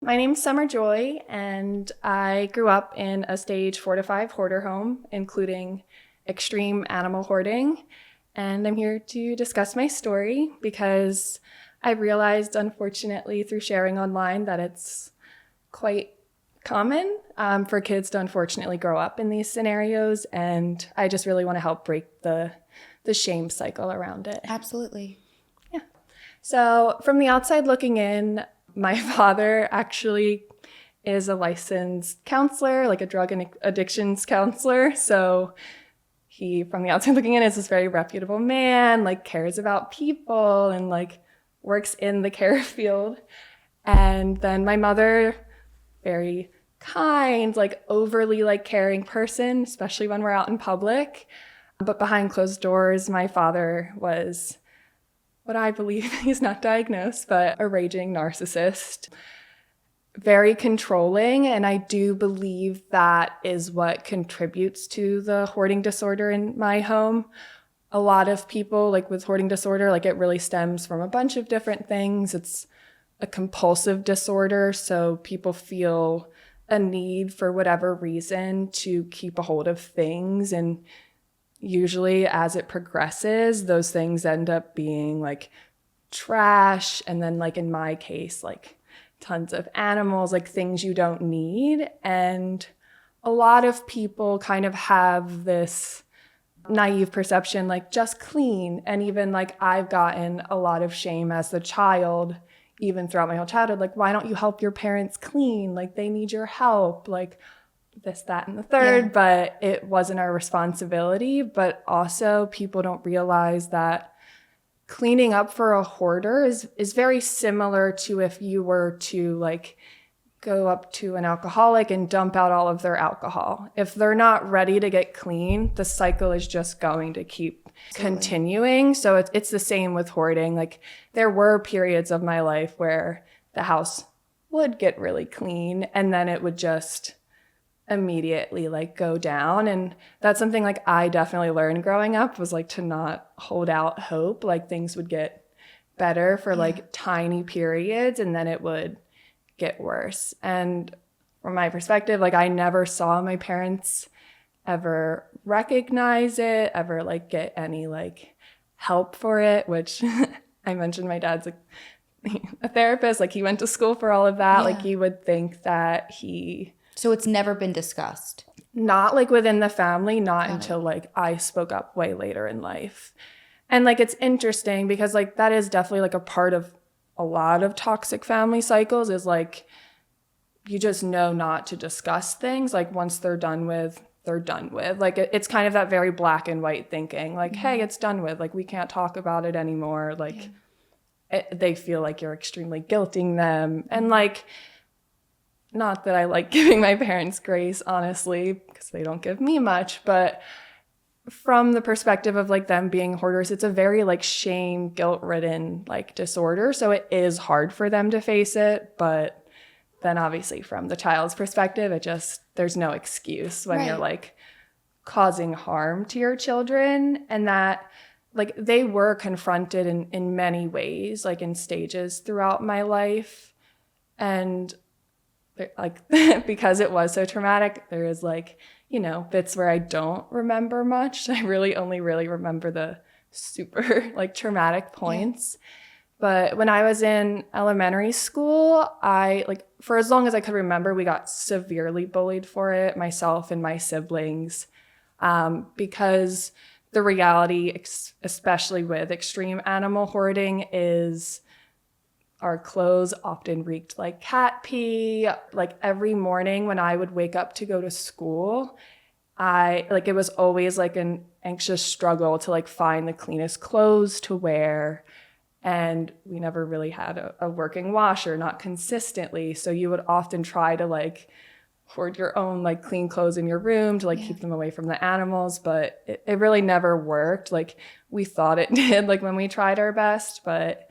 My name's Summerjoy, and I grew up in a stage 4 to 5 hoarder home, including extreme animal hoarding. And I'm here to discuss my story because I realized, unfortunately, through sharing online that it's quite common for kids to unfortunately grow up in these scenarios. And I just really want to help break the shame cycle around it. Absolutely. Yeah. So from the outside looking in, my father actually is a licensed counselor, like a drug and addictions counselor. So he, from the outside looking in, is this very reputable man, like cares about people and like works in the care field. And then my mother, very kind, like overly like caring person, especially when we're out in public. But behind closed doors, my father was what I believe, he's not diagnosed, but a raging narcissist. Very controlling, and I do believe that is what contributes to the hoarding disorder in my home. A lot of people, like with hoarding disorder, like it really stems from a bunch of different things. It's a compulsive disorder, so people feel a need for whatever reason to keep a hold of things, and usually as it progresses, those things end up being like trash. And then like in my case, like tons of animals, like things you don't need. And a lot of people kind of have this naive perception, like just clean. And even like I've gotten a lot of shame as a child, even throughout my whole childhood, like, why don't you help your parents clean? Like they need your help. Like this, that, and the third, Yeah. but it wasn't our responsibility. But also people don't realize that cleaning up for a hoarder is very similar to if you were to like go up to an alcoholic and dump out all of their alcohol. If they're not ready to get clean, the cycle is just going to keep continuing. So it's the same with hoarding. Like there were periods of my life where the house would get really clean and then it would just immediately like go down. And that's something like I definitely learned growing up, was like to not hold out hope. Like things would get better for like tiny periods and then it would get worse. And from my perspective, like I never saw my parents ever recognize it, ever like get any like help for it, which I mentioned my dad's a therapist, like he went to school for all of that. Yeah. Like you would think that he... So it's never been discussed? Not like within the family, not until like I spoke up way later in life. And like it's interesting because like that is definitely like a part of a lot of toxic family cycles, is like you just know not to discuss things. Like once they're done with, they're done with. Like it's kind of that very black and white thinking, like, hey, it's done with, like we can't talk about it anymore. Like they feel like you're extremely guilting them. And like, not that I like giving my parents grace, honestly, because they don't give me much, but from the perspective of like them being hoarders, it's a very like shame, guilt-ridden like disorder. So it is hard for them to face it. But then obviously from the child's perspective, there's no excuse when you're like causing harm to your children. And that like they were confronted in many ways, like in stages throughout my life. And like because it was so traumatic, there is like, you know, bits where I don't remember much. I really only remember the super like traumatic points. But when I was in elementary school, I like for as long as I could remember, we got severely bullied for it, myself and my siblings, because the reality, especially with extreme animal hoarding, is our clothes often reeked like cat pee. Like every morning when I would wake up to go to school, it was always like an anxious struggle to like find the cleanest clothes to wear. And we never really had a working washer, not consistently. So you would often try to like hoard your own like clean clothes in your room to like keep them away from the animals. But it really never worked. Like we thought it did, like when we tried our best, but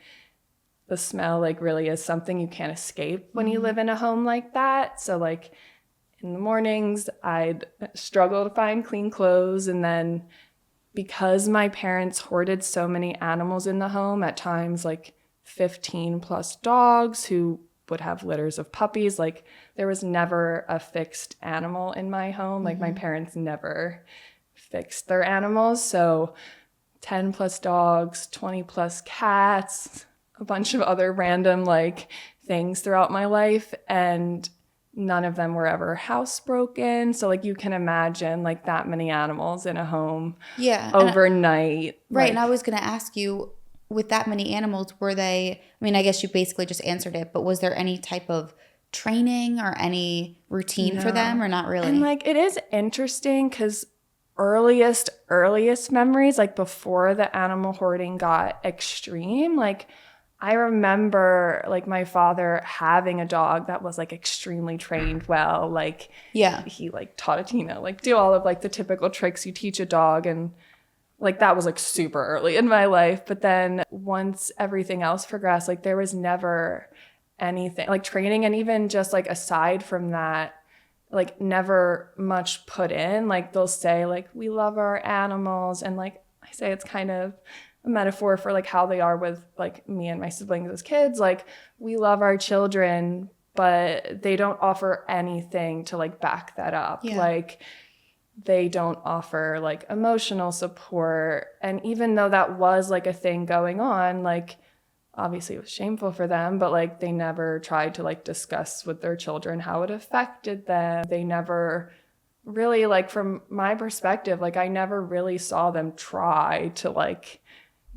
the smell like really is something you can't escape when you live in a home like that. So like in the mornings, I'd struggle to find clean clothes. And then because my parents hoarded so many animals in the home, at times like 15 plus dogs who would have litters of puppies. Like there was never a fixed animal in my home. Like my parents never fixed their animals. So 10 plus dogs, 20 plus cats, a bunch of other random like things throughout my life. And none of them were ever housebroken. So like you can imagine like that many animals in a home overnight. Right. Like, and I was going to ask you, with that many animals, were they, I mean, I guess you basically just answered it, but was there any type of training or any routine for them or not really? And like it is interesting because earliest memories, like before the animal hoarding got extreme, like I remember like my father having a dog that was like extremely trained well. Like he like taught it, like do all of like the typical tricks you teach a dog, and like that was like super early in my life. But then once everything else progressed, like there was never anything like training, and even just like aside from that, like never much put in. Like they'll say like we love our animals, and like I say it's kind of a metaphor for like how they are with like me and my siblings as kids. Like we love our children, but they don't offer anything to like back that up. Like they don't offer like emotional support. And even though that was like a thing going on, like obviously it was shameful for them, but like they never tried to like discuss with their children how it affected them. They never really, like from my perspective, like I never really saw them try to like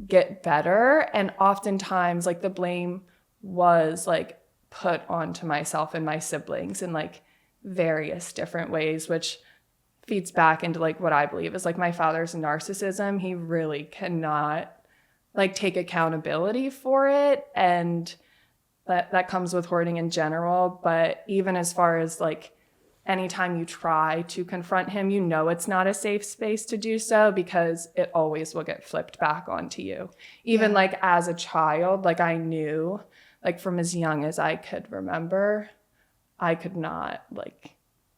get better. And oftentimes like the blame was like put onto myself and my siblings in like various different ways, which feeds back into like what I believe is like my father's narcissism. He really cannot like take accountability for it, and that comes with hoarding in general. But even as far as like anytime you try to confront him, you know it's not a safe space to do so, because it always will get flipped back onto you. Even like as a child, like I knew like from as young as I could remember, I could not like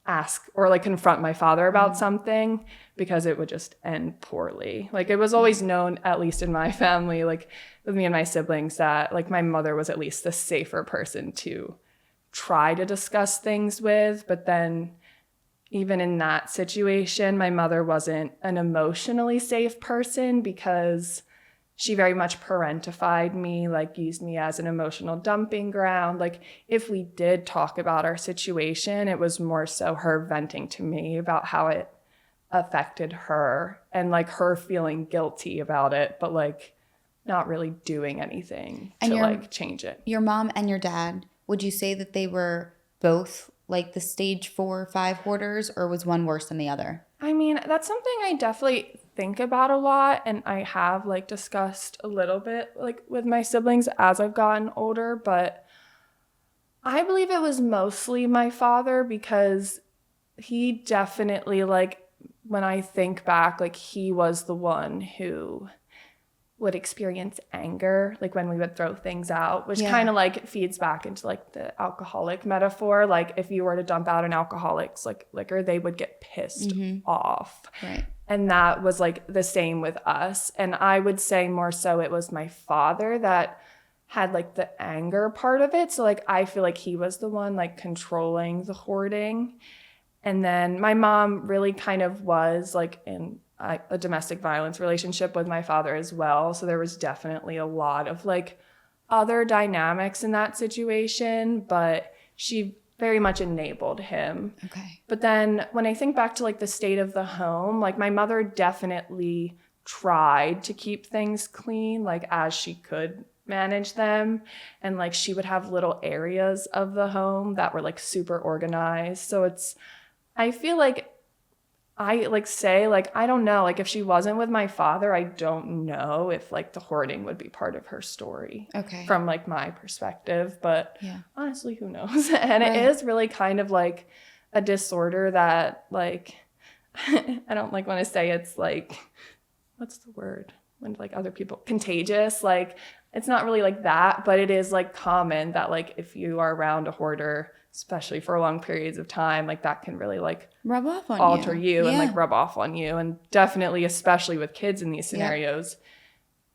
ask or like confront my father about something, because it would just end poorly. Like it was always known, at least in my family, like with me and my siblings, that like my mother was at least the safer person to try to discuss things with. But then even in that situation, my mother wasn't an emotionally safe person, because she very much parentified me, like used me as an emotional dumping ground. Like if we did talk about our situation, it was more so her venting to me about how it affected her, and like her feeling guilty about it, but like not really doing anything to like change it. Your mom and your dad, would you say that they were both like the stage 4 or 5 hoarders, or was one worse than the other? I mean, that's something I definitely think about a lot, and I have like discussed a little bit like with my siblings as I've gotten older, but I believe it was mostly my father, because he definitely, like when I think back, like he was the one who would experience anger, like when we would throw things out, which kind of like feeds back into like the alcoholic metaphor. Like if you were to dump out an alcoholic's like liquor, they would get pissed off. Right. And that was like the same with us. And I would say more so it was my father that had like the anger part of it. So like I feel like he was the one like controlling the hoarding. And then my mom really kind of was like in a domestic violence relationship with my father as well. So there was definitely a lot of like other dynamics in that situation, but she very much enabled him. Okay. But then when I think back to like the state of the home, like my mother definitely tried to keep things clean, like as she could manage them. And like she would have little areas of the home that were like super organized. So I feel like I like say, like, I don't know, like if she wasn't with my father, I don't know if like the hoarding would be part of her story. Okay. From like my perspective, but honestly, who knows? And it is really kind of like a disorder that like, I don't like want to say it's like, what's the word? When like other people, contagious, like it's not really like that, but it is like common that like if you are around a hoarder, especially for long periods of time, like that can really like rub off on alter you and like rub off on you. And definitely, especially with kids in these scenarios,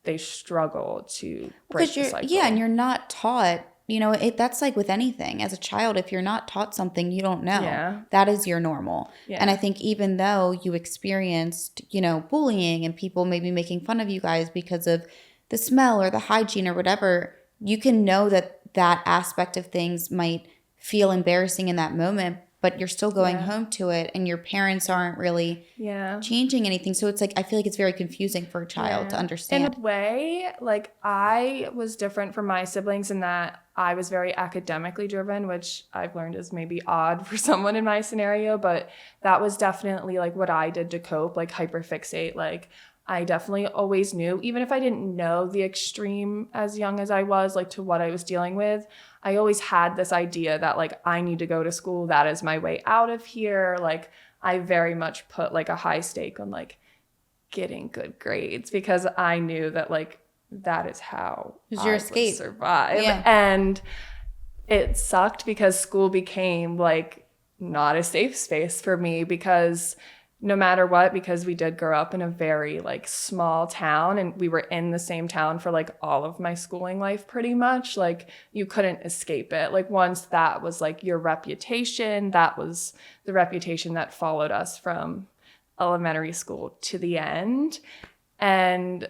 they struggle to break the cycle. Yeah, and you're not taught that's like with anything. As a child, if you're not taught something you don't know, Yeah. that is your normal. Yeah. And I think even though you experienced, bullying and people maybe making fun of you guys because of the smell or the hygiene or whatever, you can know that aspect of things might feel embarrassing in that moment, but you're still going home to it and your parents aren't really changing anything. So it's like, I feel like it's very confusing for a child to understand. In a way, like I was different from my siblings in that I was very academically driven, which I've learned is maybe odd for someone in my scenario, but that was definitely like what I did to cope, like hyperfixate. Like I definitely always knew, even if I didn't know the extreme as young as I was, like to what I was dealing with, I always had this idea that like I need to go to school. That is my way out of here. Like I very much put like a high stake on like getting good grades because I knew that like that is how I would survive. Yeah. And it sucked because school became like not a safe space for me because no matter what, because we did grow up in a very like small town and we were in the same town for like all of my schooling life pretty much, like you couldn't escape it. Like once that was like your reputation, that was the reputation that followed us from elementary school to the end. And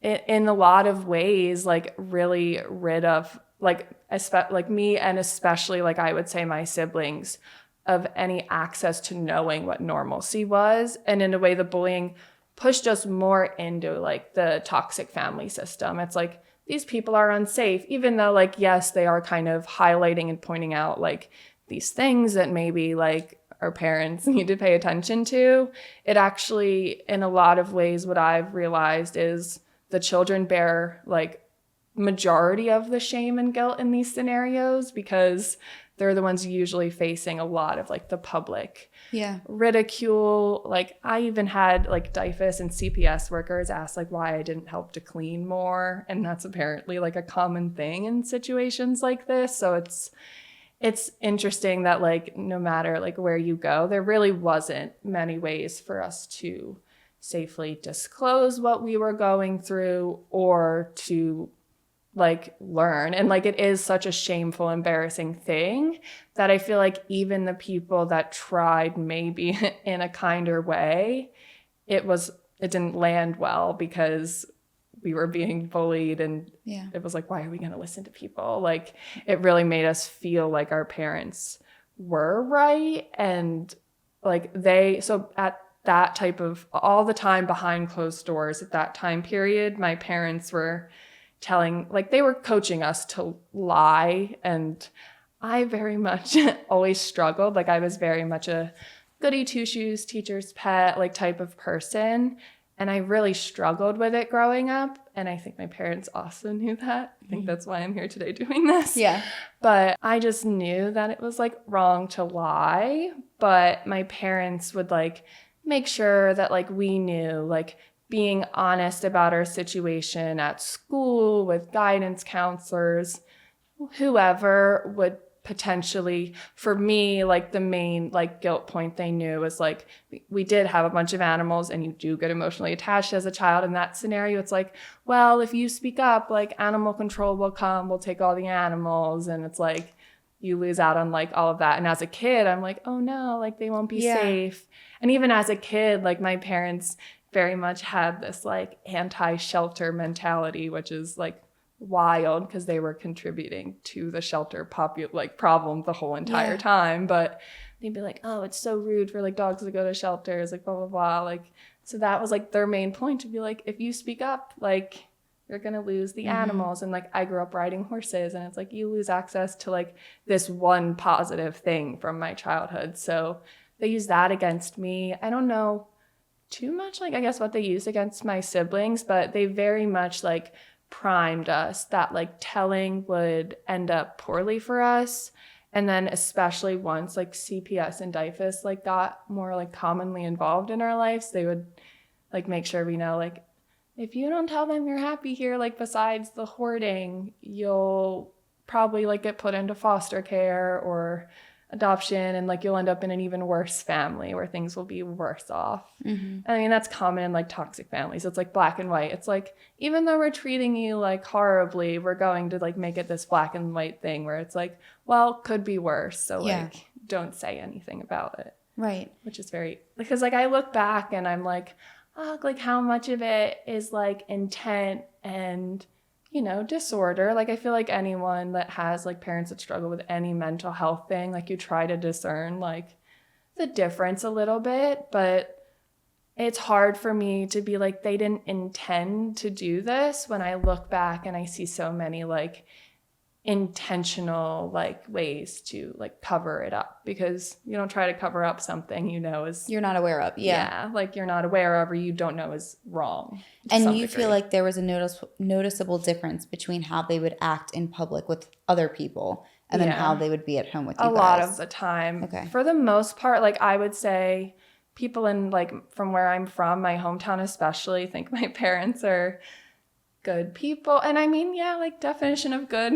in a lot of ways, like really rid of like me and especially like I would say my siblings of any access to knowing what normalcy was. And in a way, the bullying pushed us more into like the toxic family system. It's like, these people are unsafe, even though like, yes, they are kind of highlighting and pointing out like these things that maybe like our parents need to pay attention to. It actually, in a lot of ways, what I've realized is the children bear like majority of the shame and guilt in these scenarios because they're the ones usually facing a lot of like the public ridicule. Like I even had like DIFUS and CPS workers ask like why I didn't help to clean more. And that's apparently like a common thing in situations like this. So it's interesting that like no matter like where you go, there really wasn't many ways for us to safely disclose what we were going through or to like learn. And like it is such a shameful, embarrassing thing that I feel like even the people that tried maybe in a kinder way, it didn't land well because we were being bullied and it was like, why are we going to listen to people? Like it really made us feel like our parents were right. And like so at that type of all the time behind closed doors at that time period, my parents were they were coaching us to lie. And I very much always struggled. Like I was very much a goody two shoes, teacher's pet, like type of person. And I really struggled with it growing up. And I think my parents also knew that. I think that's why I'm here today doing this. Yeah. But I just knew that it was like wrong to lie. But my parents would like make sure that like we knew like being honest about our situation at school with guidance counselors, whoever would potentially, for me, like the main like guilt point they knew was like, we did have a bunch of animals and you do get emotionally attached as a child. In that scenario, it's like, well, if you speak up, like animal control will come, we'll take all the animals. And it's like, you lose out on like all of that. And as a kid, I'm like, oh no, like they won't be safe. And even as a kid, like my parents very much had this like anti-shelter mentality, which is like wild because they were contributing to the shelter problem the whole entire time. But they'd be like, oh, it's so rude for like dogs to go to shelters, like blah, blah, blah. Like, so that was like their main point to be like, if you speak up, like you're going to lose the animals. And like, I grew up riding horses and it's like, you lose access to like this one positive thing from my childhood. So they use that against me. I don't know too much, like, I guess what they used against my siblings, but they very much like primed us that like telling would end up poorly for us. And then especially once like CPS and DIFUS like got more like commonly involved in our lives, they would like make sure we know like, if you don't tell them you're happy here, like besides the hoarding, you'll probably like get put into foster care or adoption, and like you'll end up in an even worse family where things will be worse off. I mean, that's common in like toxic families. It's like black and white. It's like, even though we're treating you like horribly, we're going to like make it this black and white thing where it's like, well, could be worse, so like don't say anything about it. Right. Which is very, because like I look back and I'm like, oh, like how much of it is like intent and, you know, disorder. Like I feel like anyone that has like parents that struggle with any mental health thing, like you try to discern like the difference a little bit, but it's hard for me to be like, they didn't intend to do this when I look back and I see so many like intentional like ways to like cover it up, because you don't try to cover up something you know is you're not aware of. Like you're not aware of or you don't know is wrong. And you feel like there was a noticeable difference between how they would act in public with other people and then how they would be at home with you guys. A lot of the time. Okay. For the most part, like I would say people in like from where I'm from, my hometown especially, think my parents are good people. And I mean, yeah, like definition of good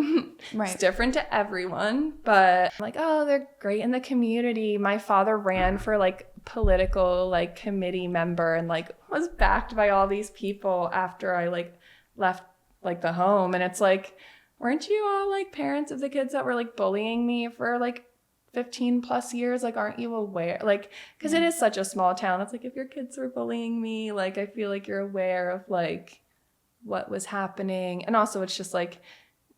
right. It's different to everyone, but like, oh, they're great in the community. My father ran for like political like committee member and like was backed by all these people after I like left like the home. And it's like, weren't you all like parents of the kids that were like bullying me for like 15 plus years? Like, aren't you aware? Like, because it is such a small town. It's like, if your kids were bullying me, like I feel like you're aware of like what was happening. And also it's just like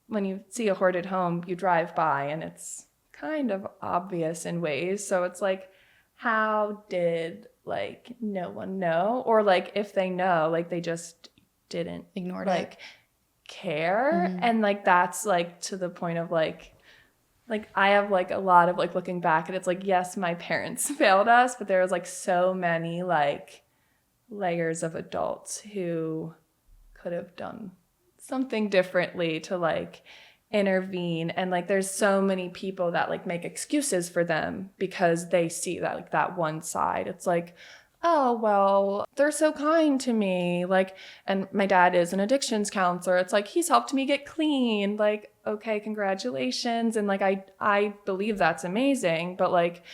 when you see a hoarded home, you drive by and it's kind of obvious in ways. So it's like, how did like no one know? Or like if they know, like they just didn't ignored like it. Care. And like that's like to the point of like I have like a lot of like looking back and it's like, yes, my parents failed us, but there was like so many like layers of adults who could have done something differently to like intervene. And like there's so many people that like make excuses for them because they see that like that one side. It's like, oh, well, they're so kind to me. Like, and my dad is an addictions counselor. It's like, he's helped me get clean. Like, okay, congratulations. And like, I believe that's amazing, but like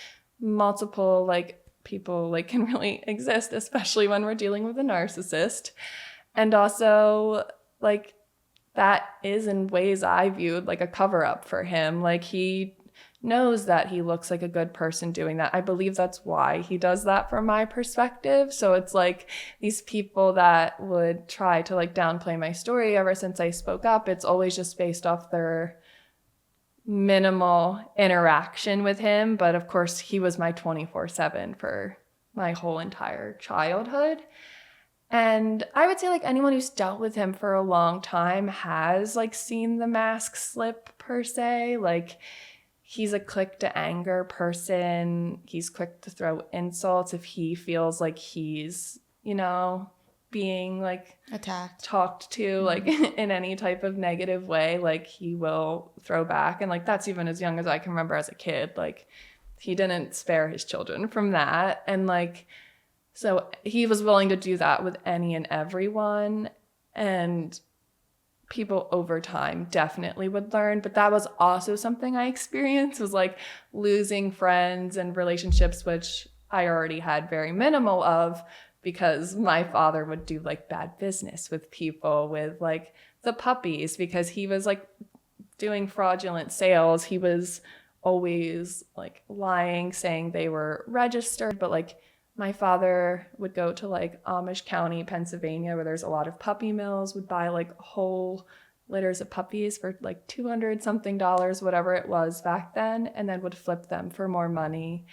multiple like people like can really exist, especially when we're dealing with a narcissist. And also, like, that is in ways I viewed like a cover up for him. Like, he knows that he looks like a good person doing that. I believe that's why he does that from my perspective. So it's like these people that would try to like downplay my story ever since I spoke up, it's always just based off their minimal interaction with him. But of course, he was my 24/7 for my whole entire childhood. And I would say like anyone who's dealt with him for a long time has like seen the mask slip per se. Like he's a quick to anger person. He's quick to throw insults if he feels like he's, you know, being like attacked, talked to like in any type of negative way. Like he will throw back. And like that's even as young as I can remember as a kid. Like he didn't spare his children from that. And like, so he was willing to do that with any and everyone, and people over time definitely would learn. But that was also something I experienced, was like losing friends and relationships, which I already had very minimal of, because my father would do like bad business with people, with like the puppies, because he was like doing fraudulent sales. He was always like lying, saying they were registered, but like my father would go to like Amish County, Pennsylvania, where there's a lot of puppy mills, would buy like whole litters of puppies for like $200 something, whatever it was back then, and then would flip them for more money,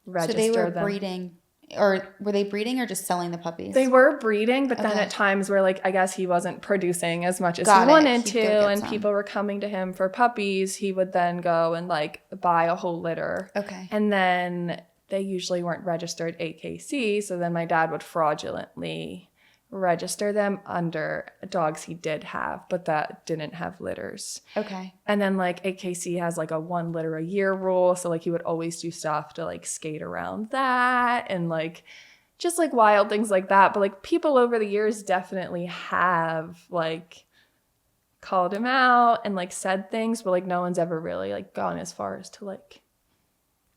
register them. So they were breeding, or were they breeding or just selling the puppies? They were breeding, but then at times where like I guess he wasn't producing as much as he wanted to, and people were coming to him for puppies, he would then go and like buy a whole litter. Okay. And then they usually weren't registered AKC, so then my dad would fraudulently register them under dogs he did have, but that didn't have litters. Okay. And then like AKC has like a 1 litter a year rule, so like he would always do stuff to like skate around that, and like just like wild things like that. But like people over the years definitely have like called him out and like said things, but like no one's ever really like gone as far as to like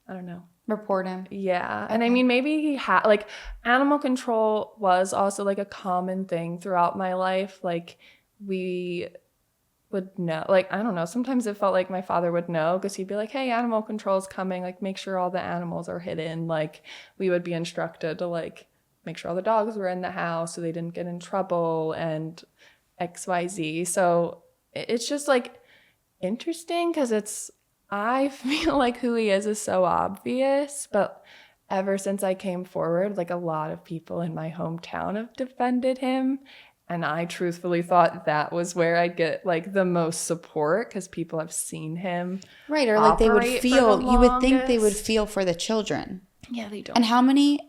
I don't know. Report him. Yeah. Okay. And I mean, maybe he had, like, animal control was also, like, a common thing throughout my life. Like, we would know, like, I don't know. Sometimes it felt like my father would know because he'd be like, hey, animal control is coming. Like, make sure all the animals are hidden. Like, we would be instructed to, like, make sure all the dogs were in the house so they didn't get in trouble and XYZ. So it's just, like, interesting because I feel like who he is so obvious, but ever since I came forward, like, a lot of people in my hometown have defended him. And I truthfully thought that was where I'd get, like, the most support because people have seen him. Right. Or like they would operate for feel, the you would think they would longest. feel for the children. Yeah, they don't. And how many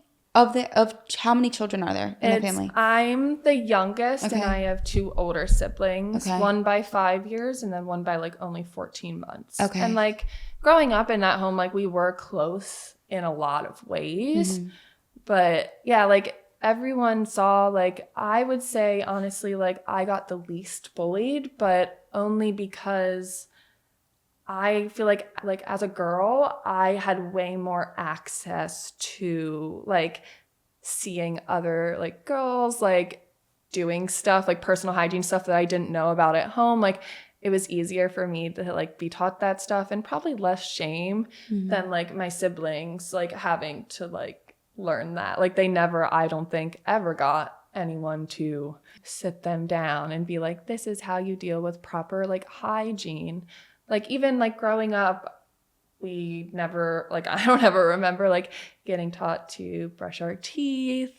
children are there in the family? I'm the youngest, Okay. and I have 2 older siblings, Okay. one by 5 years and then one by, like, only 14 months. Okay. And, like, growing up in that home, like, we were close in a lot of ways. Mm-hmm. But yeah, like, everyone saw, like, I would say honestly, like, I got the least bullied, but only because I feel like as a girl, I had way more access to, like, seeing other, like, girls, like, doing stuff, like, personal hygiene stuff that I didn't know about at home. Like, it was easier for me to, like, be taught that stuff and probably less shame than, like, my siblings, like, having to, like, learn that. Like, they never, I don't think, ever got anyone to sit them down and be like, this is how you deal with proper, like, hygiene. Like, even, like, growing up, we never, like, I don't ever remember, like, getting taught to brush our teeth,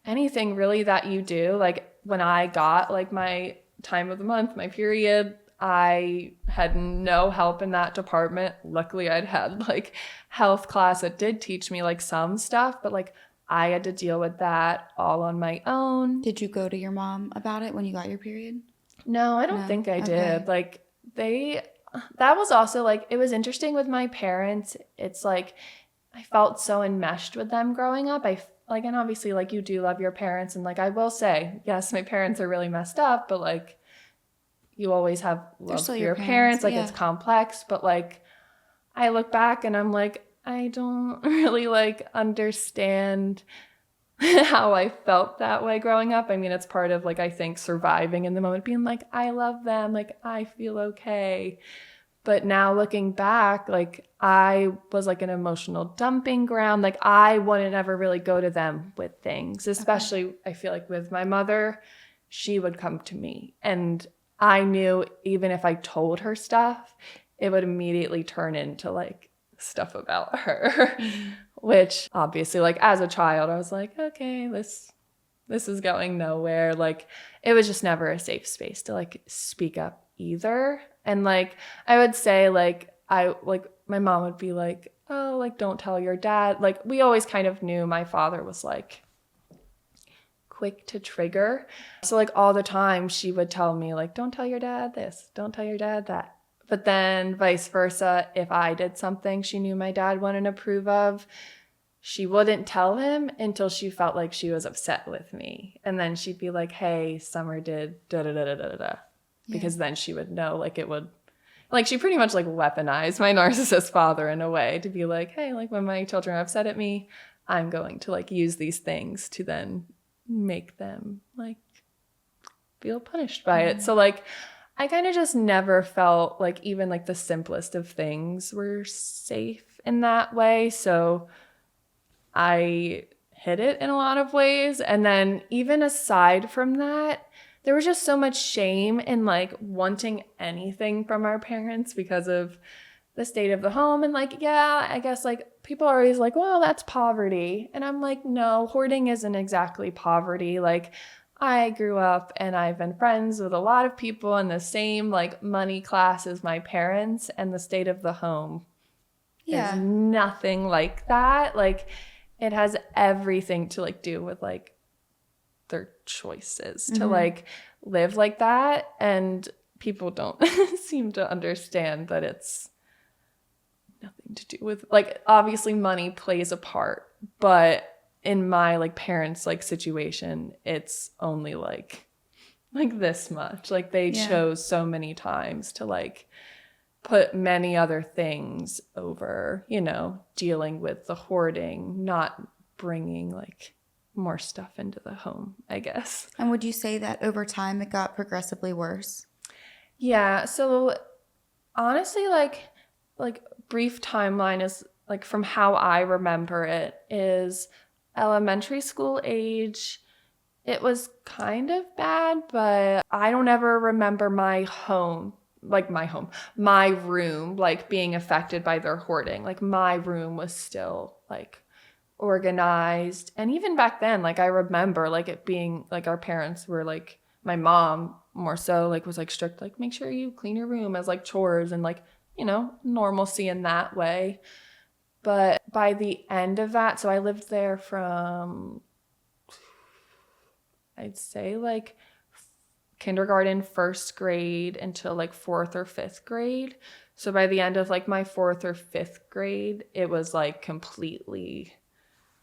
anything really that you do. Like, when I got, like, my time of the month, my period, I had no help in that department. Luckily, I'd had, like, health class that did teach me, like, some stuff, but, like, I had to deal with that all on my own. Did you go to your mom about it when you got your period? No, I don't No? think I Okay. did. Like, that was also, like, it was interesting with my parents. It's like, I felt so enmeshed with them growing up. Like, and obviously, like, you do love your parents. And, like, I will say, yes, my parents are really messed up, but, like, you always have love for still your your parents. parents, Like, yeah. it's complex, but, like, I look back and I'm like, I don't really, like, understand how I felt that way growing up. I mean, it's part of, like, I think surviving in the moment, being like, I love them, like, I feel okay. But now looking back, like, I was, like, an emotional dumping ground. Like, I wouldn't ever really go to them with things, especially I feel like with my mother, she would come to me. And I knew even if I told her stuff, it would immediately turn into, like, stuff about her, which obviously, like, as a child, I was like, okay, this is going nowhere. Like, it was just never a safe space to, like, speak up either. And, like, I would say, like, my mom would be like, oh, like, don't tell your dad. Like, we always kind of knew my father was, like, quick to trigger. So, like, all the time she would tell me, like, don't tell your dad this, don't tell your dad that. But then vice versa, if I did something she knew my dad wouldn't approve of, she wouldn't tell him until she felt like she was upset with me. And then she'd be like, hey, Summer did da-da-da-da-da-da. Because then she would know, like, it would, like, she pretty much, like, weaponized my narcissist father in a way to be like, hey, like, when my children are upset at me, I'm going to, like, use these things to then make them, like, feel punished by it. So, like, I kind of just never felt like even, like, the simplest of things were safe in that way. So I hid it in a lot of ways. And then even aside from that, there was just so much shame in, like, wanting anything from our parents because of the state of the home. And, like, yeah, I guess, like, people are always like, well, that's poverty. And I'm like, no, hoarding isn't exactly poverty. Like, I grew up and I've been friends with a lot of people in the same, like, money class as my parents, and the state of the home is nothing like that. Like, it has everything to, like, do with, like, their choices to, like, live like that. And people don't seem to understand that it's nothing to do with, like, obviously money plays a part, but in my, like, parents', like, situation, it's only like this much. Like, they chose so many times to, like, put many other things over, dealing with the hoarding, not bringing like more stuff into the home, I guess. And would you say that over time it got progressively worse? Yeah. So honestly, like brief timeline is like from how I remember it is elementary school age. It was kind of bad, but I don't ever remember my room, like being affected by their hoarding. Like my room was still like organized. And even back then, like I remember like it being like our parents were like, my mom more so like was like strict, like make sure you clean your room as like chores and like, normalcy in that way. But by the end of that, so I lived there from, I'd say like kindergarten, first grade until like fourth or fifth grade. So by the end of like my fourth or fifth grade, it was like completely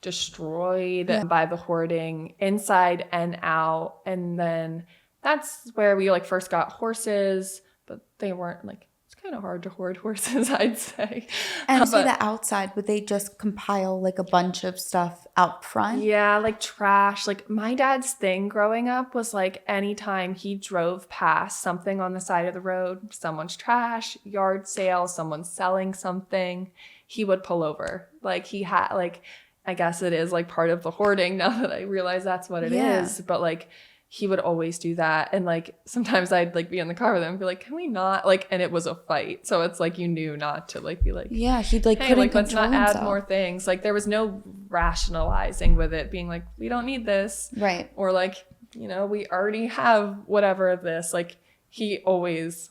destroyed by the hoarding inside and out. And then that's where we like first got horses, but they weren't like, it's kind of hard to hoard horses, I'd say. And so the outside, would they just compile like a bunch of stuff out front? Yeah, like trash. Like my dad's thing growing up was like anytime he drove past something on the side of the road, someone's trash, yard sale, someone's selling something, he would pull over. Like he had like, I guess it is like part of the hoarding now that I realize that's what it is. But like he would always do that. And like sometimes I'd like be in the car with him and be like, can we not? Like, and it was a fight. So it's like you knew not to like be like, yeah, he'd like, hey, like let's not add more things. Like there was no rationalizing with it being like, we don't need this. Right. Or like, we already have whatever of this. Like he always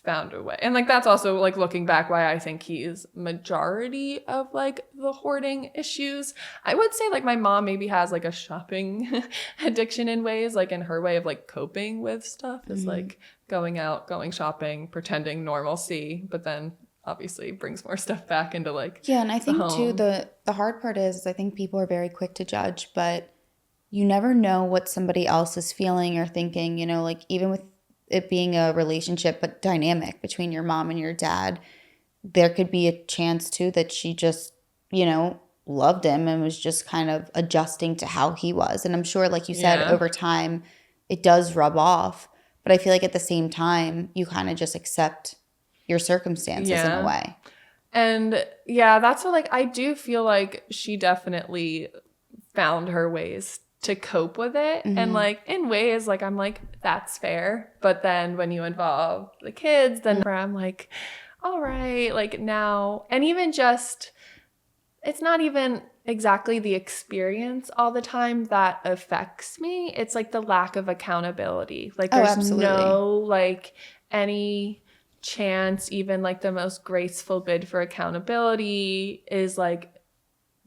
found a way. And like that's also like looking back why I think he is majority of like the hoarding issues. I would say like my mom maybe has like a shopping addiction in ways, like in her way of like coping with stuff is like going out, going shopping, pretending normalcy, but then obviously brings more stuff back into like and I think too the hard part is I think people are very quick to judge, but you never know what somebody else is feeling or thinking, like even with it being a relationship but dynamic between your mom and your dad, there could be a chance too that she just loved him and was just kind of adjusting to how he was. And I'm sure, like you said, over time it does rub off, but I feel like at the same time you kind of just accept your circumstances in a way. And that's what like I do feel like she definitely found her ways to cope with it. And like in ways like I'm like that's fair, but then when you involve the kids then I'm like all right, like now. And even just it's not even exactly the experience all the time that affects me, it's like the lack of accountability. Like there's no like any chance, even like the most graceful bid for accountability is like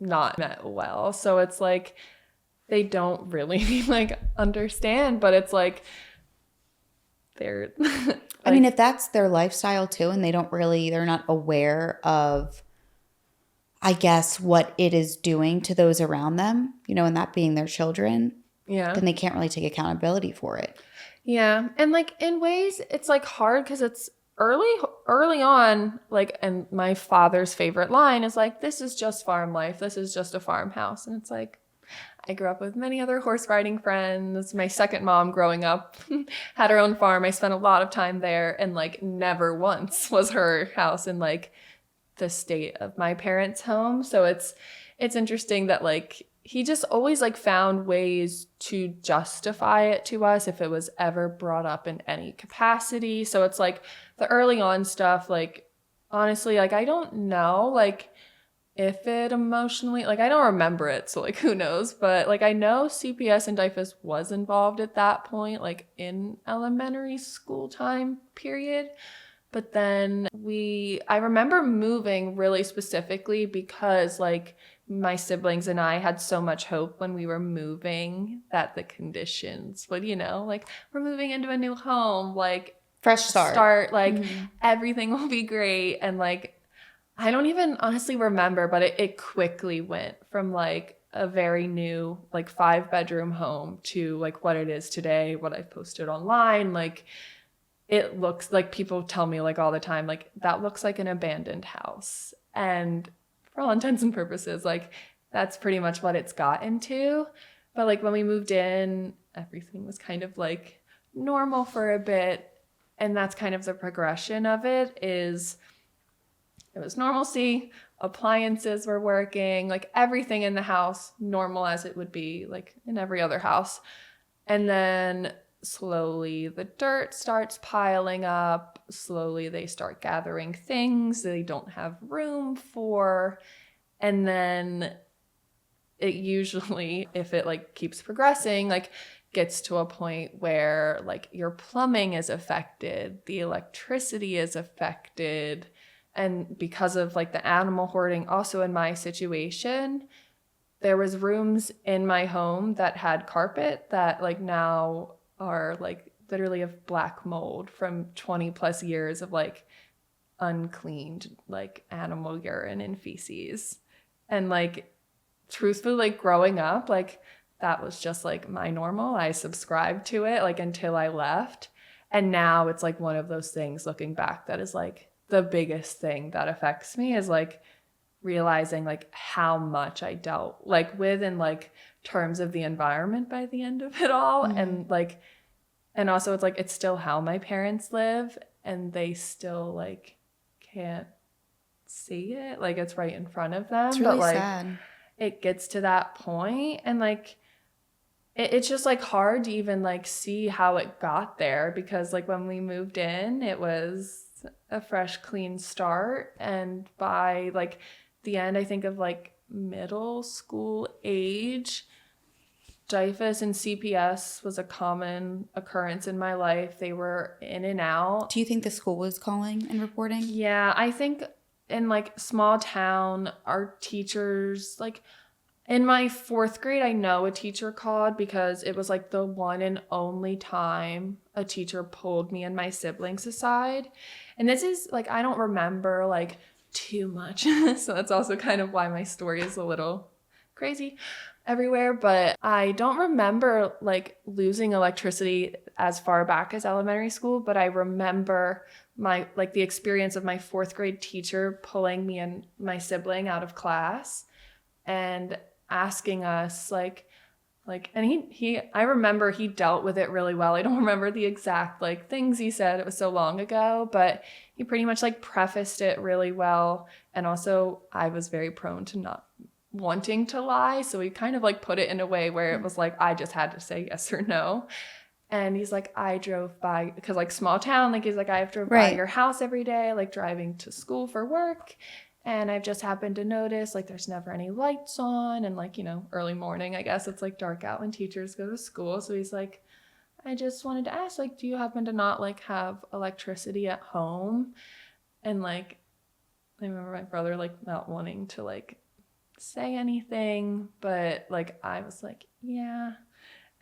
not met well. So it's like they don't really like understand, but it's like they're like, I mean, if that's their lifestyle too and they're not aware of, I guess, what it is doing to those around them, and that being their children, then they can't really take accountability for it. Yeah. And like in ways it's like hard because it's early on, like, and my father's favorite line is like, this is just farm life. This is just a farmhouse. And it's like, I grew up with many other horse riding friends. My second mom growing up had her own farm. I spent a lot of time there and like never once was her house in like the state of my parents' home. So it's interesting that like he just always like found ways to justify it to us if it was ever brought up in any capacity. So it's like the early on stuff, like honestly, like I don't know, like if it emotionally, like I don't remember it, so like who knows, but like I know CPS and DIFUS was involved at that point, like in elementary school time period. But then I remember moving really specifically because like my siblings and I had so much hope when we were moving that the conditions would, like we're moving into a new home, like fresh start, like everything will be great. And like I don't even honestly remember, but it quickly went from like a very new like 5-bedroom home to like what it is today, what I've posted online. Like it looks like, people tell me like all the time, like, that looks like an abandoned house. And for all intents and purposes, like, that's pretty much what it's gotten to. But like when we moved in, everything was kind of like normal for a bit. And that's kind of the progression of it. Is it was normalcy, appliances were working, like everything in the house normal as it would be like in every other house. And then slowly the dirt starts piling up. Slowly they start gathering things they don't have room for. And then it usually, if it like keeps progressing, like gets to a point where like your plumbing is affected, the electricity is affected. And because of like the animal hoarding, also in my situation, there was rooms in my home that had carpet that like now are like literally of black mold from 20 plus years of like uncleaned like animal urine and feces. And like truthfully, like growing up, like that was just like my normal. I subscribed to it like until I left. And now it's like one of those things looking back that is like the biggest thing that affects me, is like realizing like how much I dealt like with in like terms of the environment by the end of it all. And like, and also it's like, it's still how my parents live, and they still like can't see it. Like it's right in front of them. It's really but like sad. it gets to that point, and like it's just like hard to even like see how it got there, because like when we moved in, it was a fresh clean start. And by like the end, I think of like middle school age, DIFUS and CPS was a common occurrence in my life. They were in and out. Do you think the school was calling and reporting? Yeah, I think in like small town, our teachers, like in my 4th grade, I know a teacher called, because it was like the one and only time a teacher pulled me and my siblings aside. And this is like, I don't remember like too much. So that's also kind of why my story is a little crazy everywhere. But I don't remember like losing electricity as far back as elementary school, but I remember my like the experience of my 4th grade teacher pulling me and my sibling out of class and asking us like and he I remember he dealt with it really well. I don't remember the exact like things he said, it was so long ago, but he pretty much like prefaced it really well. And also I was very prone to not wanting to lie, so he kind of like put it in a way where it was like I just had to say yes or no. And he's like, I drove by, because like small town, like he's like, I have to by your house every day, like driving to school for work. And I've just happened to notice like there's never any lights on, and like, you know, early morning, I guess it's like dark out when teachers go to school. So he's like, I just wanted to ask, like, do you happen to not like have electricity at home? And like, I remember my brother like not wanting to like say anything, but like I was like, yeah.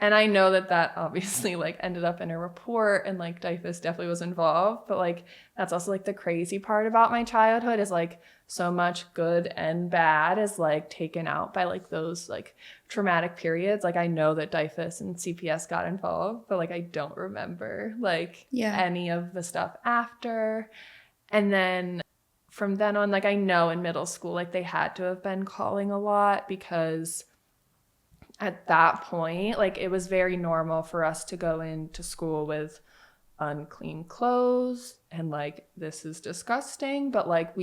And I know that that obviously like ended up in a report, and like DIFUS definitely was involved. But like that's also like the crazy part about my childhood, is like so much good and bad is like taken out by like those like traumatic periods. Like I know that DIFUS and CPS got involved, but like I don't remember like any of the stuff after. And then from then on, like I know in middle school, like they had to have been calling a lot, because at that point, like it was very normal for us to go into school with unclean clothes, and like this is disgusting, but like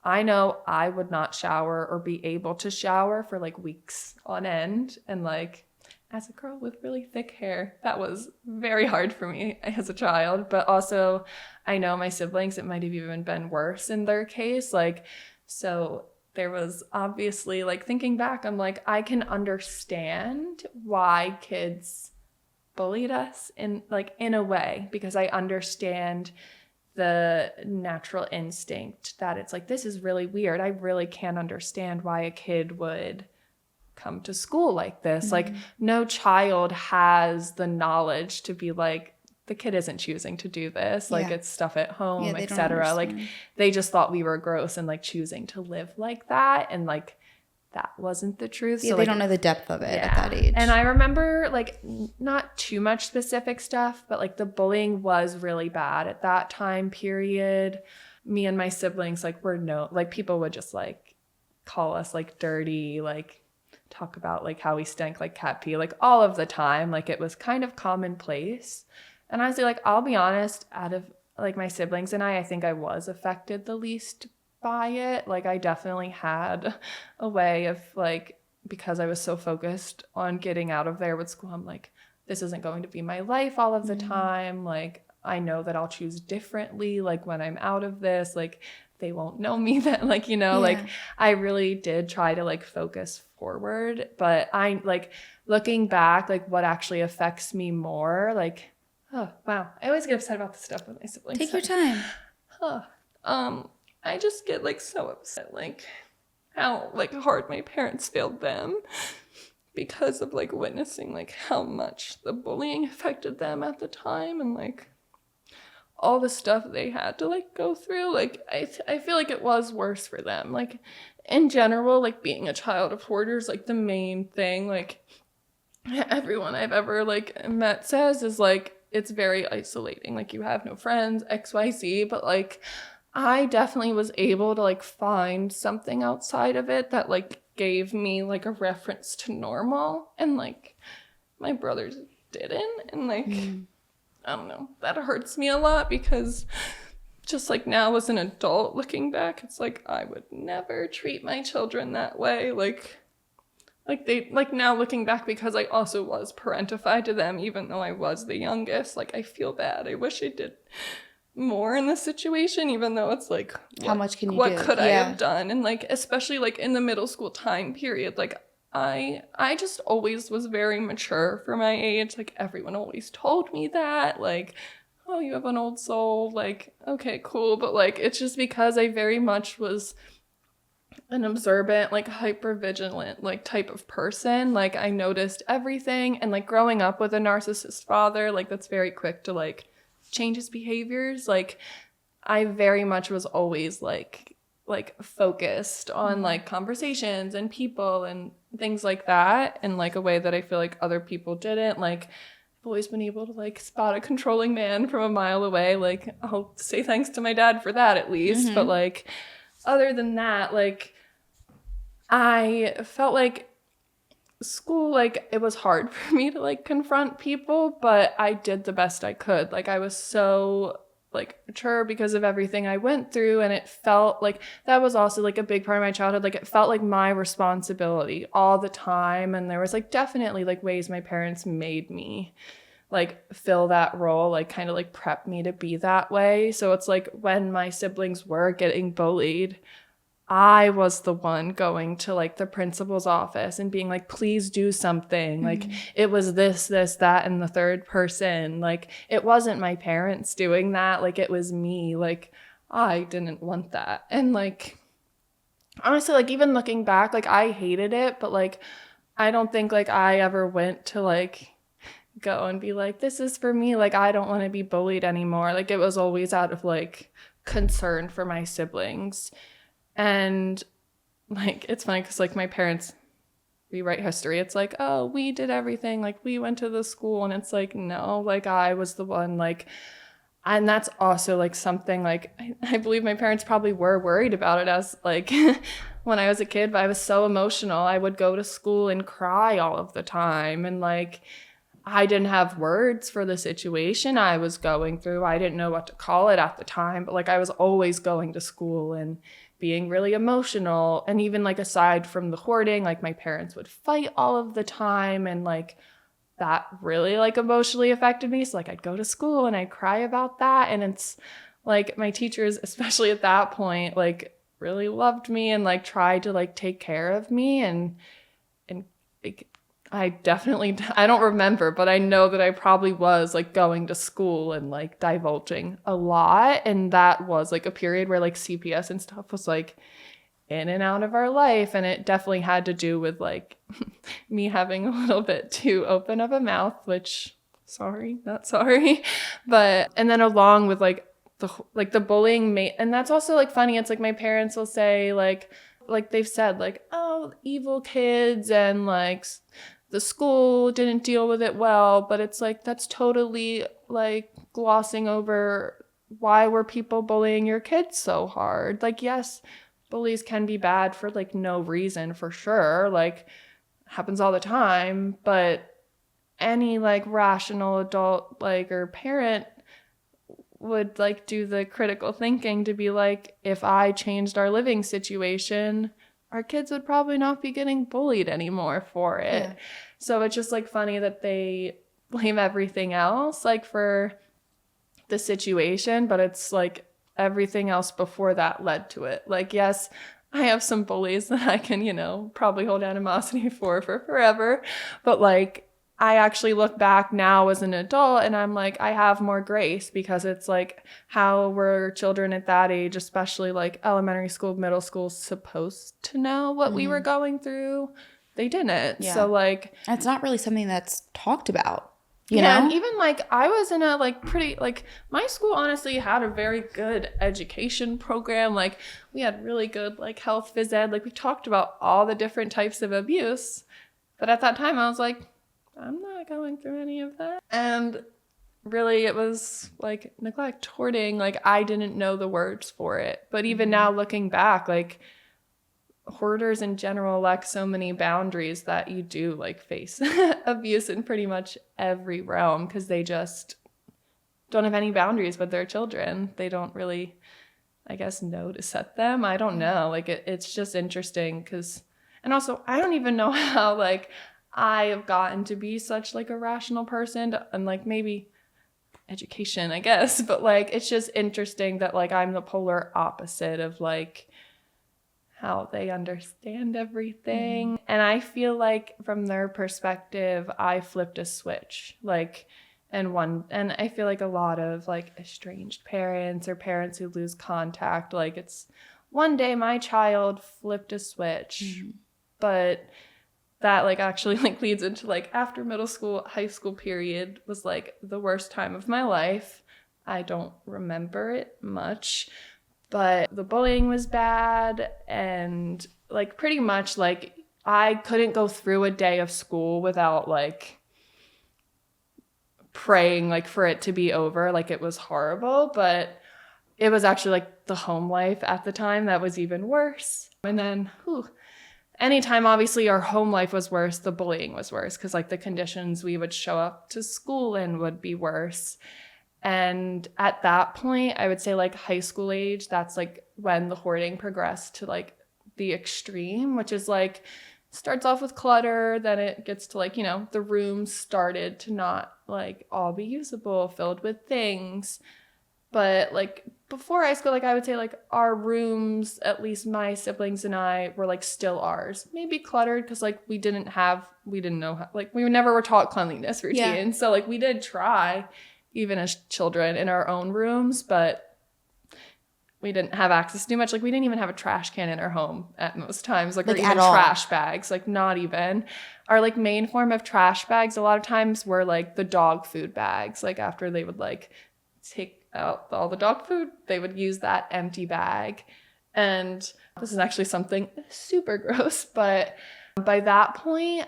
I know I would not shower or be able to shower for like weeks on end. And like as a girl with really thick hair, that was very hard for me as a child. But also I know my siblings, it might have even been worse in their case. Like, so there was obviously like thinking back, I'm like, I can understand why kids bullied us in a way, because I understand the natural instinct that it's like, this is really weird. I really can't understand why a kid would come to school like this. Like no child has the knowledge to be like, the kid isn't choosing to do this. Like it's stuff at home, etc. Like they just thought we were gross and like choosing to live like that. And like that wasn't the truth. Yeah, so they like, don't know the depth of it at that age. And I remember like not too much specific stuff, but like the bullying was really bad at that time period. Me and my siblings like were like people would just like call us like dirty, like talk about like how we stank like cat pee, like all of the time. Like it was kind of commonplace. And honestly, like I'll be honest, out of like my siblings and I think I was affected the least by it. Like I definitely had a way of like, because I was so focused on getting out of there with school, I'm like, this isn't going to be my life all of the time. Like I know that I'll choose differently. Like when I'm out of this, like they won't know me then, like, you know, like I really did try to like focus forward. But I like looking back, like what actually affects me more, like, oh wow, I always get upset about this stuff with my siblings. Take your time. I just get like so upset, like how like hard my parents failed them because of like witnessing like how much the bullying affected them at the time, and like all the stuff they had to like go through. Like I feel like it was worse for them. Like in general, like being a child of hoarders, like the main thing like everyone I've ever like met says is like it's very isolating. Like you have no friends, XYZ, but like I definitely was able to like find something outside of it that like gave me like a reference to normal, and like my brothers didn't. And like I don't know, that hurts me a lot because just like now as an adult looking back, it's like I would never treat my children that way. Like they like now looking back, because I also was parentified to them even though I was the youngest, like I feel bad. I wish I did more in this situation, even though it's like how much can you what do? could I have done? And like especially like in the middle school time period, like I just always was very mature for my age. Like everyone always told me that, like, oh, you have an old soul, like, okay, cool. But like it's just because I very much was an observant, like hypervigilant, like type of person. Like I noticed everything, and like growing up with a narcissist father, like that's very quick to like change his behaviors. Like I very much was always like focused on like conversations and people and things like that, in like a way that I feel like other people didn't. Like I've always been able to like spot a controlling man from a mile away. Like I'll say thanks to my dad for that at least. But like other than that, like I felt like school, like it was hard for me to like confront people, but I did the best I could. Like I was so like mature because of everything I went through, and it felt like that was also like a big part of my childhood. Like it felt like my responsibility all the time, and there was like definitely like ways my parents made me like fill that role, like kind of like prep me to be that way. So it's like when my siblings were getting bullied, I was the one going to like the principal's office and being like, please do something. Like it was this, that, and the third person. Like it wasn't my parents doing that. Like it was me. Like I didn't want that. And like, honestly, like even looking back, like I hated it, but like, I don't think like I ever went to like go and be like, this is for me. Like, I don't want to be bullied anymore. Like it was always out of like concern for my siblings. And like it's funny because like my parents rewrite history. It's like, oh, we did everything, like we went to the school, and it's like, no, like I was the one. Like, and that's also like something like I believe my parents probably were worried about it as like when I was a kid, but I was so emotional. I would go to school and cry all of the time, and like I didn't have words for the situation I was going through. I didn't know what to call it at the time, but like I was always going to school and being really emotional. And even like aside from the hoarding, like my parents would fight all of the time, and like that really like emotionally affected me. So like I'd go to school and I'd cry about that, and it's like my teachers, especially at that point, like really loved me and like tried to like take care of me, and like I don't remember, but I know that I probably was like going to school and like divulging a lot. And that was like a period where like CPS and stuff was like in and out of our life. And it definitely had to do with like me having a little bit too open of a mouth, which sorry, not sorry. But, and then along with like the bullying, and that's also like funny. It's like my parents will say like, Like they've said like, oh, evil kids and like the school didn't deal with it well, but it's like that's totally like glossing over why were people bullying your kids so hard. Like, yes, bullies can be bad for like no reason, for sure, like happens all the time, but any like rational adult like or parent would like do the critical thinking to be like, if I changed our living situation, our kids would probably not be getting bullied anymore for it. Yeah. So it's just like funny that they blame everything else like for the situation, but it's like everything else before that led to it. Like, yes, I have some bullies that I can, probably hold animosity for forever, but like I actually look back now as an adult and I'm like, I have more grace because it's like, how were children at that age, especially like elementary school, middle school, supposed to know what we were going through? They didn't. Yeah. So like, it's not really something that's talked about. You know? And even like I was in a like pretty like my school honestly had a very good education program. Like we had really good like health phys ed. Like we talked about all the different types of abuse. But at that time I was like, I'm not going through any of that. And really it was like neglect, hoarding. Like I didn't know the words for it. But even now looking back, like hoarders in general lack so many boundaries that you do like face abuse in pretty much every realm because they just don't have any boundaries with their children. They don't really, I guess, know to set them. I don't know. Like it's just interesting because, and also I don't even know how like I have gotten to be such like a rational person and like maybe education, I guess, but like it's just interesting that like I'm the polar opposite of like how they understand everything. And I feel like from their perspective, I flipped a switch. Like, and I feel like a lot of like estranged parents or parents who lose contact, like it's one day my child flipped a switch, but that like actually like leads into like after middle school, high school period was like the worst time of my life. I don't remember it much. But the bullying was bad and like pretty much like I couldn't go through a day of school without like praying like for it to be over. Like it was horrible, but it was actually like the home life at the time that was even worse. And then anytime obviously our home life was worse, the bullying was worse because like the conditions we would show up to school in would be worse. And at that point, I would say like high school age, that's like when the hoarding progressed to like the extreme, which is like starts off with clutter, then it gets to like, the rooms started to not like all be usable, filled with things. But like before high school, like I would say like our rooms, at least my siblings and I, were like still ours. Maybe cluttered because like we didn't know how, like we never were taught cleanliness routine. Yeah. So like we did try even as children in our own rooms, but we didn't have access to much. Like we didn't even have a trash can in our home at most times, like or even trash bags, like not even. Our like main form of trash bags a lot of times were like the dog food bags. Like after they would like take out all the dog food, they would use that empty bag. And this is actually something super gross, but by that point,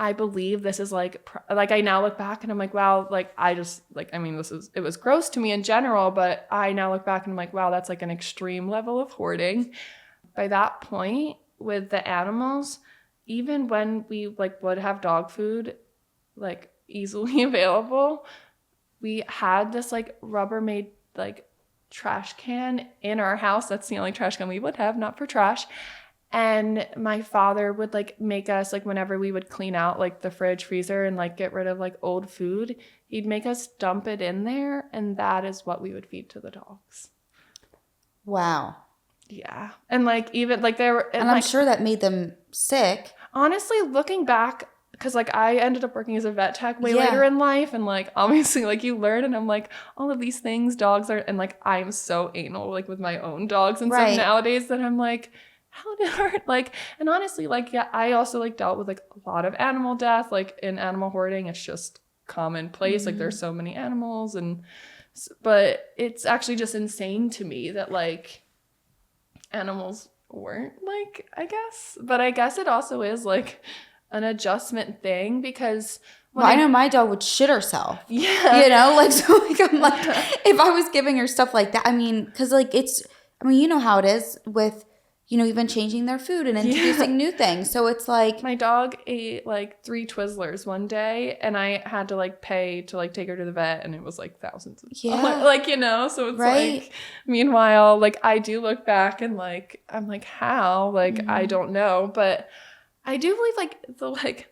I believe this is like I now look back and I'm like, wow, like I just like, I mean, it was gross to me in general, but I now look back and I'm like, wow, that's like an extreme level of hoarding. By that point with the animals, even when we like would have dog food like easily available, we had this like Rubbermaid like trash can in our house. That's the only trash can we would have, not for trash. And my father would like make us like whenever we would clean out like the fridge, freezer and like get rid of like old food, he'd make us dump it in there and that is what we would feed to the dogs. Wow. Yeah. And like even like there were, and I'm sure that made them sick. Honestly, looking back, because like I ended up working as a vet tech way later in life and like obviously like you learn and I'm like all of these things dogs are, and like I'm so anal like with my own dogs and stuff nowadays that I'm like, how did our like, and honestly like yeah, I also like dealt with like a lot of animal death like in animal hoarding. It's just commonplace. Like there's so many animals but it's actually just insane to me that like animals weren't like, I guess. But I guess it also is like an adjustment thing because I know my dog would shit herself. Yeah. You know, like, so like, I'm like, if I was giving her stuff like that, I mean, because like you know how it is with, you know, even changing their food and introducing new things. So it's like. My dog ate like 3 Twizzlers one day and I had to like pay to like take her to the vet and it was like thousands of dollars. Like, you know, so it's like, meanwhile, like I do look back and like, I'm like, how? Like, I don't know. But I do believe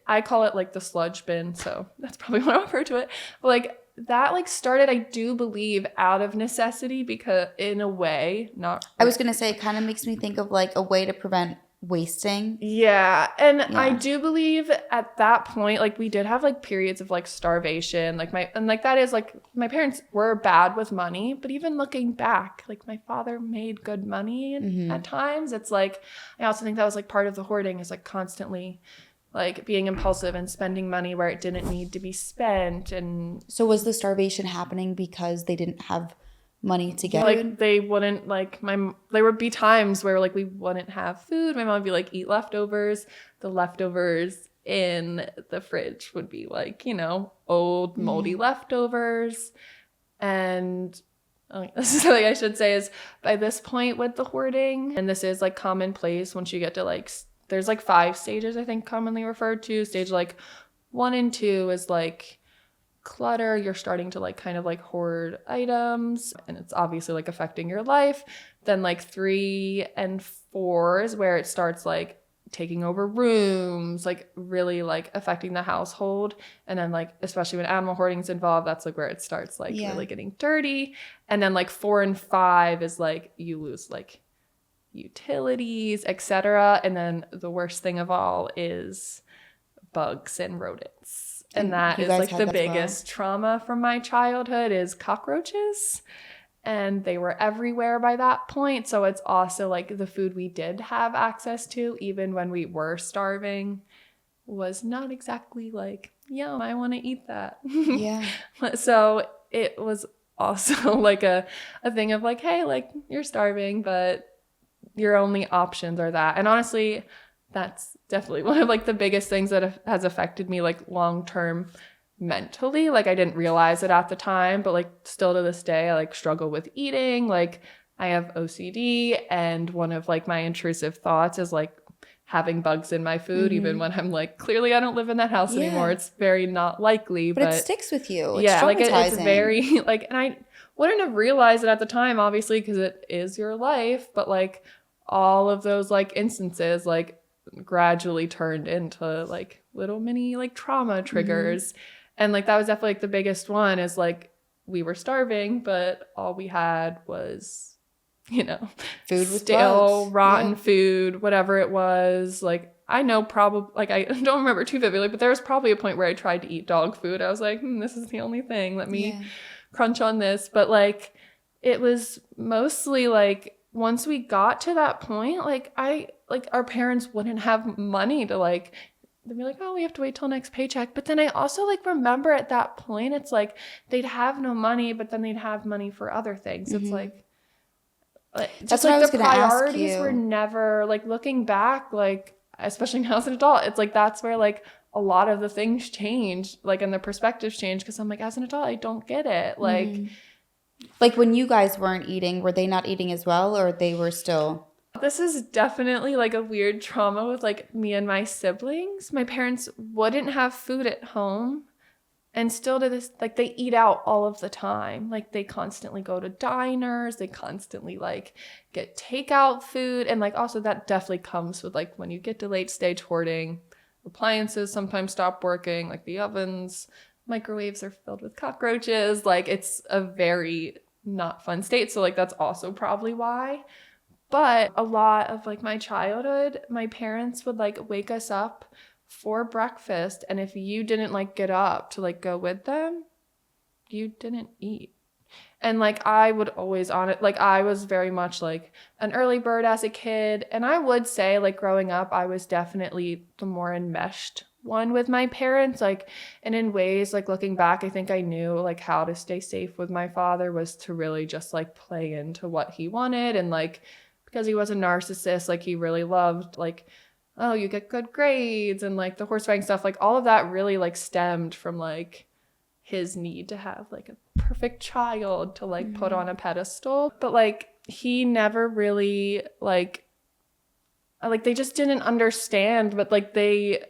I call it like the sludge bin. So that's probably what I refer to it. But like that like started, I do believe, out of necessity because in a way, not. I was going to say, it kind of makes me think of like a way to prevent wasting. Yeah. And I do believe at that point, like we did have like periods of like starvation, like that is like my parents were bad with money, but even looking back, like my father made good money at times. It's like, I also think that was like part of the hoarding is like constantly like being impulsive and spending money where it didn't need to be spent. And so was the starvation happening because they didn't have money to get like they wouldn't like there would be times where like we wouldn't have food. My mom would be like, eat leftovers. The leftovers in the fridge would be like, you know, old moldy leftovers. And this is something I should say is by this point with the hoarding, and this is like commonplace once you get to like there's like 5 stages I think commonly referred to. Stage like 1 and 2 is like clutter. You're starting to like kind of like hoard items and it's obviously like affecting your life. Then like 3 and 4 is where it starts like taking over rooms, like really like affecting the household. And then like especially when animal hoarding is involved, that's like where it starts like really getting dirty. And then like 4 and 5 is like you lose like utilities, etc. And then the worst thing of all is bugs and rodents. And that is like the biggest trauma from my childhood is cockroaches. And they were everywhere by that point. So it's also like the food we did have access to, even when we were starving, was not exactly like, yum, I want to eat that. Yeah. So it was also like a thing of like, hey, like you're starving, but your only options are that. And honestly, that's definitely one of like the biggest things that has affected me like long term mentally. Like I didn't realize it at the time, but like still to this day I like struggle with eating. Like I have OCD and one of like my intrusive thoughts is like having bugs in my food even when I'm like clearly I don't live in that house anymore. It's very not likely, but it sticks with you. It's yeah, like it's very like, and I wouldn't have realized it at the time obviously because it is your life, but like all of those like instances like gradually turned into like little mini like trauma triggers. And like that was definitely like the biggest one is like we were starving, but all we had was, you know, food with stale, bugs. rotten food, whatever it was. Like I know probably like I don't remember too vividly, but there was probably a point where I tried to eat dog food. I was like, this is the only thing. Let me crunch on this. But like it was mostly like once we got to that point, like our parents wouldn't have money to like, they'd be like, oh, we have to wait till next paycheck. But then I also like remember at that point, it's like they'd have no money, but then they'd have money for other things. It's like just like the priorities were never like looking back, like especially now as an adult, it's like that's where like a lot of the things changed, like and the perspectives changed because I'm like as an adult, I don't get it. Like when you guys weren't eating, were they not eating as well or they were still? This is definitely like a weird trauma with like me and my siblings. My parents wouldn't have food at home and still to this, like they eat out all of the time. Like they constantly go to diners. They constantly like get takeout food. And like also that definitely comes with like when you get to late stage hoarding, appliances sometimes stop working, like the ovens, microwaves are filled with cockroaches. Like it's a very not fun state. So like that's also probably why. But a lot of like my childhood, my parents would like wake us up for breakfast. And if you didn't like get up to like go with them, you didn't eat. And like I would always on it, like I was very much like an early bird as a kid. And I would say like growing up, I was definitely the more enmeshed one with my parents, like, and in ways like looking back, I think I knew like how to stay safe with my father was to really just like play into what he wanted and like because he was a narcissist, like he really loved like, oh, you get good grades and like the horse riding stuff, like all of that really like stemmed from like his need to have like a perfect child to like put on a pedestal. But like he never really like they just didn't understand, but like they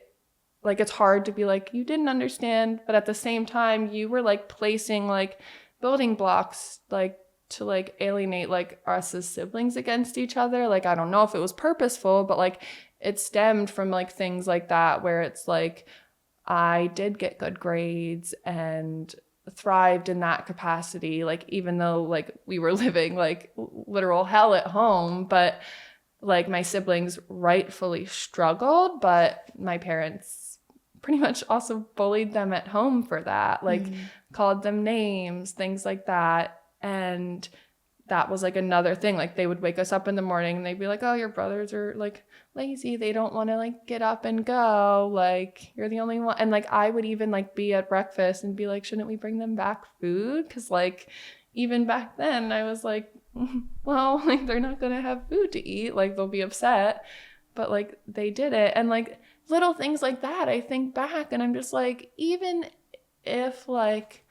like it's hard to be like you didn't understand, but at the same time you were like placing like building blocks like to like alienate like us as siblings against each other. Like I don't know if it was purposeful, but like it stemmed from like things like that where it's like I did get good grades and thrived in that capacity, like even though like we were living like literal hell at home, but like my siblings rightfully struggled, but my parents pretty much also bullied them at home for that, like called them names, things like that. And that was like another thing. Like they would wake us up in the morning and they'd be like, oh, your brothers are like lazy. They don't want to like get up and go. Like you're the only one. And like I would even like be at breakfast and be like, shouldn't we bring them back food? Because like even back then I was like, well, like they're not going to have food to eat. Like they'll be upset. But like they did it. And like little things like that, I think back and I'm just like, even if like,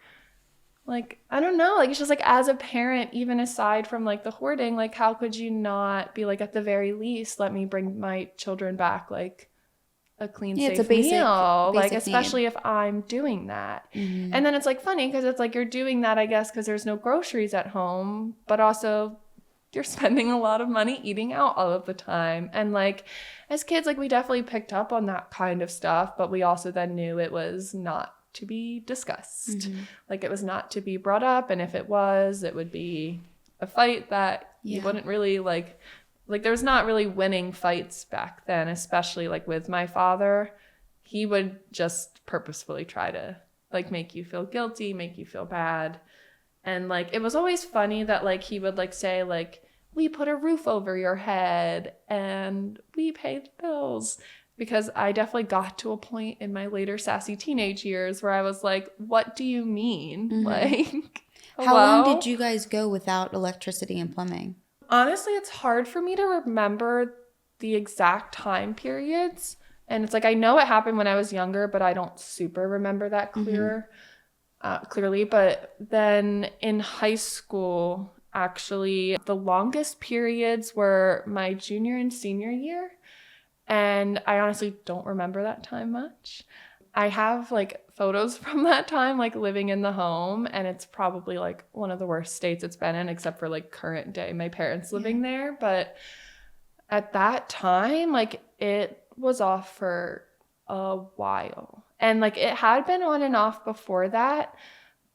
I don't know, like it's just like as a parent, even aside from like the hoarding, like how could you not be like at the very least, let me bring my children back like a clean, safe it's a meal, like basic especially need. if I'm doing that. And then it's like funny because it's like you're doing that, I guess, because there's no groceries at home, but also you're spending a lot of money eating out all of the time. And like as kids, like we definitely picked up on that kind of stuff, but we also then knew it was not to be discussed. Like it was not to be brought up, and if it was, it would be a fight that you wouldn't really like there was not really winning fights back then, especially like with my father. He would just purposefully try to like make you feel guilty, make you feel bad. And like it was always funny that like he would like say like, we put a roof over your head and we paid the bills. Because I definitely got to a point in my later sassy teenage years where I was like, what do you mean? Like, hello? How long did you guys go without electricity and plumbing? Honestly, it's hard for me to remember the exact time periods. And it's like, I know it happened when I was younger, but I don't super remember that clearly. But then in high school, actually, the longest periods were my junior and senior year. And I honestly don't remember that time much. I have like photos from that time, like living in the home, and it's probably like one of the worst states it's been in, except for like current day, my parents living there. But at that time, like it was off for a while. And like it had been on and off before that.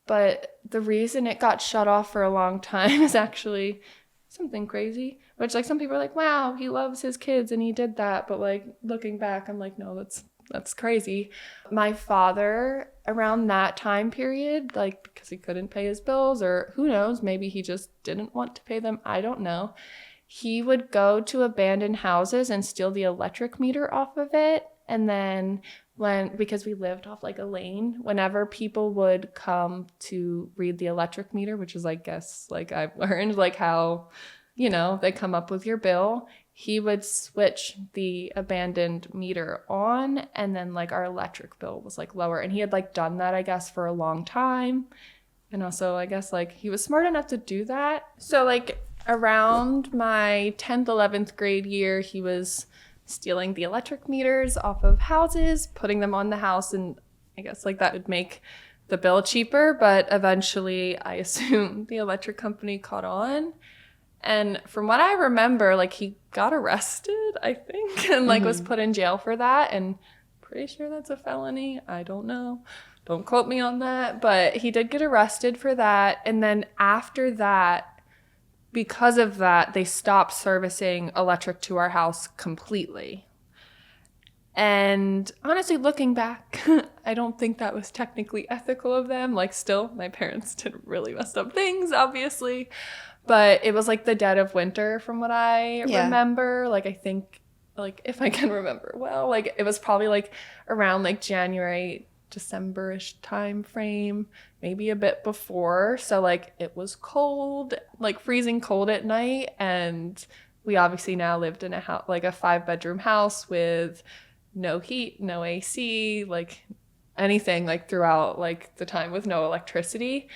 But the reason it got shut off for a long time is actually something crazy, which like some people are like, wow, he loves his kids and he did that. But like looking back, I'm like, no, that's crazy. My father around that time period, like because he couldn't pay his bills or who knows, maybe he just didn't want to pay them. I don't know. He would go to abandoned houses and steal the electric meter off of it. And then because we lived off like a lane, whenever people would come to read the electric meter, which is, I guess, like I've learned, like how, they come up with your bill, he would switch the abandoned meter on, and then like our electric bill was like lower. And he had like done that, I guess, for a long time. And also, I guess, like he was smart enough to do that. So like around my 10th, 11th grade year, he was stealing the electric meters off of houses, putting them on the house, and I guess like that would make the bill cheaper. But eventually I assume the electric company caught on. And from what I remember, like he got arrested, I think, and like was put in jail for that. And pretty sure that's a felony. I don't know. Don't quote me on that. But he did get arrested for that. And then after that, because of that, they stopped servicing electric to our house completely. And honestly, looking back, I don't think that was technically ethical of them. Like still, my parents did really messed up things, obviously. But it was like the dead of winter from what I remember. Like I think, like if I can remember well, like it was probably like around like January, December-ish time frame, maybe a bit before. So like it was cold, like freezing cold at night, and we obviously now lived in a house, like a 5-bedroom house with no heat, no AC, like anything, like throughout like the time with no electricity.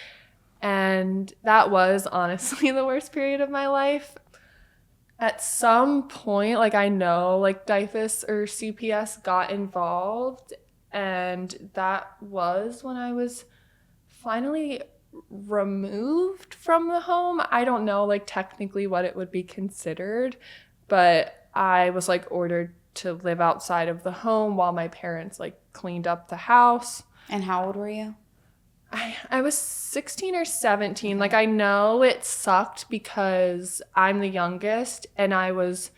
And that was honestly the worst period of my life. At some point, like I know like DIFUS or CPS got involved, and that was when I was finally removed from the home. I don't know like technically what it would be considered, but I was like ordered to live outside of the home while my parents like cleaned up the house. And how old were you? I was 16 or 17. Like, I know it sucked because I'm the youngest and I was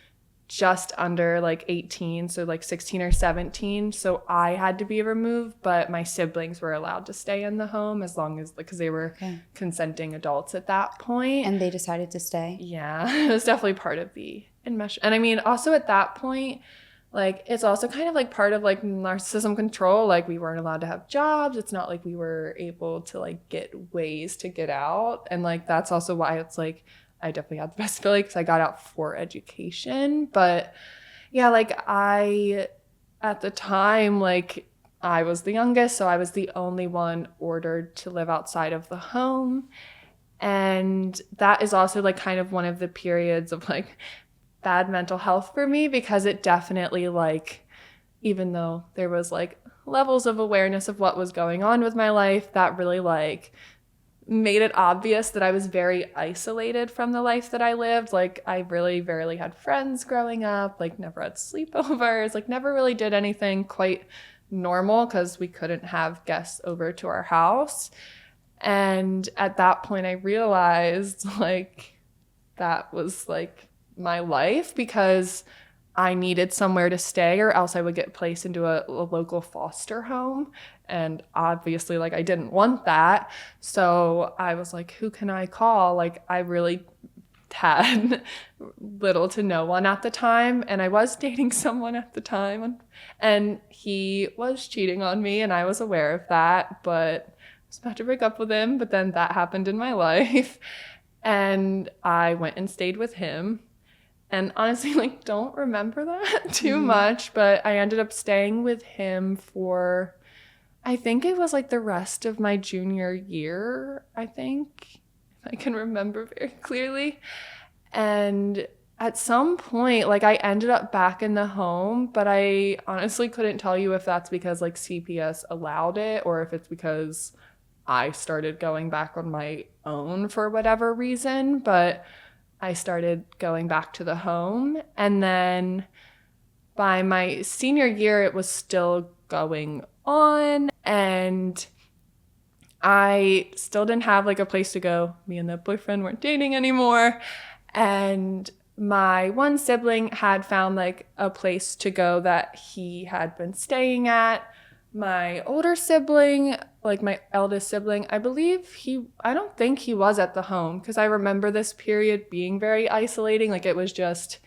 just under like 18, so like 16 or 17. So I had to be removed, but my siblings were allowed to stay in the home as long as, because they were consenting adults at that point. And they decided to stay? Yeah, it was definitely part of the enmesh. And I mean, also at that point, like, it's also kind of like part of like narcissism control. Like, we weren't allowed to have jobs. It's not like we were able to like get ways to get out. And like, that's also why it's like, I definitely had the best feeling because I got out for education. But yeah, like at the time, like I was the youngest, so I was the only one ordered to live outside of the home. And that is also like kind of one of the periods of like bad mental health for me, because it definitely like, even though there was like levels of awareness of what was going on with my life, that really like made it obvious that I was very isolated from the life that I lived. Like, I really barely had friends growing up, like never had sleepovers, like never really did anything quite normal because we couldn't have guests over to our house. And at that point I realized like that was like my life, because I needed somewhere to stay or else I would get placed into a local foster home. And obviously, like, I didn't want that. So I was like, who can I call? Like, I really had little to no one at the time. And I was dating someone at the time. And he was cheating on me. And I was aware of that. But I was about to break up with him. But then that happened in my life. And I went and stayed with him. And honestly, like, don't remember that too much, but I ended up staying with him for, I think it was like the rest of my junior year, I think, if I can remember very clearly. And at some point, like, I ended up back in the home, but I honestly couldn't tell you if that's because like CPS allowed it or if it's because I started going back on my own for whatever reason. But I started going back to the home. And then by my senior year, it was still going on. And I still didn't have like a place to go. Me and the boyfriend weren't dating anymore. And my one sibling had found like a place to go that he had been staying at. My older sibling, like my eldest sibling, I don't think he was at the home, because I remember this period being very isolating. Like, it was just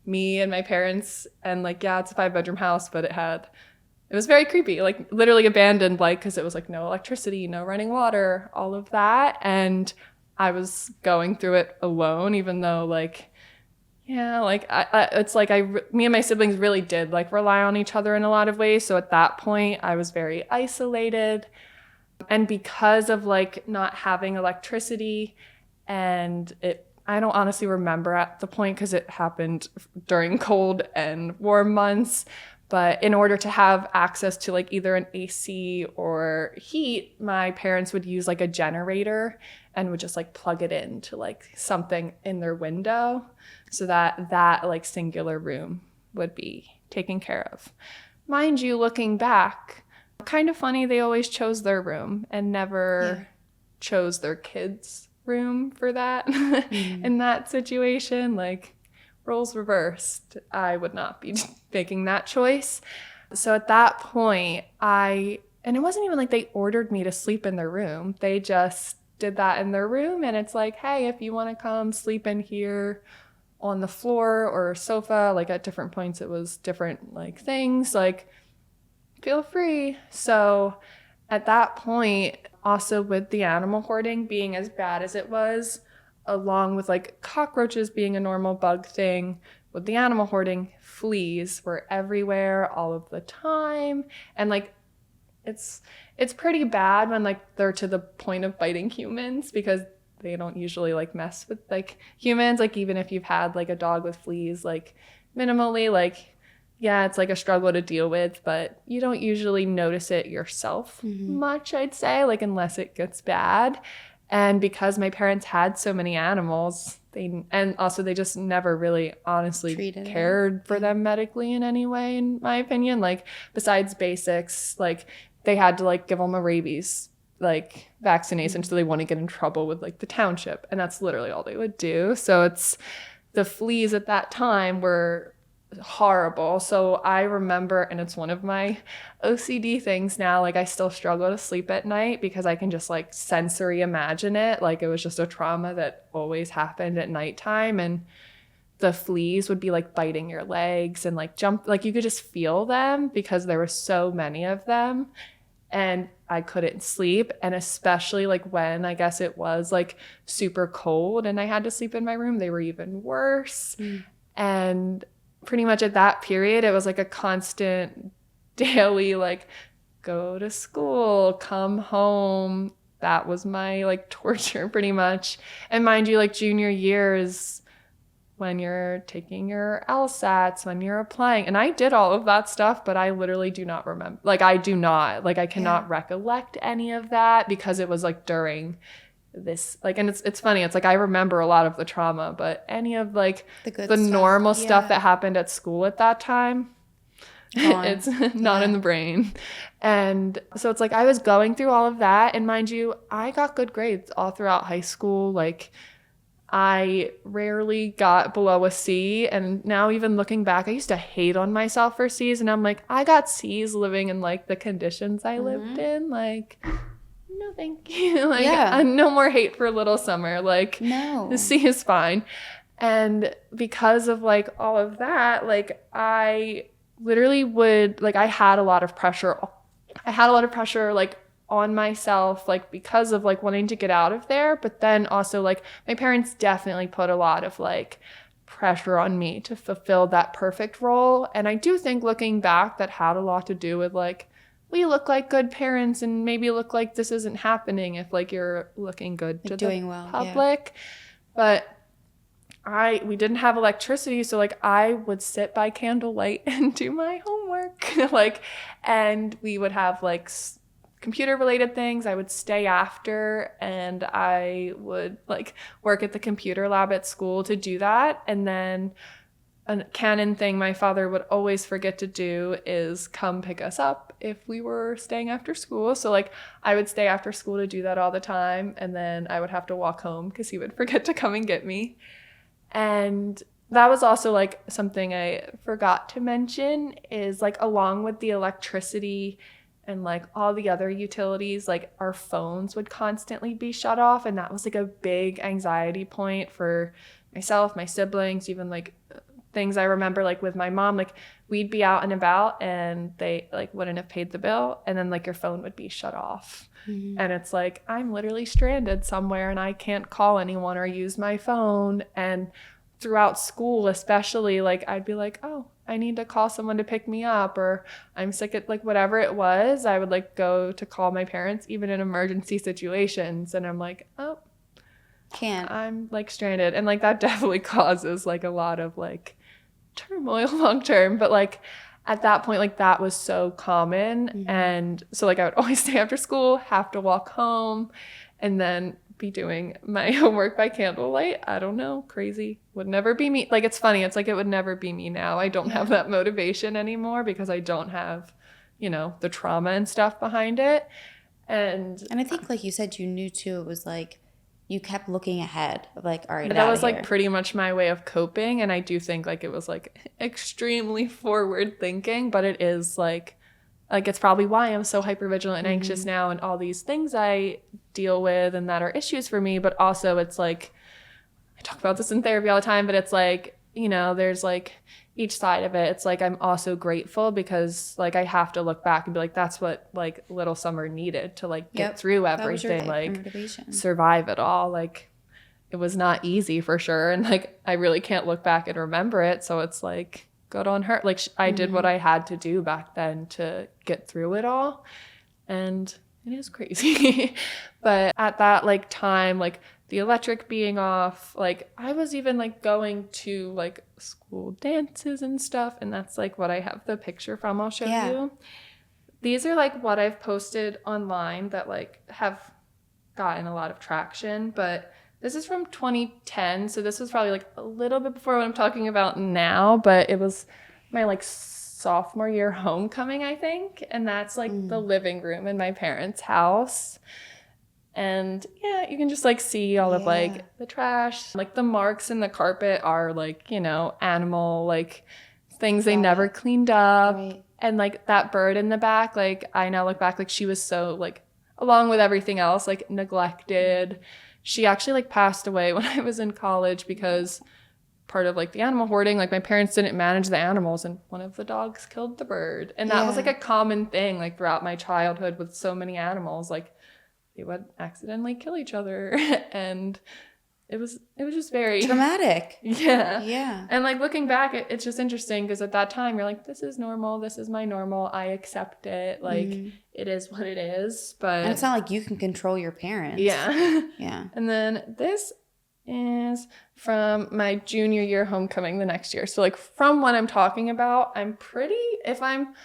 me and my parents, and like, yeah, it's a 5-bedroom house, but it was very creepy, like literally abandoned, like, because it was like no electricity, no running water, all of that. And I was going through it alone, even though like, yeah, like it's like me and my siblings really did like rely on each other in a lot of ways. So at that point, I was very isolated. And because of like not having electricity, and I don't honestly remember at the point because it happened during cold and warm months. But in order to have access to like either an AC or heat, my parents would use like a generator and would just like plug it into like something in their window so that like singular room would be taken care of. Mind you, looking back, kind of funny, they always chose their room and never chose their kids' room for that. In that situation, like, roles reversed. I would not be making that choice. So at that point, and it wasn't even like they ordered me to sleep in their room. They just did that in their room. And it's like, hey, if you want to come sleep in here on the floor or sofa, like at different points, it was different like things, like, feel free. So at that point, also with the animal hoarding being as bad as it was, along with like cockroaches being a normal bug thing, with the animal hoarding, fleas were everywhere all of the time. And like it's pretty bad when like they're to the point of biting humans, because they don't usually like mess with like humans. Like even if you've had like a dog with fleas, like minimally, like yeah, it's like a struggle to deal with, but you don't usually notice it yourself much, I'd say, like unless it gets bad. And because my parents had so many animals, and also they just never really honestly cared for them medically in any way, in my opinion. Like besides basics, like they had to like give them a rabies like vaccination so they wouldn't get in trouble with like the township, and that's literally all they would do. So it's the fleas at that time were horrible. So I remember, and it's one of my OCD things now, like I still struggle to sleep at night because I can just like sensory imagine it, like it was just a trauma that always happened at nighttime. And the fleas would be like biting your legs and like jump, like you could just feel them because there were so many of them. And I couldn't sleep. And especially like when I guess it was like super cold and I had to sleep in my room, they were even worse. And pretty much at that period, it was like a constant daily, like go to school, come home. That was my like torture pretty much. And mind you, like junior year is when you're taking your LSATs, when you're applying. And I did all of that stuff, but I literally do not remember. Like I cannot recollect any of that because it was like during this, like, and it's funny. It's like I remember a lot of the trauma, but any of like the normal stuff that happened at school at that time, it's not in the brain. And so it's like I was going through all of that. And mind you, I got good grades all throughout high school. Like I rarely got below a C. And now even looking back, I used to hate on myself for C's. And I'm like, I got C's living in like the conditions I lived in. Like, no, thank you. Like, no more hate for Little Summer. Like, the C is fine. And because of like all of that, like I literally would, like I had a lot of pressure. Like on myself, like because of like wanting to get out of there. But then also like my parents definitely put a lot of like pressure on me to fulfill that perfect role. And I do think looking back, that had a lot to do with like, we look like good parents and maybe look like this isn't happening if like you're looking good like to doing the public. But we didn't have electricity, so like I would sit by candlelight and do my homework. Like, and we would have like computer related things. I would stay after and I would like work at the computer lab at school to do that. And then a canon thing my father would always forget to do is come pick us up if we were staying after school. So like I would stay after school to do that all the time, and then I would have to walk home because he would forget to come and get me. And that was also like something I forgot to mention is like along with the electricity and like all the other utilities, like our phones would constantly be shut off. And that was like a big anxiety point for myself, my siblings, even like things I remember like with my mom, like we'd be out and about and they like wouldn't have paid the bill, and then like your phone would be shut off. And it's like I'm literally stranded somewhere and I can't call anyone or use my phone. And throughout school especially, like I'd be like, oh, I need to call someone to pick me up, or I'm sick at like whatever it was, I would like go to call my parents even in emergency situations, and I'm like, oh, I'm like stranded. And like that definitely causes like a lot of like turmoil long term. But like at that point, like that was so common. And so like I would always stay after school, have to walk home, and then be doing my homework by candlelight. I don't know, crazy. Would never be me. Like it's funny, it's like it would never be me now. I don't have that motivation anymore because I don't have, you know, the trauma and stuff behind it. And I think like you said, you knew too, it was like you kept looking ahead of like, all right, but that was like pretty much my way of coping. And I do think like it was like extremely forward thinking, but it is like it's probably why I'm so hypervigilant and anxious now, and all these things I deal with and that are issues for me. But also it's like, I talk about this in therapy all the time, but it's like, you know, there's like each side of it. It's like I'm also grateful because like I have to look back and be like, that's what like Little Summer needed to like get through everything, like survive it all. Like it was not easy for sure. And like, I really can't look back and remember it. So it's like, good on her. Like I did what I had to do back then to get through it all. And it is crazy. But at that like time, like the electric being off, like I was even like going to like school dances and stuff. And that's like what I have the picture from. I'll show you. These are like what I've posted online that like have gotten a lot of traction. But this is from 2010. So this was probably like a little bit before what I'm talking about now. But it was my like sophomore year homecoming, I think. And that's like the living room in my parents' house. And yeah, you can just like see all of like the trash. Like the marks in the carpet are like, you know, animal like things they never cleaned up. Right. And like that bird in the back, like I now look back, like she was so like, along with everything else, like neglected. She actually like passed away when I was in college because part of like the animal hoarding, like my parents didn't manage the animals and one of the dogs killed the bird. And that was like a common thing like throughout my childhood with so many animals, like they would accidentally kill each other. And it was just very traumatic. Yeah. And like looking back, it's just interesting because at that time you're like, this is normal. This is my normal. I accept it. Like it is what it is. But and it's not like you can control your parents. Yeah. And then this is from my junior year homecoming the next year. So like from what I'm talking about, I'm pretty, if I'm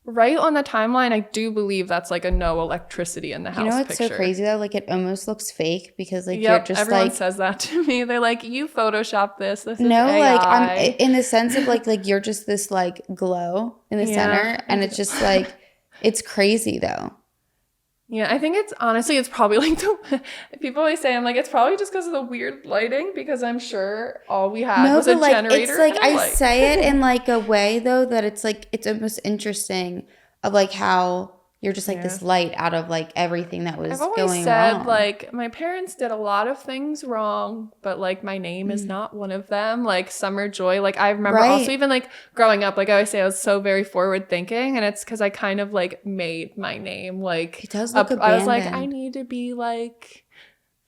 right on the timeline, I do believe that's like a no electricity in the house. You know what's so crazy though? Like it almost looks fake because like you're just everyone like says that to me. They're like, you photoshopped this. This is no, AI. like I'm in the sense of like you're just this like glow in the center, and it's just like it's crazy though. Yeah, I think it's honestly, it's probably like people always say, I'm like, it's probably just because of the weird lighting because I'm sure all we had was a like, generator. It's like I say it in like a way though that it's like it's almost interesting of like how you're just like this light out of like everything that was going wrong. I've always said like my parents did a lot of things wrong, but like my name is not one of them. Like Summerjoy, like I remember also even like growing up, like I always say I was so very forward thinking, and it's because I kind of like made my name like it does look abandoned. I was like I need to be like,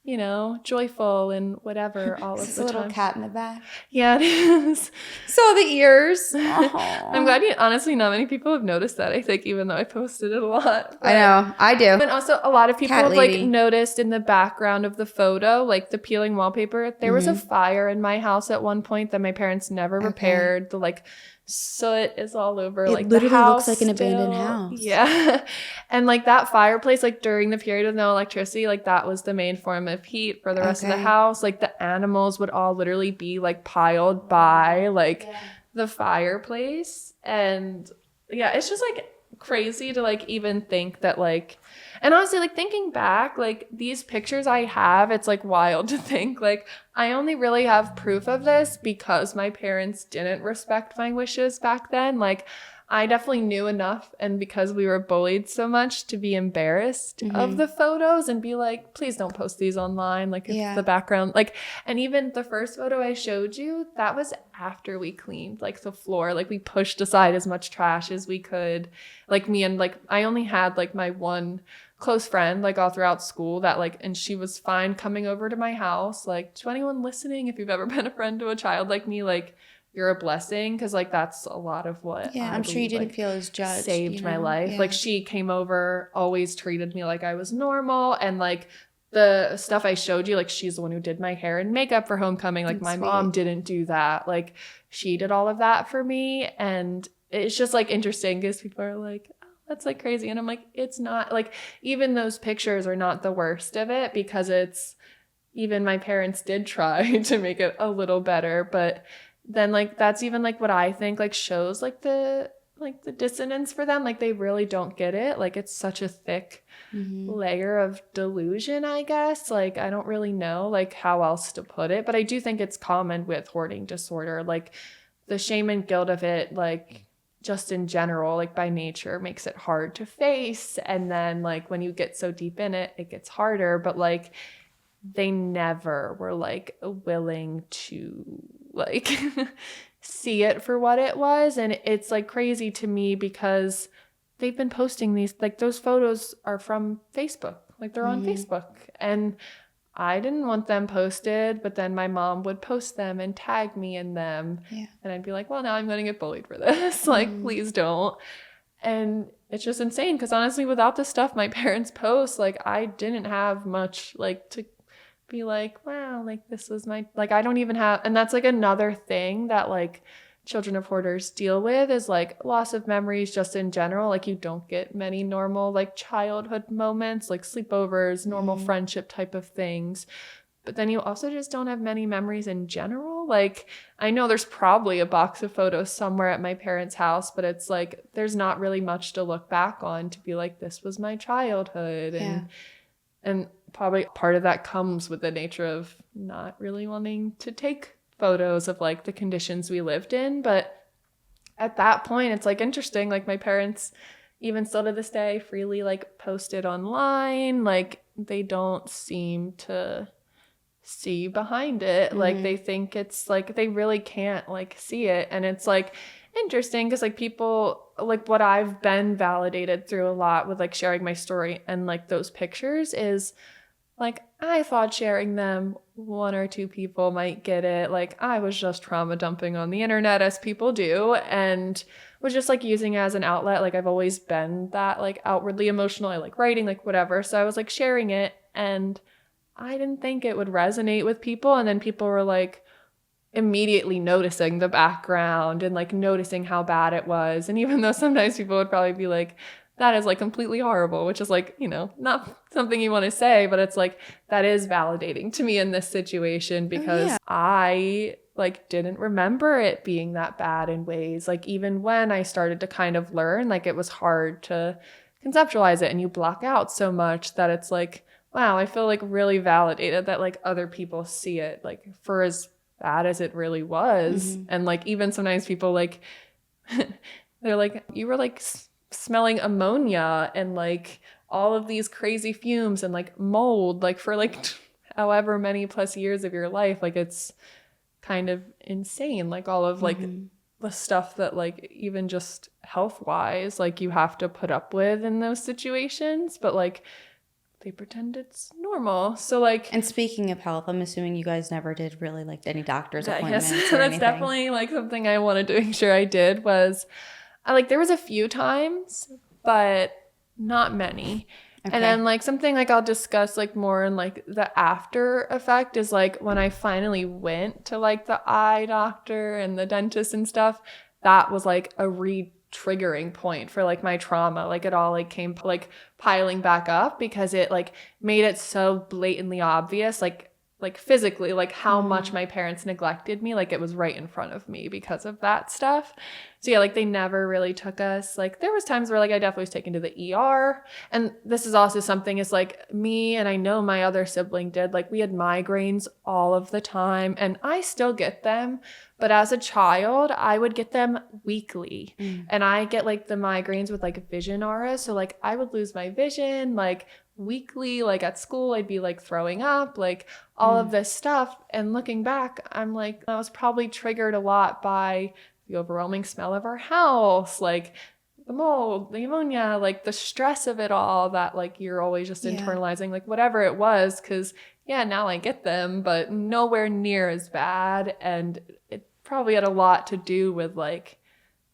you know, joyful and whatever all of the time. A little cat in the back. Yeah, it is. So the ears. I'm glad honestly, not many people have noticed that, I think, even though I posted it a lot. But, I know. I do. And also a lot of people have like noticed in the background of the photo, like the peeling wallpaper, there was a fire in my house at one point that my parents never repaired. The like soot is all over like the house. It literally looks like an abandoned house. Yeah. And like that fireplace, like during the period of no electricity, like that was the main form of heat for the rest of the house. Like the animals would all literally be like piled by like the fireplace. And yeah, it's just like crazy to like even think that like, and honestly, like thinking back, like these pictures I have, it's like wild to think like I only really have proof of this because my parents didn't respect my wishes back then. Like I definitely knew enough, and because we were bullied so much, to be embarrassed of the photos and be like, please don't post these online. Like it's the background, like, and even the first photo I showed you, that was after we cleaned like the floor. Like we pushed aside as much trash as we could. Like me and like, I only had like my one close friend like all throughout school that like, and she was fine coming over to my house. Like to anyone listening, if you've ever been a friend to a child like me, like you're a blessing, because like that's a lot of what I'm sure you didn't feel as judged, saved my life. Like she came over, always treated me like I was normal, and like the stuff I showed you, like she's the one who did my hair and makeup for homecoming. Like my mom didn't do that. Like she did all of that for me. And it's just like interesting because people are like, oh, that's like crazy. And I'm like, it's not. Like even those pictures are not the worst of it, because it's, even my parents did try to make it a little better. But then like that's even like what I think like shows like the dissonance for them. Like they really don't get it. Like it's such a thick layer of delusion, I guess. Like I don't really know like how else to put it, but I do think it's common with hoarding disorder. Like the shame and guilt of it, like just in general, like by nature, makes it hard to face. And then like when you get so deep in it, it gets harder. But like they never were like willing to like see it for what it was. And it's like crazy to me because they've been posting these, like those photos are from Facebook, like they're on Facebook. And I didn't want them posted, but then my mom would post them and tag me in them. Yeah. And I'd be like, well, now I'm going to get bullied for this. Like, please don't. And it's just insane because honestly, without the stuff my parents post, like I didn't have much like to be like, wow, like this was my, like I don't even have, and that's like another thing that like children of hoarders deal with is like loss of memories just in general. Like you don't get many normal like childhood moments, like sleepovers, normal friendship type of things. But then you also just don't have many memories in general. Like I know there's probably a box of photos somewhere at my parents' house, but it's like there's not really much to look back on to be like, this was my childhood. And probably part of that comes with the nature of not really wanting to take photos of like the conditions we lived in. But at that point, it's like interesting. Like my parents, even still to this day, freely like post it online. Like they don't seem to see behind it. Like they think it's like they really can't like see it. And it's like interesting because like people like what I've been validated through a lot with like sharing my story and like those pictures is like I thought sharing them, one or two people might get it. Like I was just trauma dumping on the internet as people do and was just like using it as an outlet. Like I've always been that like outwardly emotional. I like writing, like whatever. So I was like sharing it and I didn't think it would resonate with people. And then people were like immediately noticing the background and like noticing how bad it was. And even though sometimes people would probably be like, that is like completely horrible, which is like, you know, not something you want to say, but it's like that is validating to me in this situation because I like didn't remember it being that bad in ways. Like even when I started to kind of learn, like it was hard to conceptualize it and you block out so much that it's like, wow, I feel like really validated that like other people see it like for as bad as it really was. And like even sometimes people like, they're like, you were like smelling ammonia and like all of these crazy fumes and like mold like for like however many plus years of your life. Like it's kind of insane. Like all of like the stuff that like even just health wise, like you have to put up with in those situations. But like, they pretend it's normal. So like, and speaking of health, I'm assuming you guys never did really like any doctor's appointments or that's anything. definitely like something I wanted to make sure I did was I like there was a few times, but not many. Okay. And then like something like I'll discuss like more in like the after effect is like when I finally went to like the eye doctor and the dentist and stuff, that was like a triggering point for like my trauma. Like it all like came like piling back up because it like made it so blatantly obvious like physically like how much my parents neglected me. Like it was right in front of me because of that stuff. So yeah, like they never really took us. Like there was times where like I definitely was taken to the ER. And this is also something is like me and I know my other sibling did. Like we had migraines all of the time and I still get them. But as a child, I would get them weekly. And I get like the migraines with like vision auras. So like I would lose my vision like weekly, like at school, I'd be like throwing up, like all of this stuff. And looking back, I'm like, that was probably triggered a lot by the overwhelming smell of our house, like the mold, the ammonia, like the stress of it all that like you're always just internalizing, like whatever it was. Cause yeah, now I get them, but nowhere near as bad. And it probably had a lot to do with like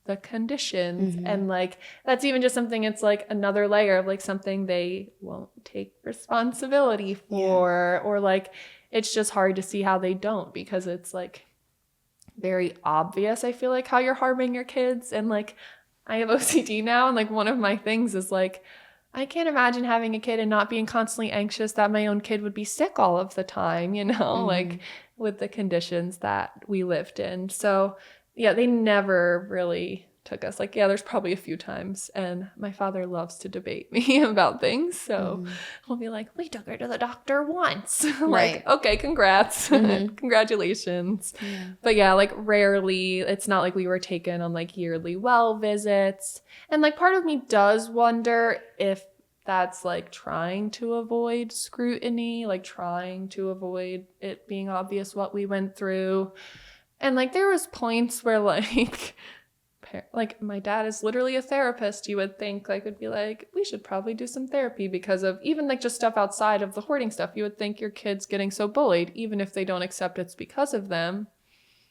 the conditions and like that's even just something it's like another layer of like something they won't take responsibility for or like it's just hard to see how they don't because it's like very obvious I feel like how you're harming your kids. And like I have OCD now and like one of my things is like I can't imagine having a kid and not being constantly anxious that my own kid would be sick all of the time, you know, like with the conditions that we lived in. So yeah, they never really took us. Like, yeah, there's probably a few times. And my father loves to debate me about things. So he'll be like, we took her to the doctor once. Like, okay, congrats. Congratulations. Yeah. But yeah, like rarely, it's not like we were taken on like yearly well visits. And like part of me does wonder if that's like trying to avoid scrutiny, like trying to avoid it being obvious what we went through. And like there was points where like like my dad is literally a therapist. You would think like would be like, we should probably do some therapy because of even like just stuff outside of the hoarding stuff. You would think your kid's getting so bullied, even if they don't accept it's because of them.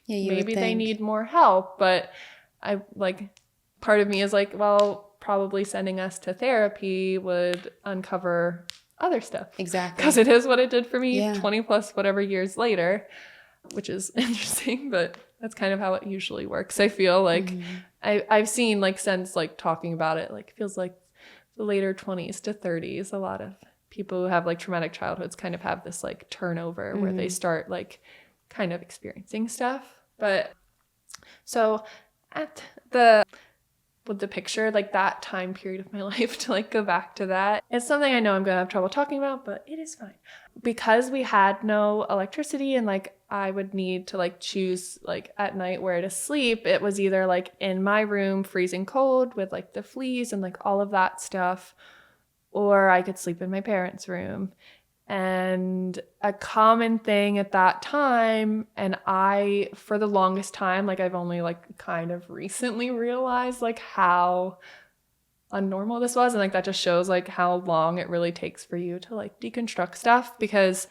Yeah, maybe they need more help. But I like, part of me is like, well, probably sending us to therapy would uncover other stuff. Exactly. Because it is what it did for me 20 plus whatever years later, which is interesting, but that's kind of how it usually works. I feel like I've seen like since like talking about it, like it feels like the later 20s to 30s, a lot of people who have like traumatic childhoods kind of have this like turnover where they start like kind of experiencing stuff. But so at with the picture, like that time period of my life, to like go back to that, it's something I know I'm gonna have trouble talking about, but it is fine. Because we had no electricity and like I would need to like choose like at night where to sleep, it was either like in my room freezing cold with like the fleas and like all of that stuff, or I could sleep in my parents' room. And a common thing at that time, and I, for the longest time, like I've only like kind of recently realized like how unnormal this was. And like that just shows like how long it really takes for you to like deconstruct stuff, because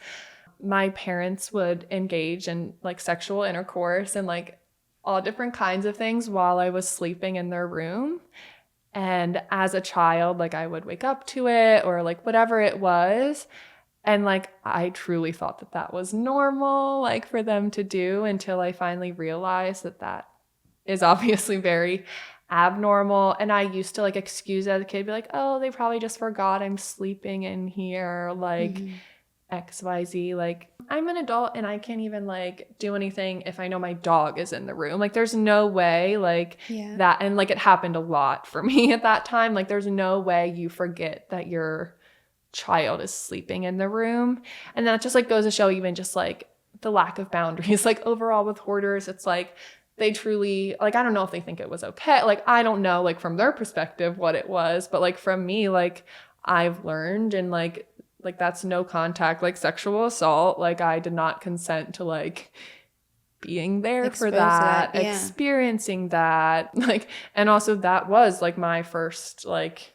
my parents would engage in like sexual intercourse and like all different kinds of things while I was sleeping in their room. And as a child, like I would wake up to it or like whatever it was. And like, I truly thought that that was normal, like for them to do, until I finally realized that that is obviously very abnormal. And I used to like excuse it as a kid, be like, oh, they probably just forgot I'm sleeping in here, like XYZ. Like I'm an adult and I can't even like do anything if I know my dog is in the room. Like there's no way like that. And like it happened a lot for me at that time. Like there's no way you forget that your child is sleeping in the room. And that just like goes to show even just like the lack of boundaries. Like overall with hoarders, it's like they truly, like I don't know if they think it was okay. Like I don't know like from their perspective what it was, but like from me, like I've learned and like that's no contact, like sexual assault. Like I did not consent to like being there for that, experiencing that. Like, and also that was like my first like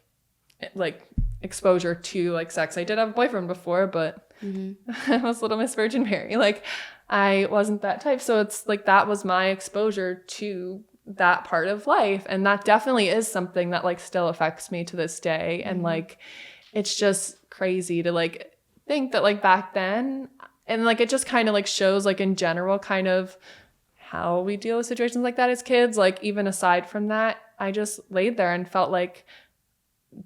exposure to like sex. I did have a boyfriend before, but I was Little Miss Virgin Mary. Like I wasn't that type. So it's like that was my exposure to that part of life. And that definitely is something that like still affects me to this day. And like it's just crazy to like think that like back then, and like it just kind of like shows like in general kind of how we deal with situations like that as kids. Like even aside from that, I just laid there and felt like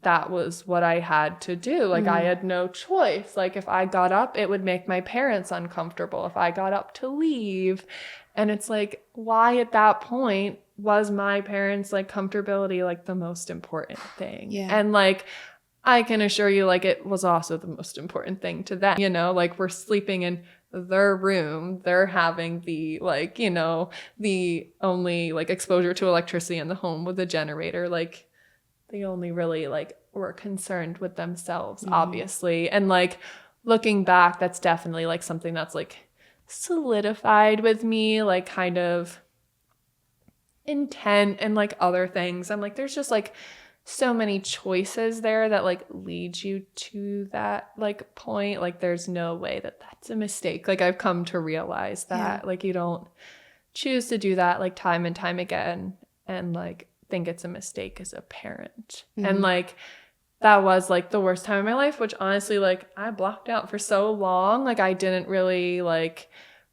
that was what I had to do. Like I had no choice. Like if I got up, it would make my parents uncomfortable if I got up to leave. And it's like, why at that point was my parents' like comfortability like the most important thing? And like I can assure you, like it was also the most important thing to them. You know, like we're sleeping in their room, they're having the like, you know, the only like exposure to electricity in the home with a generator. Like they only really like were concerned with themselves, obviously. And like looking back, that's definitely like something that's like solidified with me, like kind of intent and like other things. I'm like, there's just like so many choices there that like lead you to that like point. Like there's no way that that's a mistake. Like I've come to realize that like you don't choose to do that like time and time again and like think it's a mistake as a parent. And like that was like the worst time of my life, which honestly like I blocked out for so long. Like I didn't really like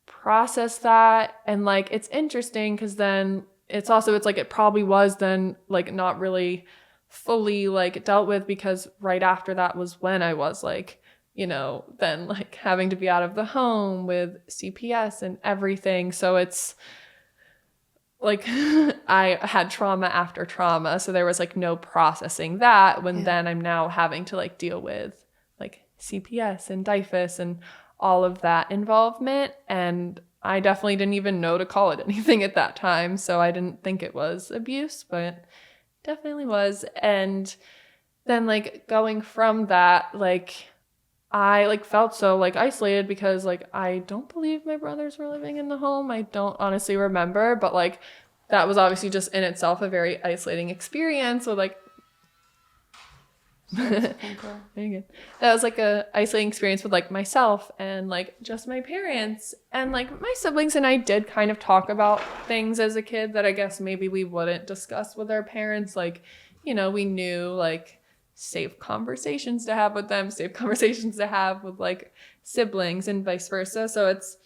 process that. And like it's interesting because then it's like it probably was then like not really fully like dealt with, because right after that was when I was like, you know, then like having to be out of the home with CPS and everything. So it's like I had trauma after trauma. So there was like no processing that when then I'm now having to like deal with like CPS and DIFUS and all of that involvement. And I definitely didn't even know to call it anything at that time. So I didn't think it was abuse, but definitely was. And then like going from that, like I like felt so like isolated because like I don't believe my brothers were living in the home. I don't honestly remember, but like that was obviously just in itself a very isolating experience. So like, that was like a isolating experience with like myself and like just my parents. And like my siblings and I did kind of talk about things as a kid that I guess maybe we wouldn't discuss with our parents. Like, you know, we knew like safe conversations to have with them, safe conversations to have with like siblings and vice versa. So it's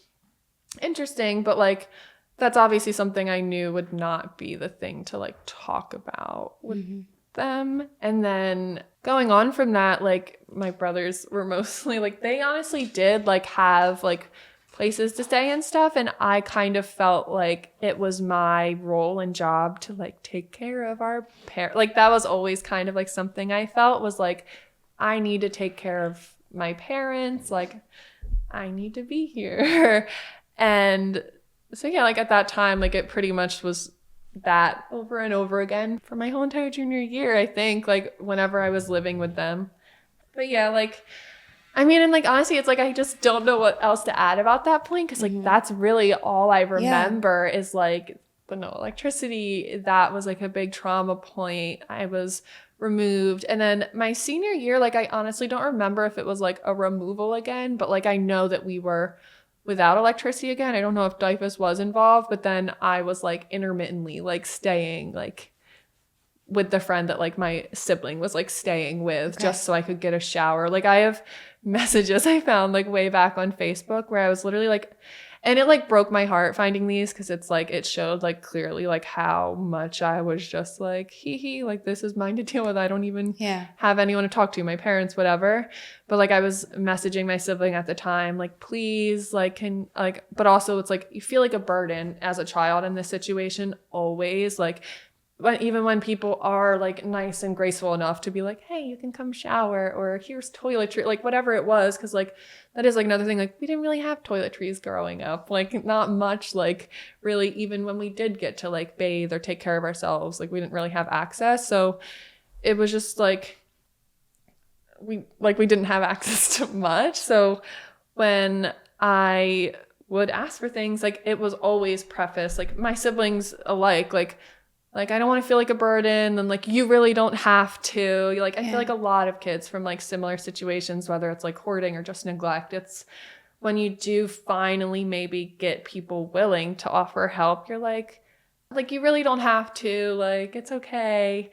interesting, but like that's obviously something I knew would not be the thing to like talk about with them. And then going on from that, like my brothers were mostly like, they honestly did like have like places to stay and stuff, and I kind of felt like it was my role and job to like take care of our parents. Like that was always kind of like something I felt was like, I need to take care of my parents, like I need to be here. And so yeah, like at that time, like it pretty much was that over and over again for my whole entire junior year, I think, like whenever I was living with them. But yeah, like, I mean, and like honestly, it's like I just don't know what else to add about that point, because like that's really all I remember is like the no electricity. That was like a big trauma point. I was removed. And then my senior year, like I honestly don't remember if it was like a removal again, but like I know that we were without electricity again. I don't know if DIFUS was involved, but then I was like intermittently like staying like with the friend that like my sibling was like staying with, just so I could get a shower. Like I have messages I found like way back on Facebook where I was literally like, and it like broke my heart finding these, because it's like it showed like clearly like how much I was just like hee like this is mine to deal with. I don't even have anyone to talk to, my parents, whatever. But like I was messaging my sibling at the time like, please, like can like, but also it's like you feel like a burden as a child in this situation always, like but even when people are like nice and graceful enough to be like, hey, you can come shower, or here's toiletry, like whatever it was. Cause like that is like another thing, like we didn't really have toiletries growing up, like not much, like really, even when we did get to like bathe or take care of ourselves, like we didn't really have access. So it was just like, we didn't have access to much. So when I would ask for things, like it was always prefaced, like my siblings alike, like, I don't want to feel like a burden, and like, you really don't have to. Like, I feel like a lot of kids from like similar situations, whether it's like hoarding or just neglect, it's when you do finally maybe get people willing to offer help, you're like, you really don't have to. Like, it's okay.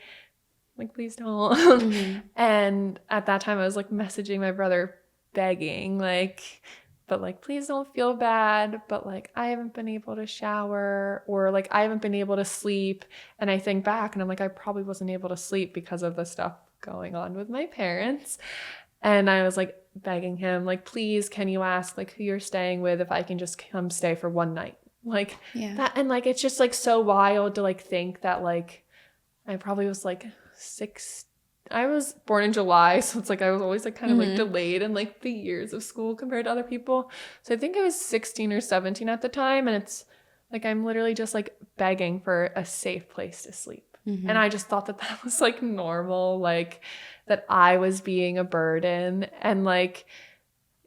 Like, please don't. And at that time, I was like messaging my brother, begging, like, but like, please don't feel bad, but like, I haven't been able to shower, or like, I haven't been able to sleep. And I think back and I'm like, I probably wasn't able to sleep because of the stuff going on with my parents. And I was like begging him, like, please, can you ask like who you're staying with if I can just come stay for one night? Like that. And like, it's just like so wild to like think that like, I probably was like I was born in July, so it's like I was always like kind of like delayed in like the years of school compared to other people. So I think I was 16 or 17 at the time, and it's like I'm literally just like begging for a safe place to sleep. And I just thought that that was like normal, like that I was being a burden. And like,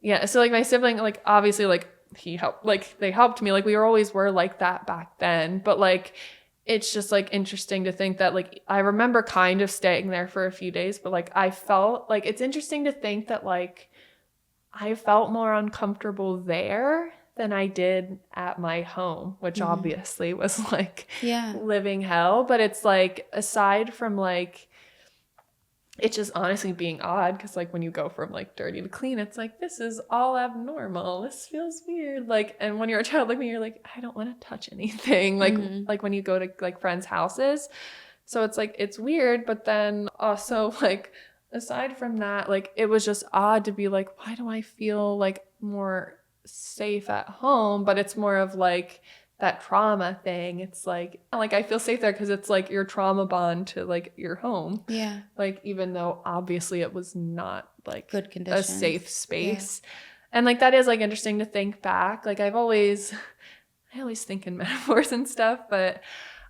yeah, so like my sibling, like obviously like he helped, like they helped me, like we always were like that back then. But like it's just like interesting to think that like I remember kind of staying there for a few days, but like I felt like it's interesting to think that like I felt more uncomfortable there than I did at my home, which obviously was like living hell. But it's like, aside from like it's just honestly being odd, because like when you go from like dirty to clean, it's like, this is all abnormal, this feels weird. Like, and when you're a child like me, you're like, I don't want to touch anything. Like when you go to like friends' houses, so it's like it's weird. But then also like aside from that, like it was just odd to be like, why do I feel like more safe at home? But it's more of like that trauma thing. It's like I feel safe there because it's like your trauma bond to like your home. Yeah. Like even though obviously it was not like good conditions, a safe space. And like that is like interesting to think back. Like I always think in metaphors and stuff, but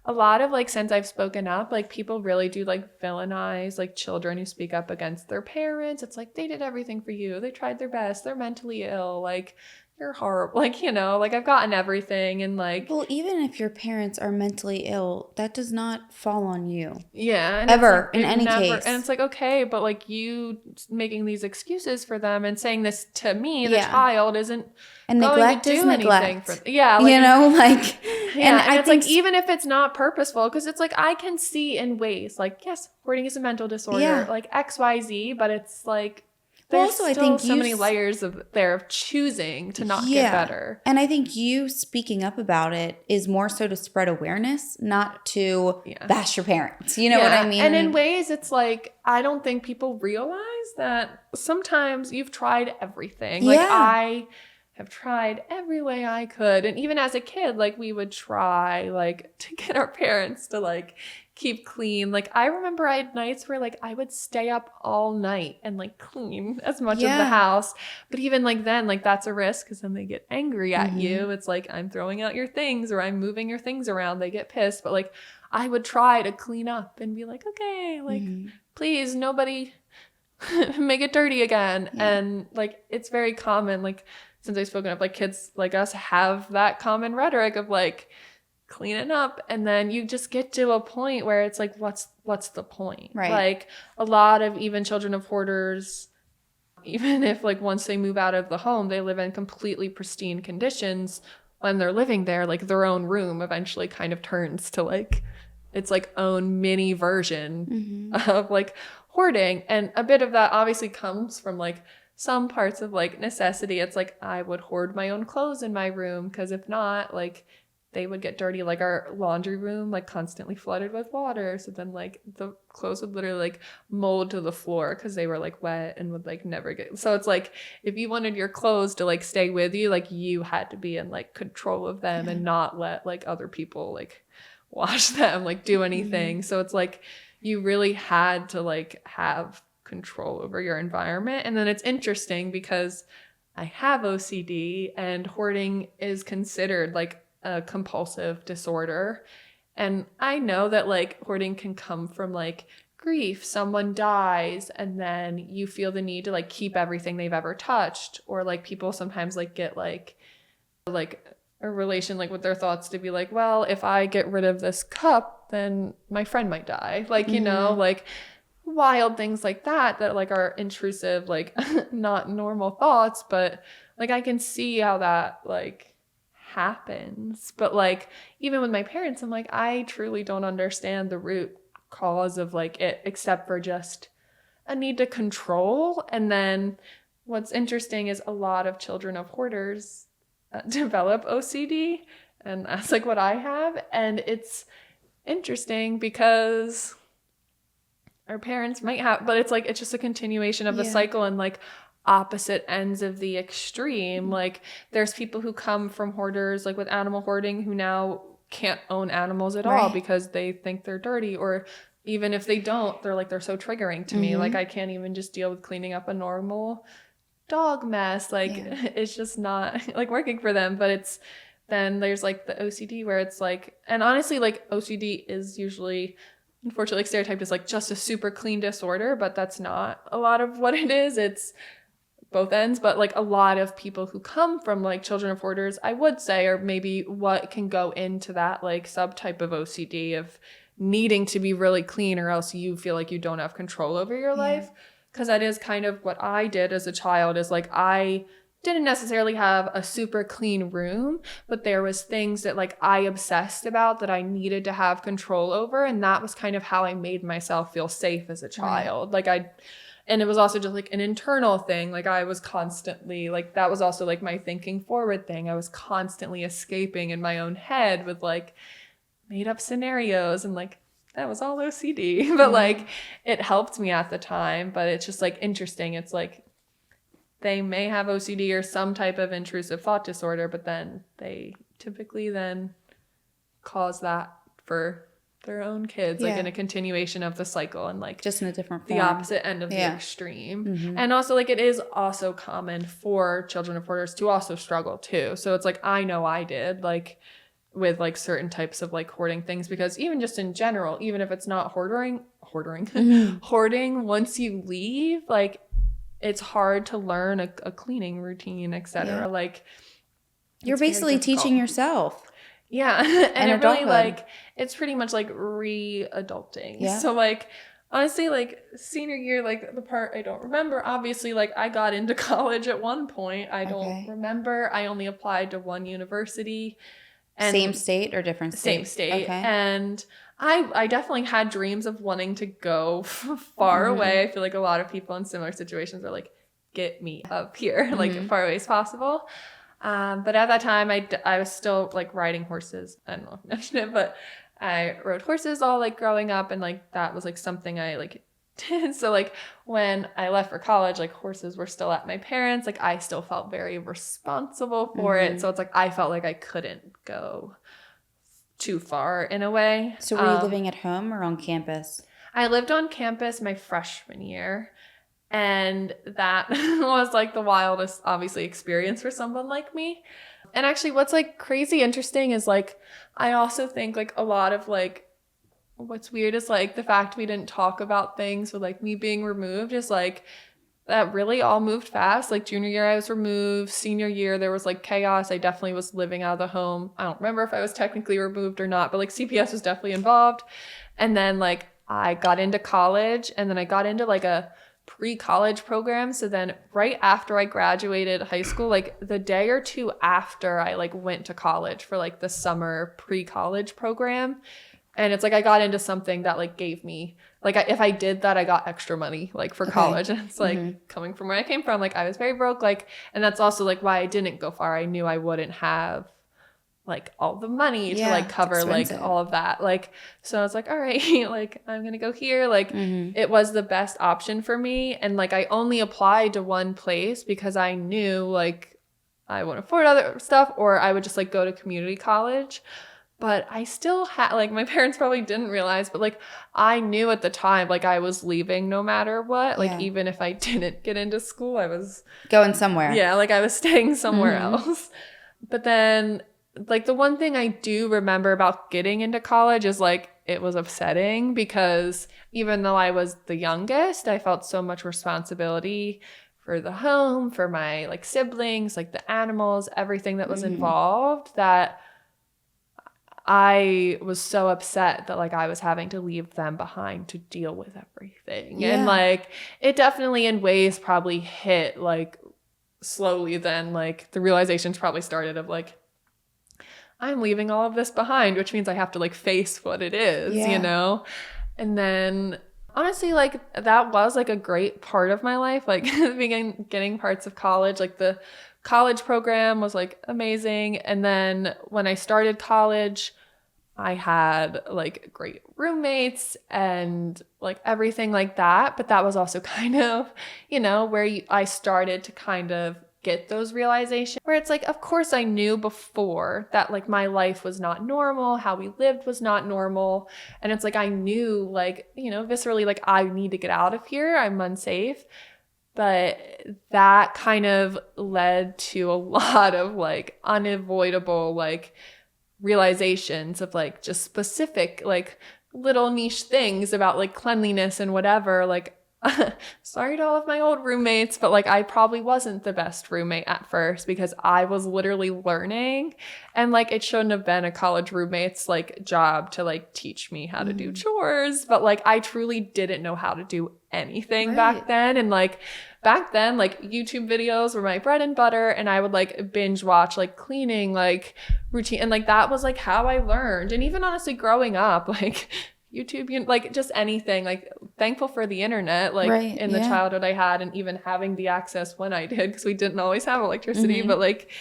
a lot of like since I've spoken up, like people really do like villainize like children who speak up against their parents. It's like they did everything for you. They tried their best. They're mentally ill. Like you're horrible. Like, you know, like I've gotten everything and like. Well, even if your parents are mentally ill, that does not fall on you. Yeah. And Ever, it's like, in any case. And it's like, okay, but like you making these excuses for them and saying this to me, the child, isn't and going neglect to do is anything neglect. for yeah. Like, you know, like. Yeah, and I it's think like, even if it's not purposeful, because it's like, I can see in ways, like, yes, hoarding is a mental disorder, like XYZ, but it's like, there's also, still so many layers of choosing to not get better. And I think you speaking up about it is more so to spread awareness, not to bash your parents. You know what I mean? And in ways, it's like, I don't think people realize that sometimes you've tried everything. Like, I have tried every way I could. And even as a kid, like, we would try, like, to get our parents to, like, keep clean. Like, I remember I had nights where, like, I would stay up all night and, like, clean as much of the house. But even, like, then, like, that's a risk because then they get angry at you. It's like, I'm throwing out your things or I'm moving your things around. They get pissed. But, like, I would try to clean up and be like, okay, like, please, nobody make it dirty again. And, like, it's very common, like, since I've spoken up, like, kids like us have that common rhetoric of, like, cleaning up, and then you just get to a point where it's like, what's the point? Right. Like, a lot of even children of hoarders, even if, like, once they move out of the home, they live in completely pristine conditions. When they're living there, like, their own room eventually kind of turns to, like, its, like, own mini version of, like, hoarding. And a bit of that obviously comes from, like, some parts of, like, necessity. It's like, I would hoard my own clothes in my room because if not, like, they would get dirty. Like, our laundry room, like, constantly flooded with water. So then, like, the clothes would literally, like, mold to the floor because they were, like, wet and would, like, never get. So it's like, if you wanted your clothes to, like, stay with you, like, you had to be in, like, control of them and not let, like, other people, like, wash them, like, do anything. So it's like, you really had to, like, have control over your environment. And then it's interesting because I have OCD and hoarding is considered, like, a compulsive disorder. And I know that, like, hoarding can come from, like, grief. Someone dies and then you feel the need to, like, keep everything they've ever touched. Or, like, people sometimes, like, get like a relation, like, with their thoughts to be like, well, if I get rid of this cup, then my friend might die. Like, you know, like, wild things like that like are intrusive, like, not normal thoughts, but, like, I can see how that, like, happens. But, like, even with my parents, I'm like, I truly don't understand the root cause of, like, it, except for just a need to control. And then what's interesting is a lot of children of hoarders develop OCD, and that's, like, what I have. And it's interesting because our parents might have, but it's like, it's just a continuation of the cycle and, like, opposite ends of the extreme. Like, there's people who come from hoarders, like, with animal hoarding, who now can't own animals at all because they think they're dirty, or even if they don't, they're like, they're so triggering to me. Like, I can't even just deal with cleaning up a normal dog mess. Like, it's just not, like, working for them. But it's, then there's, like, the OCD where it's like, and honestly, like, OCD is usually, unfortunately, like, stereotyped as, like, just a super clean disorder, but that's not a lot of what it is. It's both ends. But, like, a lot of people who come from, like, children of hoarders, I would say, or maybe what can go into that, like, subtype of OCD of needing to be really clean, or else you feel like you don't have control over your life. Because that is kind of what I did as a child, is, like, I didn't necessarily have a super clean room, but there was things that, like, I obsessed about that I needed to have control over. And that was kind of how I made myself feel safe as a child. Like, and it was also just, like, an internal thing. Like, I was constantly, like, that was also, like, my thinking forward thing. I was constantly escaping in my own head with, like, made up scenarios, and, like, that was all OCD. But like, it helped me at the time. But it's just, like, interesting. It's like, they may have OCD or some type of intrusive thought disorder, but then they typically then cause that for their own kids, like, in a continuation of the cycle, and, like, just in a different form. The opposite end of the extreme. And also, like, it is also common for children of hoarders to also struggle too. So it's like, I know I did, like, with, like, certain types of, like, hoarding things, because even just in general, even if it's not hoarding, once you leave, like, it's hard to learn a cleaning routine, etc. Yeah. Like You're it's very basically difficult. teaching yourself. Yeah. And it really adulthood. like, it's pretty much like re-adulting. Yeah. So like, honestly, like senior year, like the part I don't remember, obviously, like I got into college at one point. I don't remember. I only applied to one university. And same state or different state? Same state. Okay. And I definitely had dreams of wanting to go far away. I feel like a lot of people in similar situations are like, get me up here, like far away as possible. But at that time, I was still like riding horses. I don't know if I mentioned it, but I rode horses all like growing up, and like that was like something I like did. So like when I left for college, like horses were still at my parents'. Like I still felt very responsible for it. So it's like I felt like I couldn't go too far in a way. So were you living at home or on campus? I lived on campus my freshman year. And that was like the wildest, obviously, experience for someone like me. And actually what's like crazy interesting is like, I also think like a lot of like, what's weird is like the fact we didn't talk about things with like me being removed is like, that really all moved fast. Like junior year I was removed. Senior year there was like chaos. I definitely was living out of the home. I don't remember if I was technically removed or not, but like CPS was definitely involved. And then like I got into college, and then I got into like a pre-college program. So then right after I graduated high school, like the day or two after I like went to college for like the summer pre-college program. And it's like I got into something that like gave me like if I did that, I got extra money like for college. And it's like coming from where I came from, like I was very broke, like, and that's also like why I didn't go far. I knew I wouldn't have like all the money to like cover like all of that. Like, so I was like, all right, like I'm going to go here. Like it was the best option for me. And like, I only applied to one place because I knew like I wouldn't afford other stuff, or I would just like go to community college. But I still had like, my parents probably didn't realize, but like I knew at the time, like I was leaving no matter what, like even if I didn't get into school, I was going somewhere. Yeah. Like I was staying somewhere else. But then like the one thing I do remember about getting into college is like it was upsetting because even though I was the youngest, I felt so much responsibility for the home, for my like siblings, like the animals, everything that was involved, that I was so upset that like I was having to leave them behind to deal with everything. And like it definitely in ways probably hit like slowly then, like the realizations probably started of like, I'm leaving all of this behind, which means I have to like face what it is, you know? And then honestly, like that was like a great part of my life. Like getting parts of college, like the college program was like amazing. And then when I started college, I had like great roommates and like everything like that. But that was also kind of, you know, where I started to kind of get those realizations where it's like, of course I knew before that like my life was not normal, how we lived was not normal. And it's like, I knew like, you know, viscerally, like I need to get out of here. I'm unsafe. But that kind of led to a lot of like unavoidable like realizations of like just specific like little niche things about like cleanliness and whatever. Like sorry to all of my old roommates, but like I probably wasn't the best roommate at first because I was literally learning, and like it shouldn't have been a college roommate's like job to like teach me how to do chores, but like I truly didn't know how to do anything back then. And like back then, like YouTube videos were my bread and butter, and I would like binge watch like cleaning like routine, and like that was like how I learned. And even honestly growing up, like YouTube, like just anything, like thankful for the internet, like in the childhood I had, and even having the access when I did, because we didn't always have electricity, but like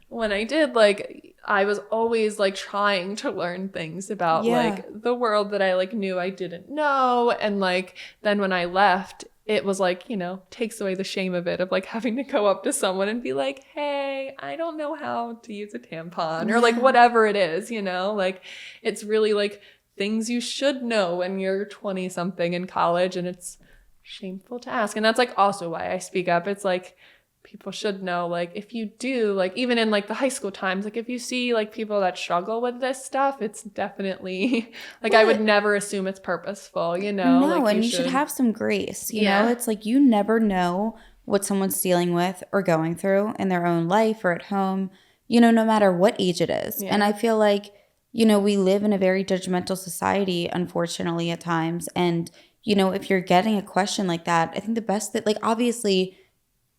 when I did, like I was always like trying to learn things about like the world that I like knew I didn't know. And like then when I left, it was like, you know, takes away the shame of it, of like having to go up to someone and be like, hey, I don't know how to use a tampon or like whatever it is, you know, like it's really like things you should know when you're 20 something in college, and it's shameful to ask. And that's like also why I speak up. It's like people should know, like if you do, like even in like the high school times, like if you see like people that struggle with this stuff, it's definitely like I would never assume it's purposeful, you know. No, like and you should have some grace, you know. It's like you never know what someone's dealing with or going through in their own life or at home, you know, no matter what age it is. Yeah. And I feel like, you know, we live in a very judgmental society, unfortunately, at times. And, you know, if you're getting a question like that, I think the best that, like, obviously,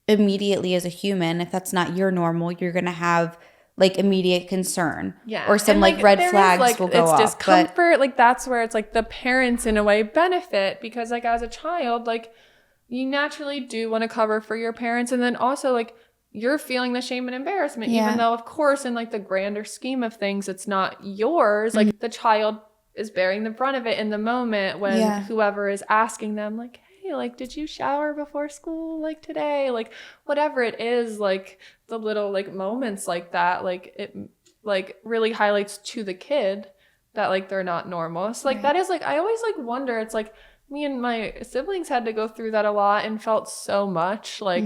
immediately as a human, if that's not your normal, you're going to have like immediate concern, or some and, like red flags like, will go it's off. Discomfort, but like that's where it's like the parents in a way benefit, because like as a child, like you naturally do want to cover for your parents, and then also like you're feeling the shame and embarrassment, even though of course in like the grander scheme of things it's not yours. Like the child is bearing the brunt of it in the moment when whoever is asking them like, hey, like, did you shower before school like today? Like whatever it is, like the little like moments like that, like it like really highlights to the kid that like they're not normal. So like that is like, I always like wonder, it's like me and my siblings had to go through that a lot and felt so much like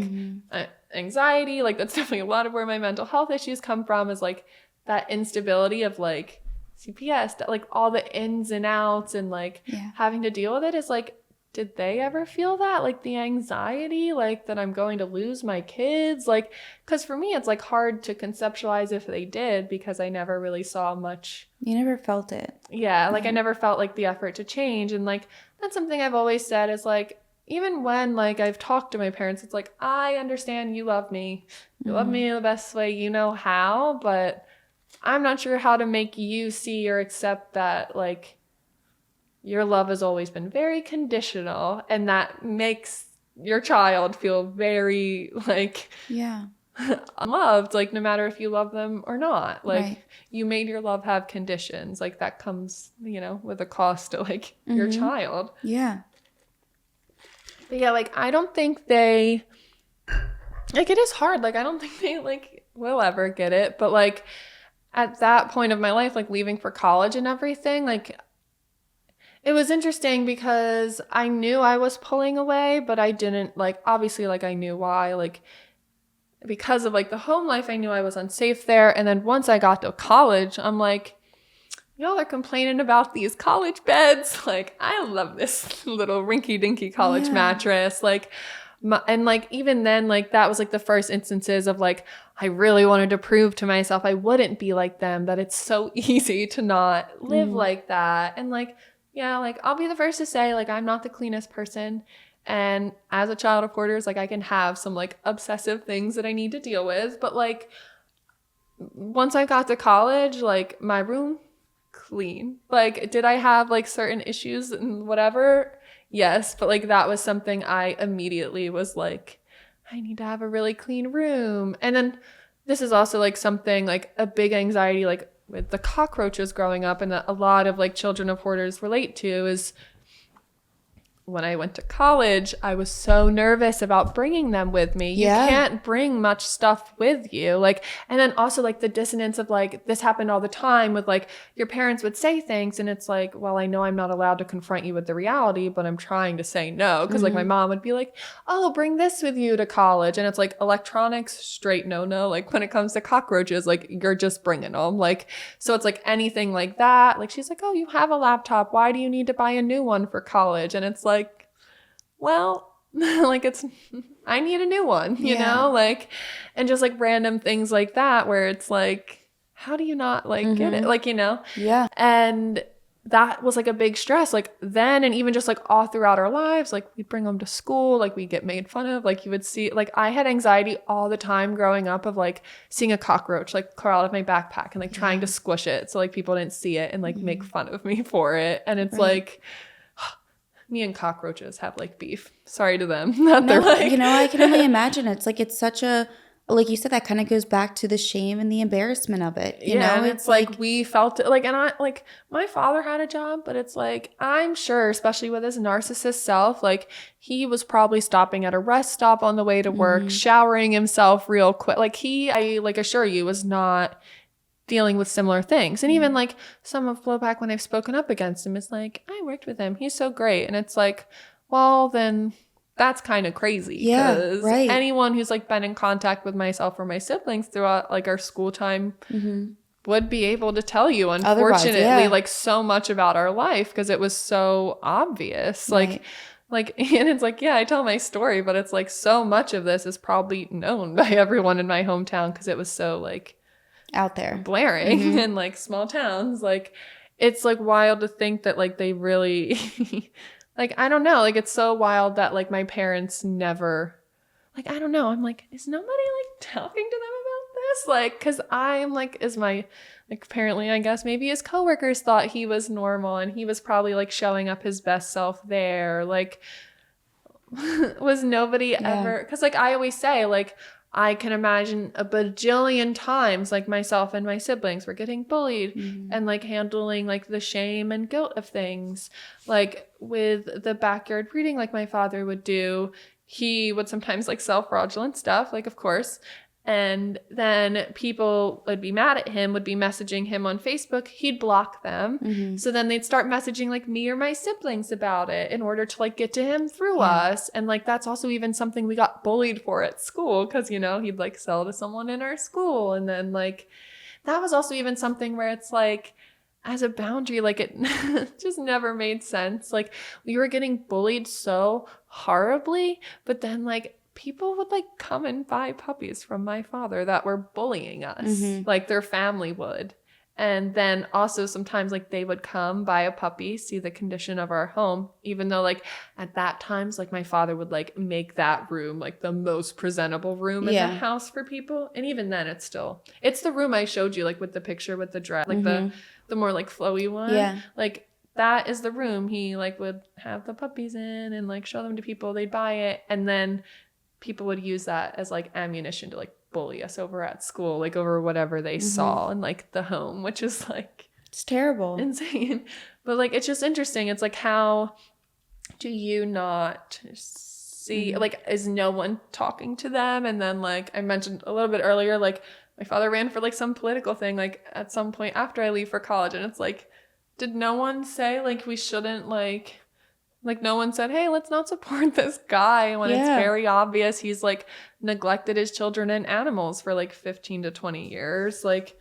anxiety. Like that's definitely a lot of where my mental health issues come from, is like that instability of like CPS, that like all the ins and outs and like having to deal with it. Is like, did they ever feel that? Like the anxiety, like that I'm going to lose my kids? Like, because for me, it's like hard to conceptualize if they did, because I never really saw much. You never felt it. Yeah. Like I never felt like the effort to change. And like, that's something I've always said is like, even when like I've talked to my parents, it's like, I understand you love me. You love me the best way you know how, but I'm not sure how to make you see or accept that like your love has always been very conditional, and that makes your child feel very like unloved, like no matter if you love them or not. Like you made your love have conditions, like that comes, you know, with a cost to like your child. But yeah, like I don't think they, like it is hard, like I don't think they like will ever get it. But like at that point of my life, like leaving for college and everything, like it was interesting because I knew I was pulling away, but I didn't like, obviously like I knew why, like because of like the home life, I knew I was unsafe there. And then once I got to college, I'm like, y'all are complaining about these college beds. Like I love this little rinky dinky college mattress. Like, and like even then, like that was like the first instances of like, I really wanted to prove to myself I wouldn't be like them, that it's so easy to not live like that. And like, yeah, like I'll be the first to say like I'm not the cleanest person, and as a child of hoarders, like I can have some like obsessive things that I need to deal with, but like once I got to college, like my room clean. Like did I have like certain issues and whatever? Yes, but like that was something I immediately was like, I need to have a really clean room. And then this is also like something like a big anxiety like with the cockroaches growing up, and that a lot of like children of hoarders relate to, is when I went to college, I was so nervous about bringing them with me. You can't bring much stuff with you. Like, and then also like the dissonance of like, this happened all the time with like, your parents would say things and it's like, well, I know I'm not allowed to confront you with the reality, but I'm trying to say no. Cause like my mom would be like, oh, bring this with you to college. And it's like electronics, straight no. Like when it comes to cockroaches, like you're just bringing them. Like, so it's like anything like that. Like she's like, oh, you have a laptop. Why do you need to buy a new one for college? And it's like, well, like it's, I need a new one, you know, like, and just like random things like that, where it's like, how do you not like get it? Like, you know? Yeah. And that was like a big stress, like then, and even just like all throughout our lives, like we'd bring them to school, like we'd get made fun of, like you would see, like I had anxiety all the time growing up of like seeing a cockroach like crawl out of my backpack and like trying to squish it so like people didn't see it and like make fun of me for it. And it's like, me and cockroaches have like beef. Sorry to them. Like, you know, I can only imagine. It's like, it's such a, like you said, that kind of goes back to the shame and the embarrassment of it. You know, it's like we felt it. Like, and I like my father had a job, but it's like I'm sure, especially with his narcissist self, like he was probably stopping at a rest stop on the way to work, showering himself real quick. Like I like assure you, was not dealing with similar things. And even like some of blowback when they've spoken up against him is like, I worked with him, he's so great. And it's like, well, then that's kind of crazy. Because anyone who's like been in contact with myself or my siblings throughout like our school time would be able to tell you, unfortunately, like so much about our life because it was so obvious. Like like, and it's like, yeah, I tell my story, but it's like so much of this is probably known by everyone in my hometown because it was so like out there, blaring in like small towns. Like, it's like wild to think that like they really like, I don't know, like it's so wild that like my parents never, like, I don't know, I'm like, is nobody like talking to them about this? Like, because I'm like, is my, like, apparently I guess maybe his coworkers thought he was normal and he was probably like showing up his best self there. Like, was nobody ever, because like I always say, like, I can imagine a bajillion times like myself and my siblings were getting bullied and like handling like the shame and guilt of things. Like with the backyard reading like my father would do, he would sometimes like sell fraudulent stuff, like of course. And then people would be mad at him, would be messaging him on Facebook. He'd block them. So then they'd start messaging like me or my siblings about it in order to like get to him through us. And like that's also even something we got bullied for at school because, you know, he'd like sell to someone in our school. And then like that was also even something where it's like, as a boundary, like it just never made sense. Like we were getting bullied so horribly, but then like people would like come and buy puppies from my father that were bullying us, like their family would. And then also sometimes like they would come buy a puppy, see the condition of our home, even though like at that times like my father would like make that room like the most presentable room in the house for people. And even then it's the room I showed you like with the picture with the dress, like the more like flowy one. Like that is the room he like would have the puppies in and like show them to people. They'd buy it, and then people would use that as like ammunition to like bully us over at school, like over whatever they saw in like the home, which is like, it's terrible, insane. But like it's just interesting. It's like, how do you not see, like, is no one talking to them? And then like I mentioned a little bit earlier, like my father ran for like some political thing like at some point after I leave for college, and it's like, did no one say like we shouldn't like no one said, hey, let's not support this guy when it's very obvious he's like neglected his children and animals for like 15 to 20 years. Like,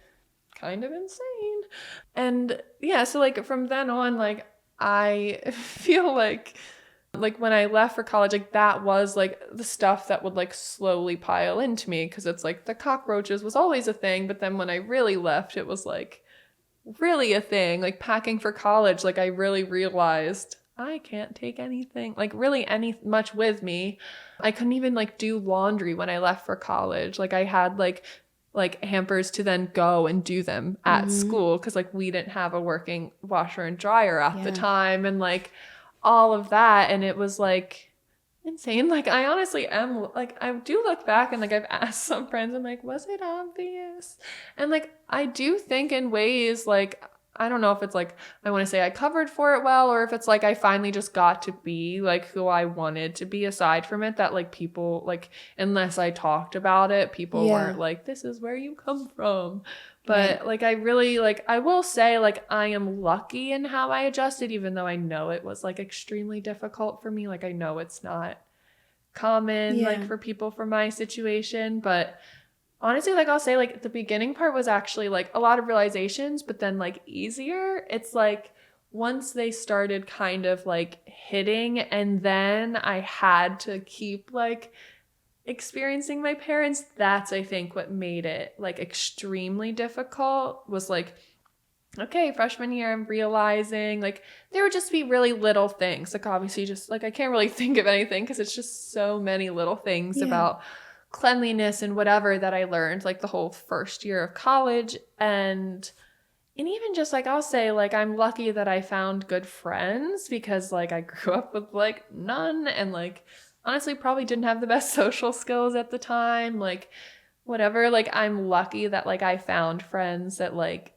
kind of insane. And yeah, so like from then on, like I feel like when I left for college, like that was like the stuff that would like slowly pile into me, because it's like the cockroaches was always a thing, but then when I really left, it was like really a thing. Like packing for college, like I really realized I can't take anything, like really much with me. I couldn't even like do laundry when I left for college. Like I had like hampers to then go and do them at school, because like we didn't have a working washer and dryer at the time, and like all of that. And it was like insane. Like I honestly am, like I do look back and like I've asked some friends, I'm like, was it obvious? And like I do think in ways, like I don't know if it's like I want to say I covered for it well, or if it's like I finally just got to be like who I wanted to be, aside from it, that like people, like unless I talked about it, people weren't like, this is where you come from. But like I really, like I will say, like I am lucky in how I adjusted, even though I know it was like extremely difficult for me. Like I know it's not common like for people from my situation, but honestly, like I'll say, like the beginning part was actually like a lot of realizations, but then like easier. It's like once they started kind of like hitting, and then I had to keep like experiencing my parents, that's I think what made it like extremely difficult. Was like, okay, freshman year, I'm realizing like there would just be really little things. Like obviously just like I can't really think of anything because it's just so many little things about cleanliness and whatever that I learned like the whole first year of college. And even just like I'll say, like I'm lucky that I found good friends, because like I grew up with like none, and like honestly probably didn't have the best social skills at the time, like whatever. Like I'm lucky that like I found friends that like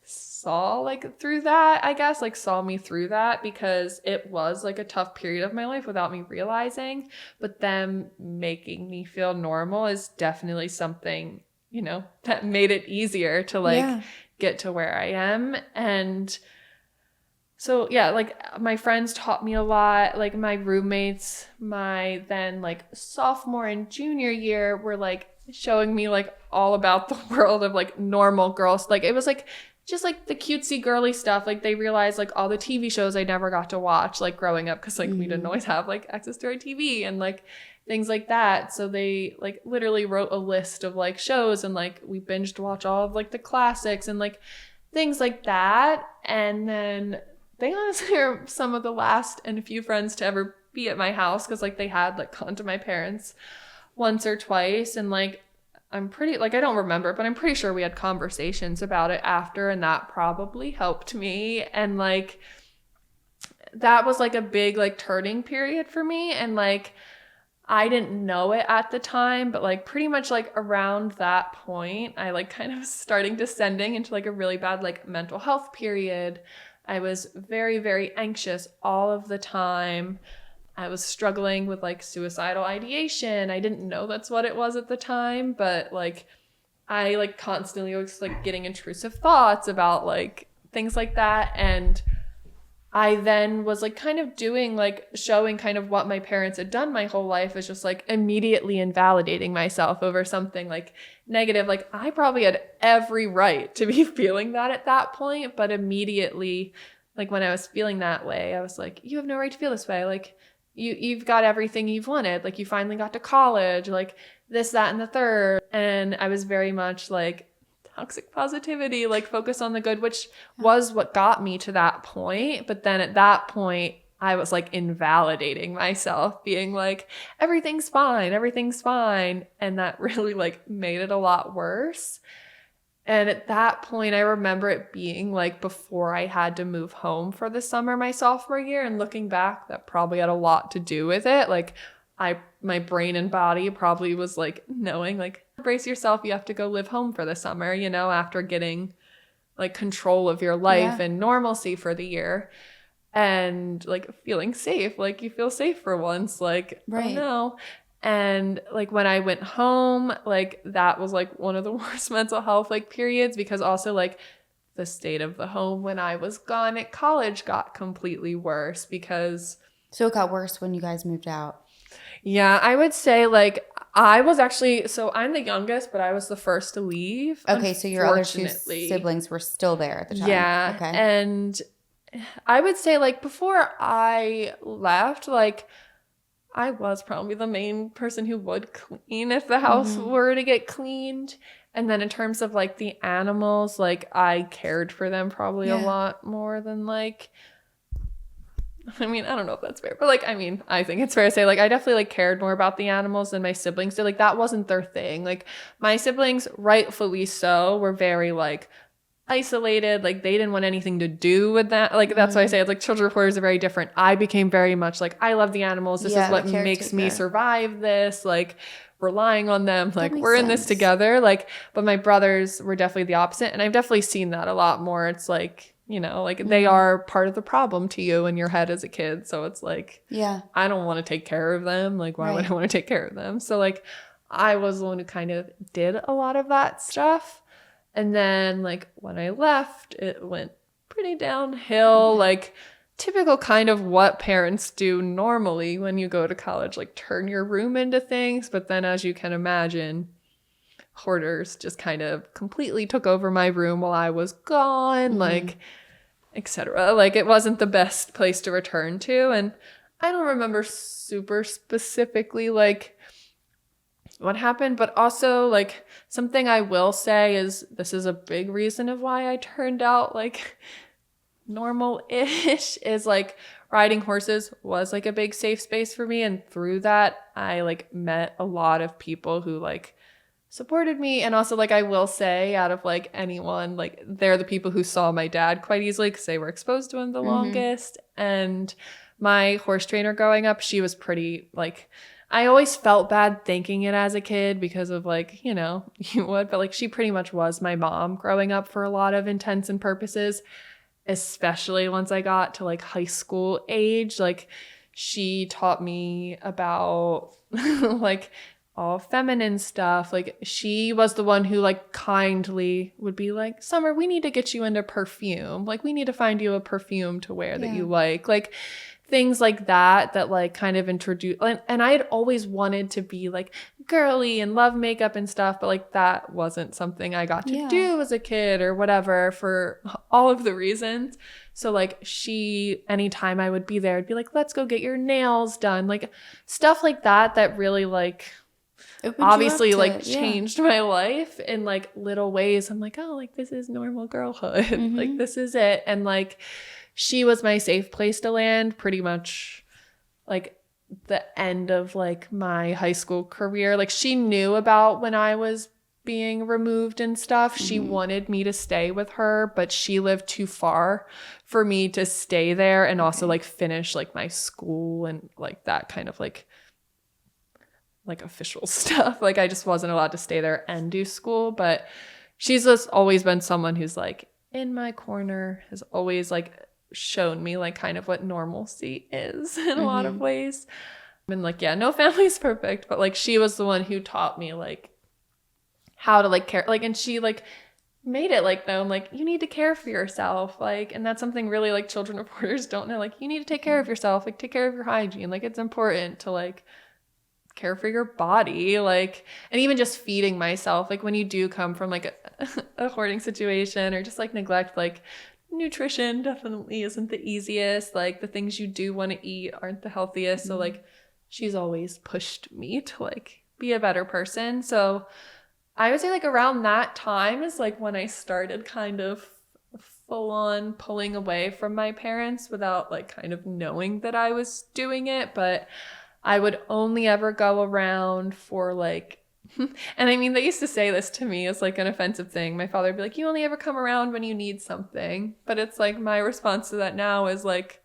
saw like through that, I guess, like saw me through that, because it was like a tough period of my life without me realizing. But them making me feel normal is definitely something, you know, that made it easier to like get to where I am. And so yeah, like my friends taught me a lot. Like my roommates, my then like sophomore and junior year were like showing me like all about the world of like normal girls. Like it was like just like the cutesy girly stuff. Like they realized like all the TV shows I never got to watch like growing up because like we didn't always have like access to our TV and like things like that. So they like literally wrote a list of like shows and like we binged watch all of like the classics and like things like that. And then they honestly are some of the last and a few friends to ever be at my house because like they had like gone to my parents once or twice. And like I'm pretty like I don't remember, but I'm pretty sure we had conversations about it after, and that probably helped me. And like that was like a big like turning period for me. And like I didn't know it at the time, but like pretty much like around that point, I like kind of starting descending into like a really bad like mental health period. I was very, very anxious all of the time. I was struggling with like suicidal ideation. I didn't know that's what it was at the time, but like I like constantly was like getting intrusive thoughts about like things like that. And I then was like kind of doing like showing kind of what my parents had done my whole life is just like immediately invalidating myself over something like negative. Like I probably had every right to be feeling that at that point, but immediately like when I was feeling that way, I was like, you have no right to feel this way. Like you've got everything you've wanted. Like you finally got to college, like this, that, and the third. And I was very much like toxic positivity, like focus on the good, which was what got me to that point. But then at that point, I was like invalidating myself, being like, everything's fine, everything's fine. And that really like made it a lot worse. And at that point, I remember it being like before I had to move home for the summer my sophomore year. And looking back, that probably had a lot to do with it. Like my brain and body probably was like knowing like, brace yourself, you have to go live home for the summer, you know, after getting like control of your life and normalcy for the year and like feeling safe. Like you feel safe for once, like, oh no. And like when I went home, like that was like one of the worst mental health like periods, because also like the state of the home when I was gone at college got completely worse because. So it got worse when you guys moved out. Yeah, I would say like I was actually, so I'm the youngest, but I was the first to leave. Okay, so your other two siblings were still there at the time. Yeah. Okay. And I would say like before I left, like I was probably the main person who would clean if the house were to get cleaned. And then in terms of like the animals, like I cared for them probably a lot more than like, I mean, I don't know if that's fair, but like, I mean, I think it's fair to say like I definitely like cared more about the animals than my siblings did. Like that wasn't their thing. Like my siblings, rightfully so, were very like isolated. Like they didn't want anything to do with that. Like that's why I say it's like children reporters are very different. I became very much like I love the animals. This is what makes me survive this. Like relying on them. Like we're in this together. Like, but my brothers were definitely the opposite, and I've definitely seen that a lot more. It's like, you know, like they are part of the problem to you in your head as a kid. So it's like, I don't want to take care of them. Like, why would I want to take care of them? So like, I was the one who kind of did a lot of that stuff. And then like when I left, it went pretty downhill. Like typical kind of what parents do normally when you go to college, like turn your room into things. But then as you can imagine, hoarders just kind of completely took over my room while I was gone, like, etc. Like it wasn't the best place to return to. And I don't remember super specifically like what happened, but also like something I will say is this is a big reason of why I turned out like normal-ish is like riding horses was like a big safe space for me. And through that, I like met a lot of people who like supported me. And also like I will say out of like anyone, like they're the people who saw my dad quite easily because they were exposed to him the longest. And my horse trainer growing up, she was pretty like, I always felt bad thinking it as a kid because of like, you know, you would, but like she pretty much was my mom growing up for a lot of intents and purposes, especially once I got to like high school age. Like she taught me about like all feminine stuff. Like she was the one who like kindly would be like, Summer, we need to get you into perfume. Like we need to find you a perfume to wear that you like things like that like kind of introduce. And I had always wanted to be like girly and love makeup and stuff, but like that wasn't something I got to do as a kid or whatever for all of the reasons. So like anytime I would be there, I'd be like, let's go get your nails done. Like stuff like that really like obviously like changed my life in like little ways. I'm like, oh, like this is normal girlhood. Like this is it. And like she was my safe place to land pretty much like the end of like my high school career. Like she knew about when I was being removed and stuff. She wanted me to stay with her, but she lived too far for me to stay there and also like finish like my school and like that kind of like official stuff. Like I just wasn't allowed to stay there and do school. But she's just always been someone who's like in my corner, has always like shown me like kind of what normalcy is in a lot of ways. And like, yeah, no family's perfect, but like she was the one who taught me like how to like care, like, and she like made it like known, like you need to care for yourself, like, and that's something really like children reporters don't know, like you need to take care of yourself, like take care of your hygiene, like it's important to like care for your body, like, and even just feeding myself, like when you do come from like a hoarding situation or just like neglect, like nutrition definitely isn't the easiest, like the things you do want to eat aren't the healthiest. So like she's always pushed me to like be a better person. So I would say like around that time is like when I started kind of full on pulling away from my parents without like kind of knowing that I was doing it. But I would only ever go around for like, and I mean, they used to say this to me as like an offensive thing. My father would be like, you only ever come around when you need something. But it's like my response to that now is like,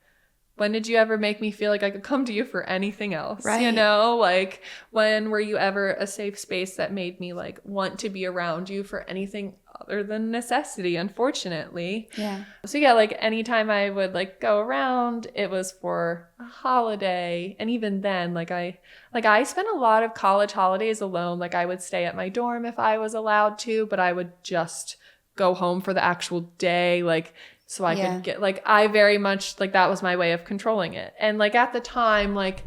when did you ever make me feel like I could come to you for anything else? Right. You know, like when were you ever a safe space that made me like want to be around you for anything other than necessity, unfortunately. Yeah. So yeah, like anytime I would like go around, it was for a holiday. And even then, I spent a lot of college holidays alone. Like I would stay at my dorm if I was allowed to, but I would just go home for the actual day. Like, so I could get, like, I very much, like, that was my way of controlling it. And, like, at the time, like,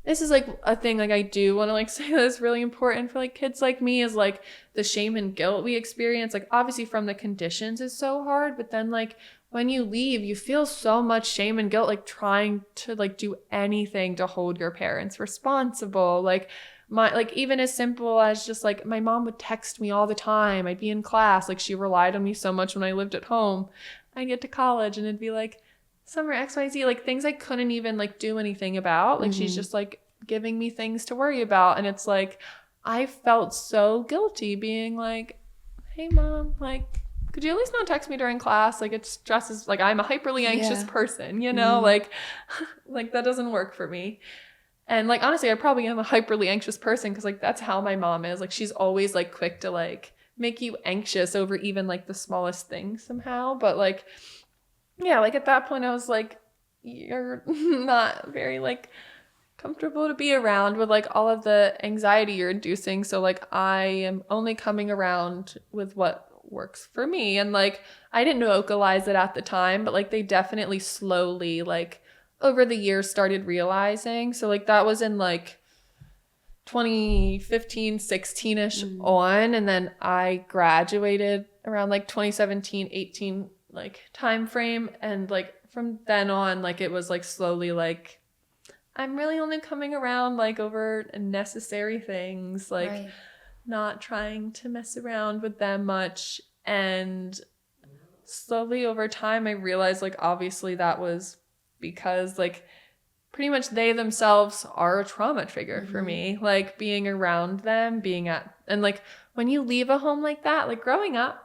this is, like, a thing, like, I do want to, like, say that's really important for, like, kids like me is, like, the shame and guilt we experience. Like, obviously from the conditions is so hard, but then, like, when you leave, you feel so much shame and guilt, like, trying to, like, do anything to hold your parents responsible. Like, even as simple as just, like, my mom would text me all the time. I'd be in class. Like, she relied on me so much when I lived at home. I'd get to college and it'd be like summer XYZ, like things I couldn't even like do anything about. Like she's just like giving me things to worry about. And it's like, I felt so guilty being like, hey mom, like, could you at least not text me during class? Like it stresses, like I'm a hyperly anxious person, you know, like that doesn't work for me. And like, honestly, I probably am a hyperly anxious person because like, that's how my mom is. Like she's always like quick to like make you anxious over even like the smallest things somehow. But like, yeah, like at that point I was like, you're not very like comfortable to be around with like all of the anxiety you're inducing. So like I am only coming around with what works for me. And like I didn't vocalize it at the time, but like they definitely slowly like over the years started realizing. So like that was in like 2015, 16-ish on. And then I graduated around like 2017, 18 like time frame. And like from then on, like it was like slowly like I'm really only coming around like over necessary things, like not trying to mess around with them much. And slowly over time, I realized like obviously that was because like pretty much they themselves are a trauma trigger for me, like being around them, and like when you leave a home like that, like growing up,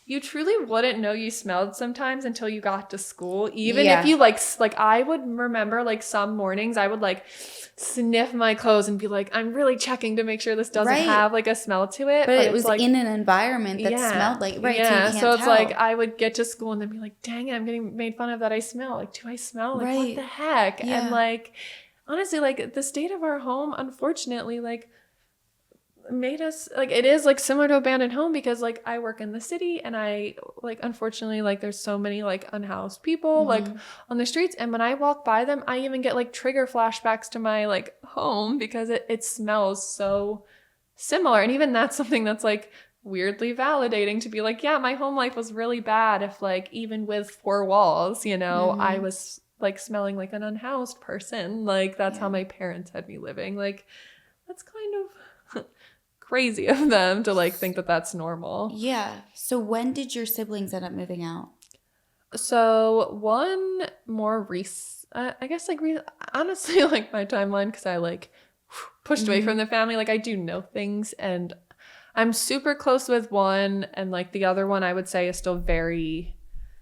you truly wouldn't know you smelled sometimes until you got to school. Even if you like I would remember like some mornings I would like sniff my clothes and be like, I'm really checking to make sure this doesn't have like a smell to it. But it was like in an environment that smelled like, so you can't so it's tell. like I would get to school and then be like, dang it, I'm getting made fun of that I smell. Like, do I smell? Like, what the heck? And like, honestly, like the state of our home, unfortunately, like made us like it is like similar to abandoned home because like I work in the city and I like unfortunately like there's so many like unhoused people like on the streets, and when I walk by them I even get like trigger flashbacks to my like home because it smells so similar. And even that's something that's like weirdly validating to be like, yeah, my home life was really bad if like even with four walls, you know, I was like smelling like an unhoused person. Like that's how my parents had me living. Like that's kind of crazy of them to like think that that's normal. Yeah. So when did your siblings end up moving out? So one more I guess like honestly like my timeline, because I like pushed away from the family. Like I do know things, and I'm super close with one, and like the other one I would say is still very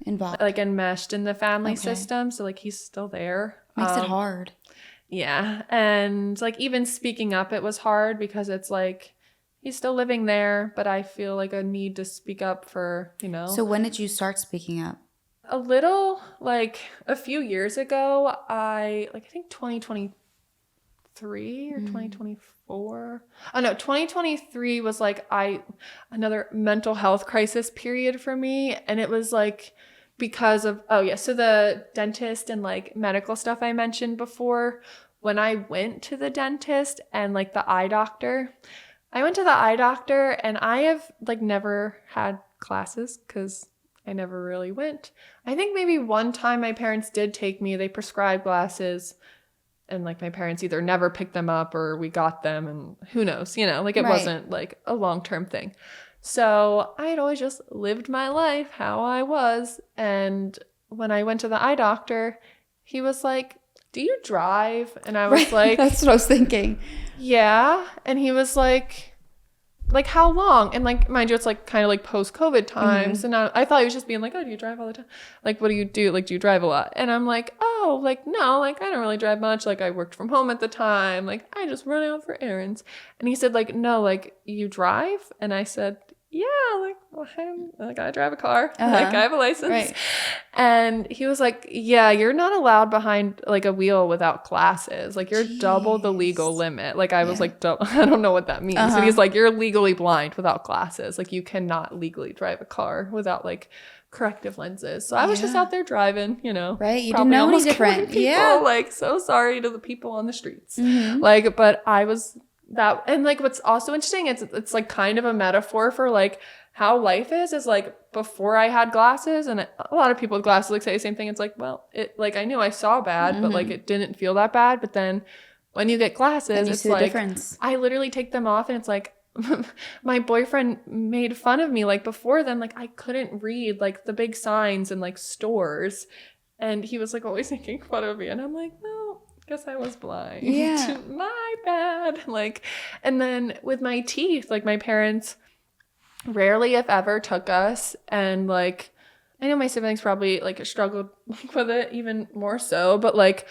Involved. like enmeshed in the family system. So like he's still there. Makes it hard. Yeah. And like even speaking up, it was hard because it's like he's still living there, but I feel like a need to speak up for, you know. So when did you start speaking up? A little, like a few years ago, I think 2023 or 2024. Oh no, 2023 was like another mental health crisis period for me. And it was like because of, so the dentist and like medical stuff I mentioned before, when I went to the dentist and like the eye doctor, I went to the eye doctor and I have like never had classes because I never really went. I think maybe one time my parents did take me, they prescribed glasses, and like my parents either never picked them up or we got them, and who knows, you know, like it wasn't like a long-term thing. So I had always just lived my life how I was. And when I went to the eye doctor, he was like, "Do you drive?" And I was like, that's what I was thinking. Yeah. And he was like, how long? And like, mind you, it's like kind of like post-COVID times. And I thought he was just being like, "Oh, do you drive all the time? Like, what do you do? Like, do you drive a lot?" And I'm like, "Oh, like, no, like, I don't really drive much. Like, I worked from home at the time. Like, I just run out for errands." And he said, like, "No, like, you drive?" And I said, "Yeah, like, well, I drive a car. Like, I have a license." Right. And he was like, "Yeah, you're not allowed behind like a wheel without glasses. Like you're double the legal limit." Like I was like, I don't know what that means. And he's like, "You're legally blind without glasses. Like you cannot legally drive a car without like corrective lenses." So I was just out there driving, you know. Right. You didn't know any different. People, yeah. Like so sorry to the people on the streets. Like, but I was that. And like what's also interesting, it's like kind of a metaphor for like how life is like before I had glasses, and a lot of people with glasses like say the same thing. It's like, well, it like I knew I saw bad, but like it didn't feel that bad. But then when you get glasses, it's like difference. I literally take them off and it's like my boyfriend made fun of me like before then, like I couldn't read like the big signs in like stores, and he was like always making fun of me, and I'm like, no, guess I was blind. Yeah. My bad. Like, and then with my teeth, like my parents rarely if ever took us, and like I know my siblings probably like struggled with it even more so, but like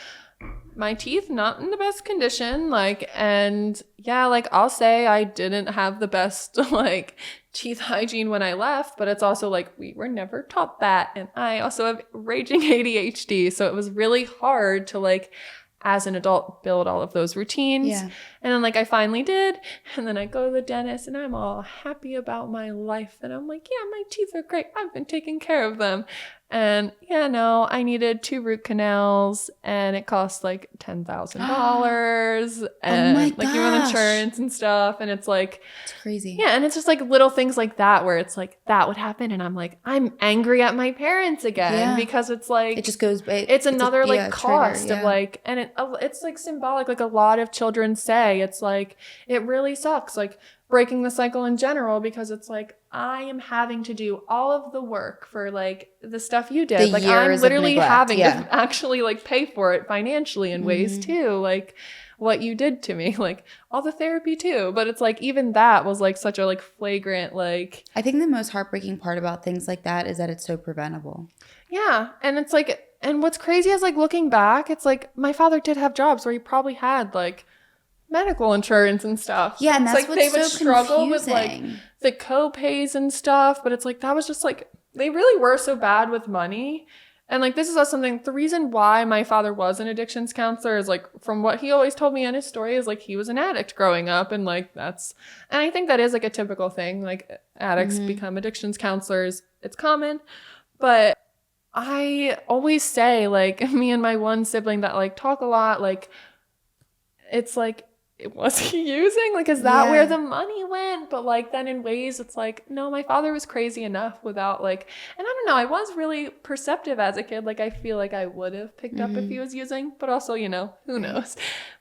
my teeth not in the best condition, like, and yeah, like I'll say I didn't have the best like teeth hygiene when I left, but it's also like we were never taught that, and I also have raging ADHD, so it was really hard to like as an adult build all of those routines. Yeah. And then like I finally did, and then I go to the dentist and I'm all happy about my life, and I'm like, yeah, my teeth are great, I've been taking care of them. And yeah, no, I needed 2 root canals, and it cost like $10,000 and like even insurance and stuff. And it's like, it's crazy. Yeah. And it's just like little things like that where it's like that would happen, and I'm like, I'm angry at my parents again because it's like it just goes. It's another like cost trigger, of like, and it's like symbolic. Like a lot of children say, it's like it really sucks, like breaking the cycle in general, because it's like I am having to do all of the work for like the stuff you did. Like I'm literally having to actually like pay for it financially in ways too, like what you did to me, like all the therapy too. But it's like even that was like such a like flagrant, like I think the most heartbreaking part about things like that is that it's so preventable. Yeah. And it's like, and what's crazy is like looking back, it's like my father did have jobs where he probably had like medical insurance and stuff. Yeah, and that's like what's they would so struggle confusing. with like the co-pays and stuff, but it's like that was just like they really were so bad with money. And like this is also something, the reason why my father was an addictions counselor is like from what he always told me in his story is like he was an addict growing up, and like and I think that is like a typical thing, like addicts become addictions counselors. It's common. But I always say, like, me and my one sibling that like talk a lot, like it's like was he using? Like, is that where the money went? But like, then in ways it's like, no, my father was crazy enough without like, and I don't know, I was really perceptive as a kid. Like, I feel like I would have picked up if he was using, but also, you know, who knows?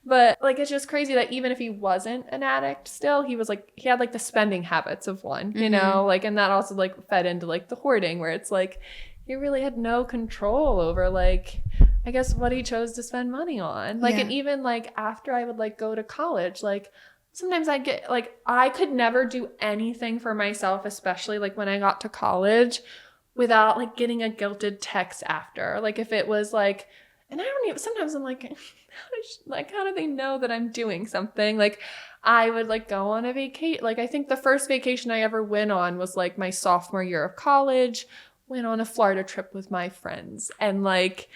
But like, it's just crazy that even if he wasn't an addict still, he was like, he had like the spending habits of one, you know, like, and that also like fed into like the hoarding, where it's like, he really had no control over like, I guess what he chose to spend money on. Like, and even like after I would like go to college, like sometimes I'd get like, I could never do anything for myself, especially like when I got to college, without like getting a guilted text after. Like if it was like, and I don't even, sometimes I'm like, how do they know that I'm doing something? Like I would like go on a vacation. Like I think the first vacation I ever went on was like my sophomore year of college, went on a Florida trip with my friends. And like,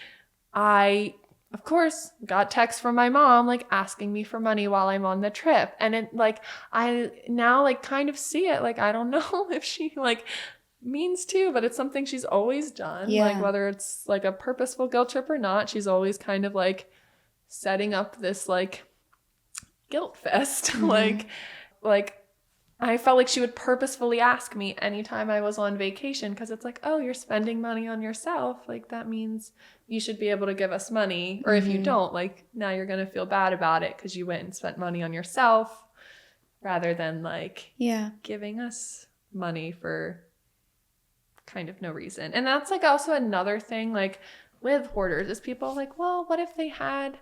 I, of course, got texts from my mom, like asking me for money while I'm on the trip. And it like, I now like kind of see it. Like, I don't know if she like means to, but it's something she's always done. Like whether it's like a purposeful guilt trip or not, she's always kind of like setting up this like guilt fest. like I felt like she would purposefully ask me anytime I was on vacation, because it's like, oh, you're spending money on yourself. Like that means you should be able to give us money. Or if you don't, like now you're going to feel bad about it because you went and spent money on yourself rather than like giving us money for kind of no reason. And that's like also another thing like with hoarders is people like, well, what if they had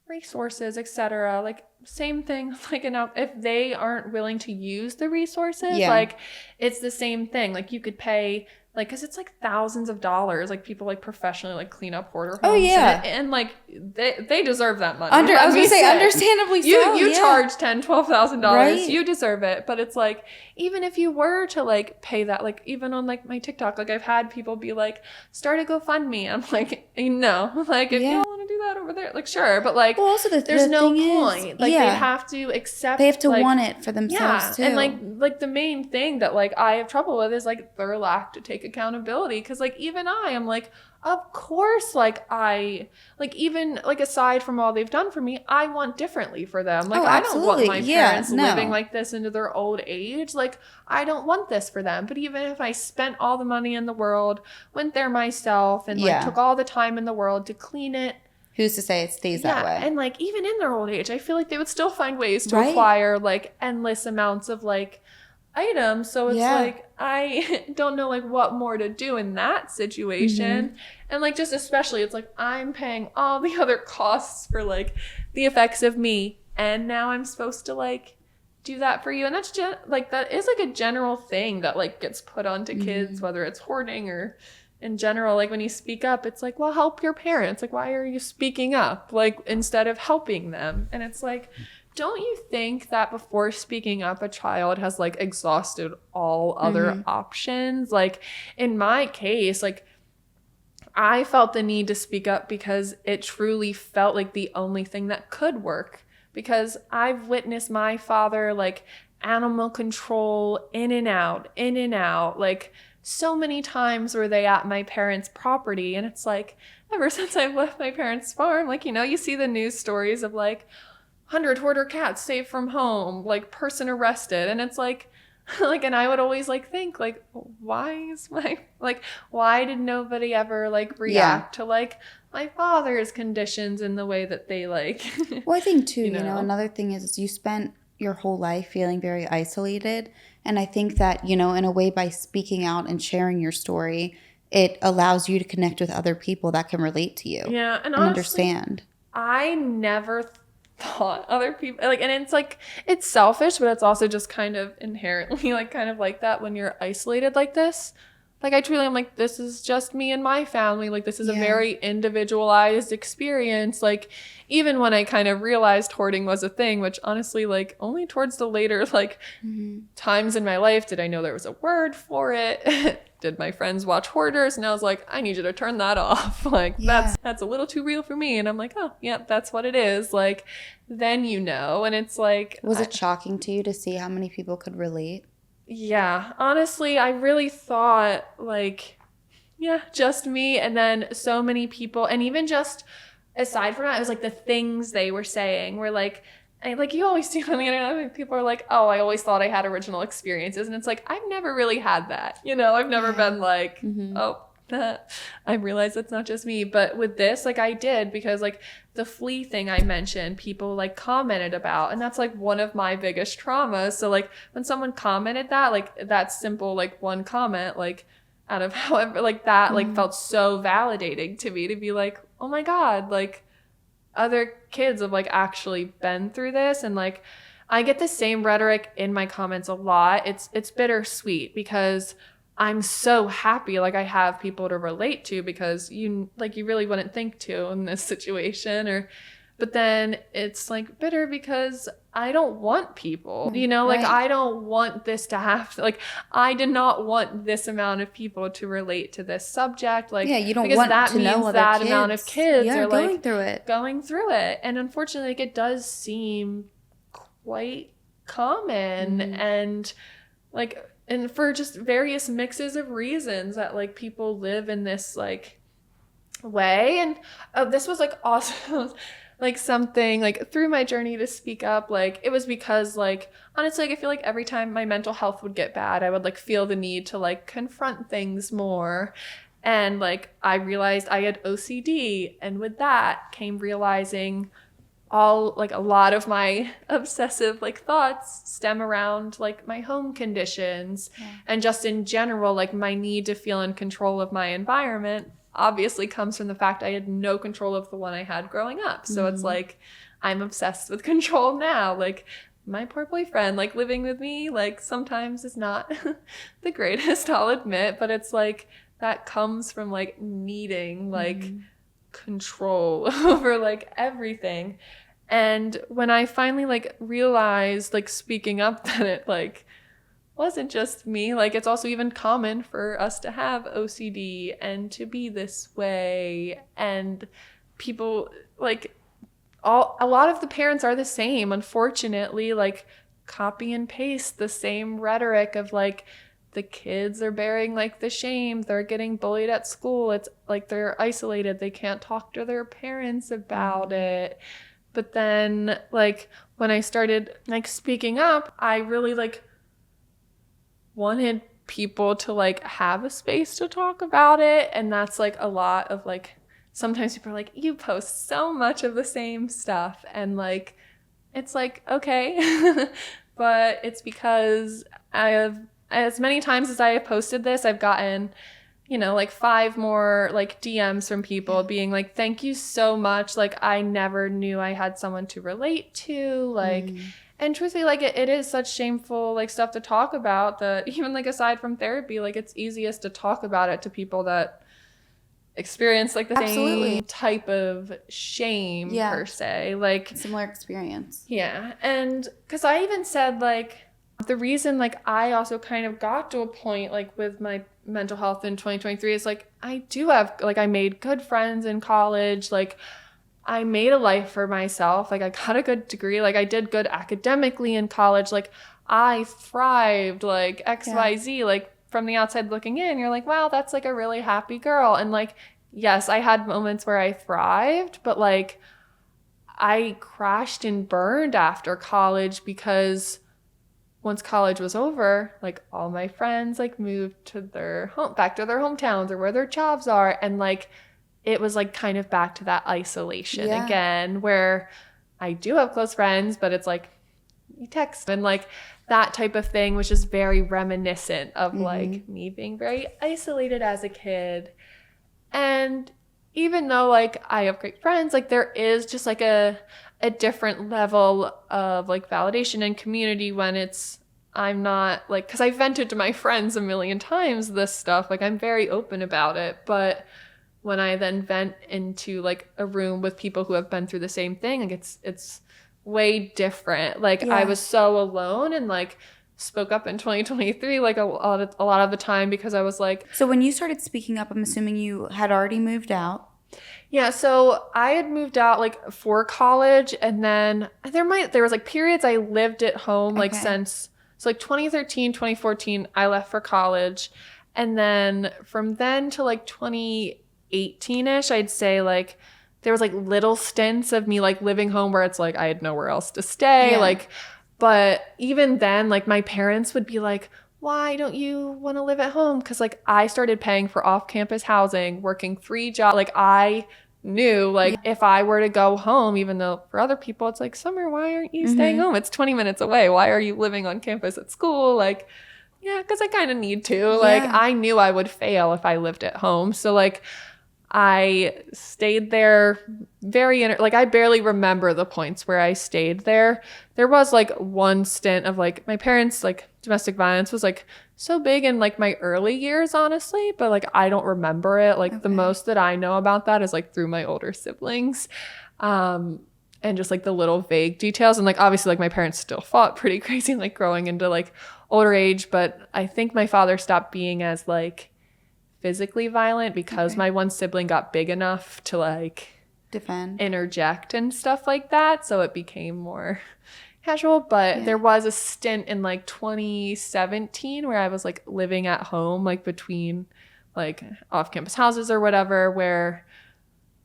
resources, etc. Like same thing, like if they aren't willing to use the resources, like it's the same thing. Like you could pay like, because it's like thousands of dollars, like people like professionally like clean up hoarder homes and like they deserve that money. I was gonna say understandably so. You charge $10,000-$12,000, you deserve it. But it's like, even if you were to like pay that, like even on like my TikTok, like I've had people be like, start a GoFundMe. I'm like, no, like if you don't want to do that over there, like sure, but like well, also there's no point. Like they have to accept, they have to want it for themselves too. And like the main thing that like I have trouble with is like their lack to take accountability, because like even I am like, of course, like I like, even like aside from all they've done for me, I want differently for them. Like I don't want my parents living like this into their old age. Like I don't want this for them. But even if I spent all the money in the world, went there myself, and like took all the time in the world to clean it, who's to say it stays that way? And like even in their old age, I feel like they would still find ways to acquire like endless amounts of like items. So it's like, I don't know like what more to do in that situation. And like just especially, it's like I'm paying all the other costs for like the effects of me, and now I'm supposed to like do that for you. And that's just like, that is like a general thing that like gets put onto kids, whether it's hoarding or in general. Like when you speak up, it's like, well, help your parents. Like, why are you speaking up? Like instead of helping them. And it's like, don't you think that before speaking up, a child has like exhausted all other options? Like in my case, like I felt the need to speak up because it truly felt like the only thing that could work, because I've witnessed my father like animal control in and out, like so many times were they at my parents' property. And it's like, ever since I've left my parents' farm, like, you know, you see the news stories of like 100 hoarder cats saved from home, like person arrested. And it's like, and I would always like think like, why did nobody ever like react to like my father's conditions in the way that they like? Well, I think too, you know, another thing is you spent your whole life feeling very isolated. And I think that, you know, in a way, by speaking out and sharing your story, it allows you to connect with other people that can relate to you. Yeah. And honestly, understand. I never thought other people like, and it's like, it's selfish, but it's also just kind of inherently like kind of like that when you're isolated like this. Like I truly am like, this is just me and my family. Like this is a very individualized experience. Like even when I kind of realized hoarding was a thing, which honestly, like only towards the later like times in my life did I know there was a word for it. Did my friends watch Hoarders? And I was like, I need you to turn that off. Like that's a little too real for me. And I'm like, oh yeah, that's what it is. Like then you know. And it's like, was it shocking to you to see how many people could relate? Yeah, honestly, I really thought like, just me. And then so many people, and even just aside from that, it was like the things they were saying were like, like you always see on the internet, like, people are like, oh, I always thought I had original experiences. And it's like, I've never really had that. You know, I've never been like, oh, I realize it's not just me. But with this, like I did, because like the flea thing I mentioned, people like commented about, and that's like one of my biggest traumas. So like when someone commented that, like that simple, like one comment, like out of however, like that, like felt so validating to me to be like, oh my God, like other kids have like actually been through this. And like I get the same rhetoric in my comments a lot. It's bittersweet because I'm so happy like I have people to relate to, because you really wouldn't think to in this situation. But then it's like bitter because I don't want people, you know, like I don't want this to have to, like I did not want this amount of people to relate to this subject. Like, you don't because want that to means know that other amount of kids are going through it. Going through it. And unfortunately, like it does seem quite common and like, and for just various mixes of reasons that like people live in this like way. And this was like awesome. Like something like through my journey to speak up, like it was because like honestly, like I feel like every time my mental health would get bad, I would like feel the need to like confront things more. And like I realized I had OCD, and with that came realizing all like a lot of my obsessive like thoughts stem around like my home conditions and just in general like my need to feel in control of my environment obviously comes from the fact I had no control of the one I had growing up. So it's like I'm obsessed with control now. Like my poor boyfriend, like living with me, like sometimes is not the greatest, I'll admit, but it's like that comes from like needing like control over like everything. And when I finally like realized like speaking up that it like wasn't just me, like it's also even common for us to have OCD and to be this way, and people like a lot of the parents are the same, unfortunately, like copy and paste the same rhetoric of like the kids are bearing like the shame, they're getting bullied at school, it's like they're isolated, they can't talk to their parents about it. But then like when I started like speaking up, I really like wanted people to like have a space to talk about it. And that's like a lot of like, sometimes people are like, you post so much of the same stuff, and like it's like, okay. But it's because I have, as many times as I have posted this, I've gotten, you know, like 5 more like DMs from people being like, thank you so much, like I never knew I had someone to relate to, like and truthfully, like it is such shameful like stuff to talk about that even like aside from therapy, like it's easiest to talk about it to people that experience like the same type of shame per se, like similar experience. And because I even said like the reason like I also kind of got to a point like with my mental health in 2023 is like I do have like I made good friends in college, like I made a life for myself. Like I got a good degree. Like I did good academically in college. Like I thrived, like XYZ, like from the outside looking in, you're like, wow, that's like a really happy girl. And like, yes, I had moments where I thrived, but like I crashed and burned after college because once college was over, like all my friends like moved to back to their hometowns or where their jobs are. And like, it was like kind of back to that isolation again, where I do have close friends, but it's like you text and like that type of thing, which is very reminiscent of like me being very isolated as a kid. And even though like I have great friends, like there is just like a different level of like validation and community when I'm not like, because I vented to my friends a million times this stuff, like I'm very open about it, but when I then vent into like a room with people who have been through the same thing, like it's way different. Like I was so alone and like spoke up in 2023 like a lot of the time because I was like. So when you started speaking up, I'm assuming you had already moved out. Yeah, so I had moved out like for college, and then there was like periods I lived at home like since so like 2013, 2014 I left for college, and then from then to like 2018ish, I'd say like there was like little stints of me like living home where it's like I had nowhere else to stay. Yeah. Like, but even then, like my parents would be like, why don't you want to live at home? Because like I started paying for off-campus housing, working 3 jobs. Like I knew like if I were to go home, even though for other people it's like, Summer, why aren't you staying home? It's 20 minutes away. Why are you living on campus at school? Like, yeah, because I kind of need to. Like I knew I would fail if I lived at home. So like I stayed there like I barely remember the points where I stayed there. There was like one stint of like my parents, like domestic violence was like so big in like my early years, honestly, but like I don't remember it. Like the most that I know about that is like through my older siblings. And just like the little vague details. And like obviously like my parents still fought pretty crazy like growing into like older age, but I think my father stopped being as like physically violent because my one sibling got big enough to like interject and stuff like that, so it became more casual. But there was a stint in like 2017 where I was like living at home like between like off-campus houses or whatever, where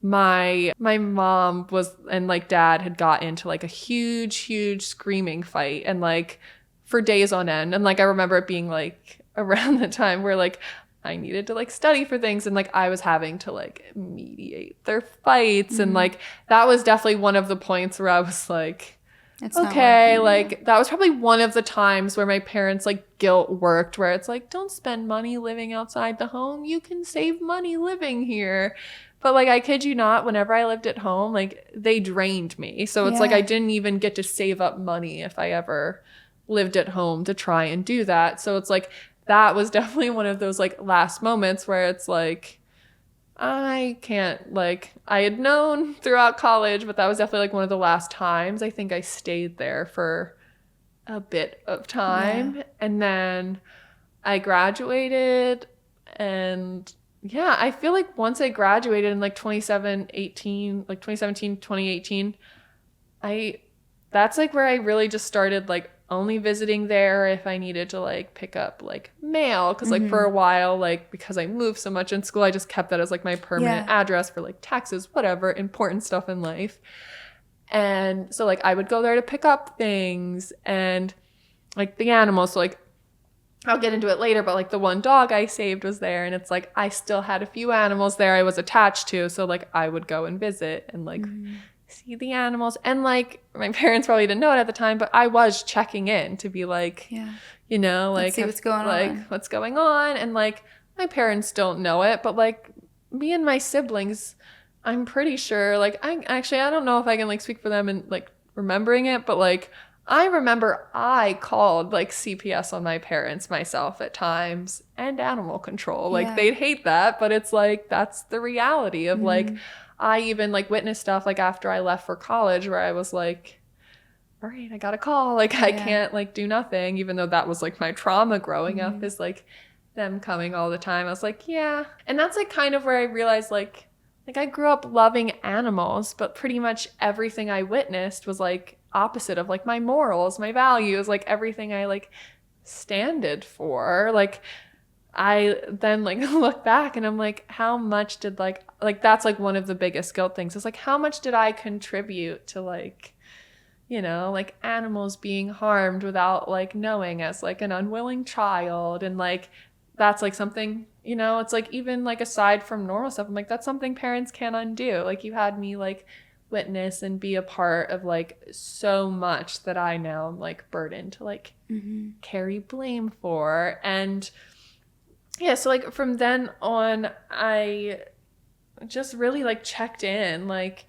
my mom was and like dad had got into like a huge screaming fight and like for days on end. And like I remember it being like around the time where like I needed to like study for things and like I was having to like mediate their fights. And like that was definitely one of the points where I was like, it's okay, like that was probably one of the times where my parents like guilt worked, where it's like, don't spend money living outside the home, you can save money living here. But like I kid you not, whenever I lived at home, like they drained me. So it's like I didn't even get to save up money if I ever lived at home to try and do that. So it's like that was definitely one of those like last moments where it's like I can't, like I had known throughout college, but that was definitely like one of the last times I think I stayed there for a bit of time. And then I graduated, and I feel like once I graduated in like 2017, 2018, that's like where I really just started like only visiting there if I needed to like pick up like mail, because like for a while, like because I moved so much in school, I just kept that as like my permanent address for like taxes, whatever important stuff in life. And so like I would go there to pick up things and like the animals. So like I'll get into it later, but like the one dog I saved was there, and it's like I still had a few animals there I was attached to, so like I would go and visit and like see the animals. And like my parents probably didn't know it at the time, but I was checking in to be like, you know, like see what's going on. What's going on. And like my parents don't know it, but like me and my siblings, I'm pretty sure, like I don't know if I can like speak for them and like remembering it, but like I remember I called like CPS on my parents myself at times, and animal control. Like they'd hate that, but it's like that's the reality of like I even like witnessed stuff like after I left for college where I was like, all right, I got a call. Like I can't like do nothing, even though that was like my trauma growing up is like them coming all the time. I was like, yeah. And that's like kind of where I realized like I grew up loving animals, but pretty much everything I witnessed was like opposite of like my morals, my values, like everything I like standed for. Like I then like look back and I'm like, how much did like that's like one of the biggest guilt things is like, how much did I contribute to like, you know, like animals being harmed without like knowing as like an unwilling child. And like that's like something, you know, it's like even like aside from normal stuff, I'm like, that's something parents can't undo. Like you had me like witness and be a part of like so much that I now am like burdened to like carry blame for. And so like from then on I just really like checked in like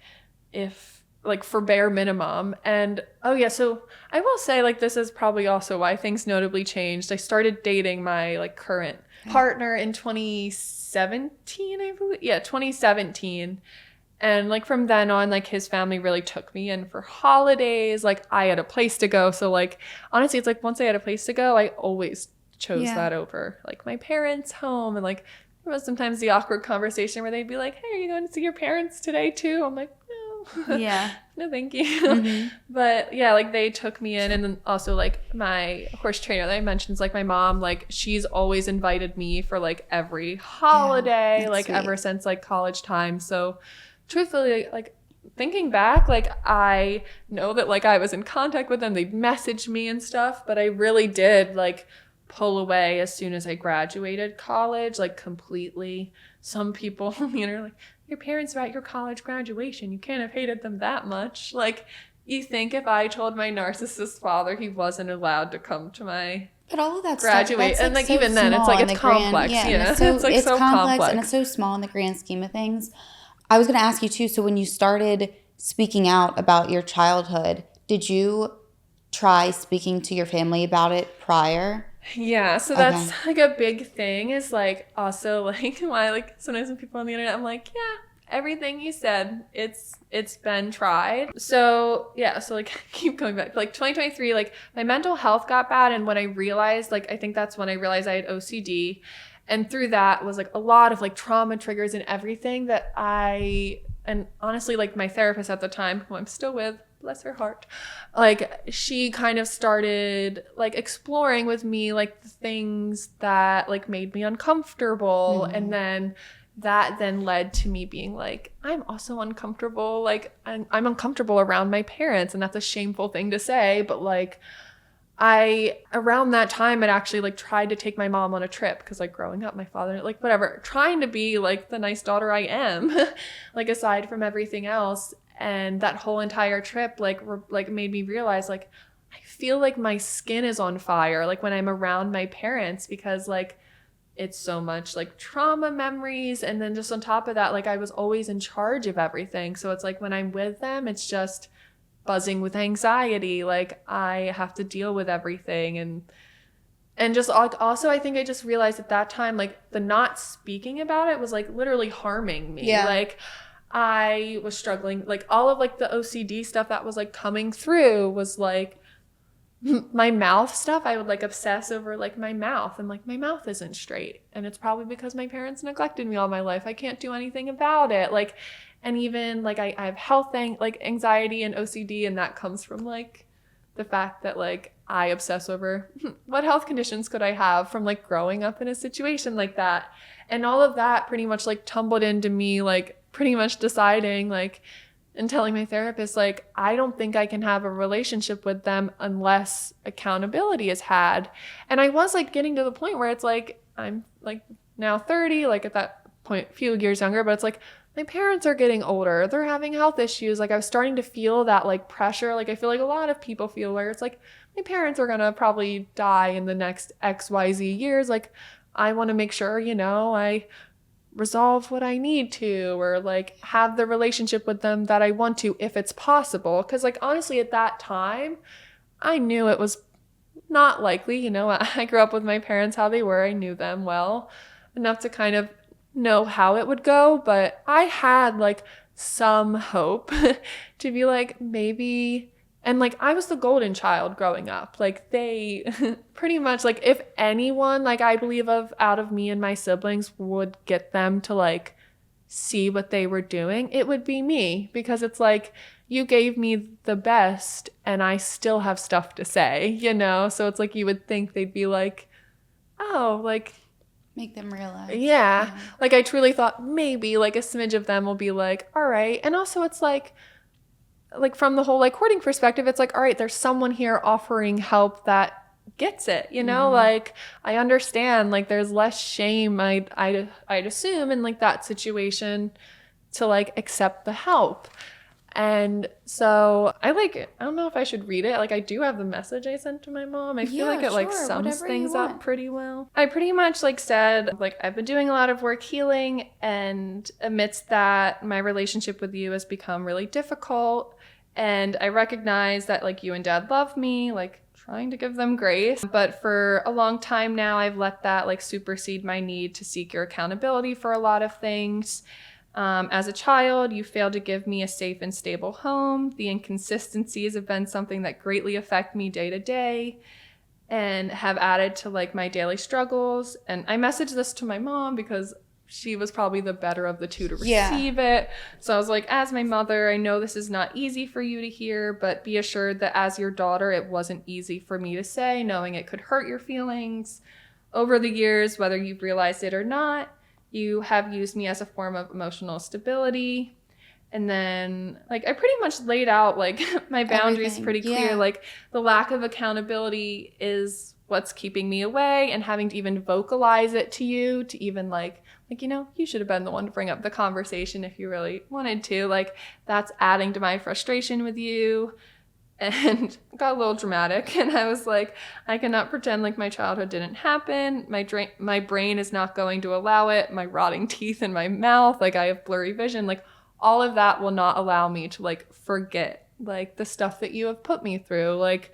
if like for bare minimum. And so I will say like this is probably also why things notably changed. I started dating my like current partner in 2017, I believe. 2017. And like from then on, like his family really took me in for holidays. Like I had a place to go. So like honestly, it's like once I had a place to go, I always chose that over like my parents' home. And like there was sometimes the awkward conversation where they'd be like, hey, are you going to see your parents today too? I'm like, no. No, thank you. But yeah, like they took me in. And then also like my horse trainer that I mentioned is like my mom, like she's always invited me for like every holiday, like sweet. Ever since like college time. So truthfully, like thinking back, like I know that like I was in contact with them, they messaged me and stuff, but I really did like pull away as soon as I graduated college, like completely. Some people on the internet are like, your parents were at your college graduation, you can't have hated them that much. Like, you think if I told my narcissist father he wasn't allowed to come to my but all of that graduate, stuff, and like so even then it's like it's complex. Yeah, it's like so complex and it's so small in the grand scheme of things. I was going to ask you too, so when you started speaking out about your childhood, did you try speaking to your family about it prior? Yeah, so that's like a big thing, is like also like why like sometimes when people on the internet, I'm like, yeah, everything you said, it's been tried. So yeah, so like keep going back, like 2023, like my mental health got bad, and when I realized, like I think that's when I realized I had OCD, and through that was like a lot of like trauma triggers and everything that and honestly, like my therapist at the time, who I'm still with, bless her heart, like she kind of started like exploring with me like the things that like made me uncomfortable. And then that then led to me being like, I'm also uncomfortable, like I'm uncomfortable around my parents, and that's a shameful thing to say, but like around that time had actually like tried to take my mom on a trip, because like growing up, my father, like whatever, trying to be like the nice daughter I am, like aside from everything else. And that whole entire trip like made me realize like I feel like my skin is on fire like when I'm around my parents, because like it's so much like trauma memories, and then just on top of that, like I was always in charge of everything, so it's like when I'm with them, it's just buzzing with anxiety, like I have to deal with everything. And just like also I think I just realized at that time like the not speaking about it was like literally harming me. Like I was struggling, like all of like the OCD stuff that was like coming through was like my mouth stuff. I would like obsess over like my mouth, and like my mouth isn't straight, and it's probably because my parents neglected me all my life. I can't do anything about it. Like, and even like I have health like anxiety and OCD, and that comes from like the fact that like I obsess over what health conditions could I have from like growing up in a situation like that. And all of that pretty much like tumbled into me like pretty much deciding like and telling my therapist like I don't think I can have a relationship with them unless accountability is had. And I was like getting to the point where it's like I'm like now 30, like at that point a few years younger, but it's like my parents are getting older, they're having health issues. Like I was starting to feel that like pressure, like I feel like a lot of people feel, where it's like my parents are gonna probably die in the next XYZ years, like I want to make sure, you know, I resolve what I need to, or like have the relationship with them that I want to if it's possible. Because like honestly at that time I knew it was not likely, you know, I grew up with my parents how they were, I knew them well enough to kind of know how it would go, but I had like some hope to be like maybe. And like I was the golden child growing up, like they pretty much like if anyone like I believe of out of me and my siblings would get them to like see what they were doing, it would be me, because it's like you gave me the best and I still have stuff to say, you know. So it's like you would think they'd be like, oh, like make them realize. Yeah. Like I truly thought maybe like a smidge of them will be like, all right. And also it's like from the whole like hoarding perspective, it's like, all right, there's someone here offering help that gets it, you know. Like I understand like there's less shame I'd assume in like that situation to like accept the help. And so I don't know if I should read it. Like I do have the message I sent to my mom. I feel like it like sums things up pretty well. I pretty much like said, like I've been doing a lot of work healing, and amidst that, my relationship with you has become really difficult. And I recognize that like you and dad love me, like trying to give them grace. But for a long time now, I've let that like supersede my need to seek your accountability for a lot of things. As a child, you failed to give me a safe and stable home. The inconsistencies have been something that greatly affect me day to day and have added to like my daily struggles. And I messaged this to my mom because she was probably the better of the two to receive it. So I was like, as my mother, I know this is not easy for you to hear, but be assured that as your daughter, it wasn't easy for me to say, knowing it could hurt your feelings. Over the years, whether you've realized it or not, you have used me as a form of emotional stability. And then, like, I pretty much laid out, like, my boundaries Everything. pretty clear. Yeah. Like, the lack of accountability is what's keeping me away, and having to even vocalize it to you, to even, like, you know, you should have been the one to bring up the conversation if you really wanted to. Like, that's adding to my frustration with you. And got a little dramatic, and I was like, I cannot pretend like my childhood didn't happen. My brain is not going to allow it. My rotting teeth in my mouth, like, I have blurry vision, like, all of that will not allow me to, like, forget, like, the stuff that you have put me through. Like,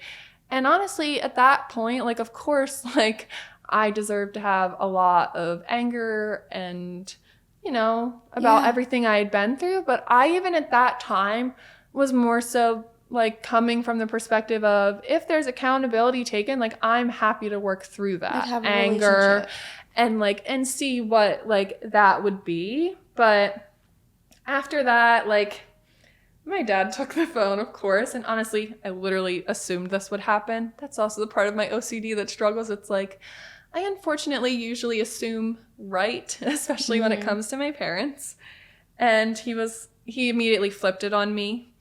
and honestly, at that point, like, of course, like, I deserve to have a lot of anger and, you know, about everything I had been through. But I, even at that time, was more so, like, coming from the perspective of, if there's accountability taken, like, I'm happy to work through that anger and, like, and see what, like, that would be. But after that, like, my dad took the phone, of course, and honestly, I literally assumed this would happen. That's also the part of my OCD that struggles. It's like, I unfortunately usually assume right, especially when it comes to my parents. And he immediately flipped it on me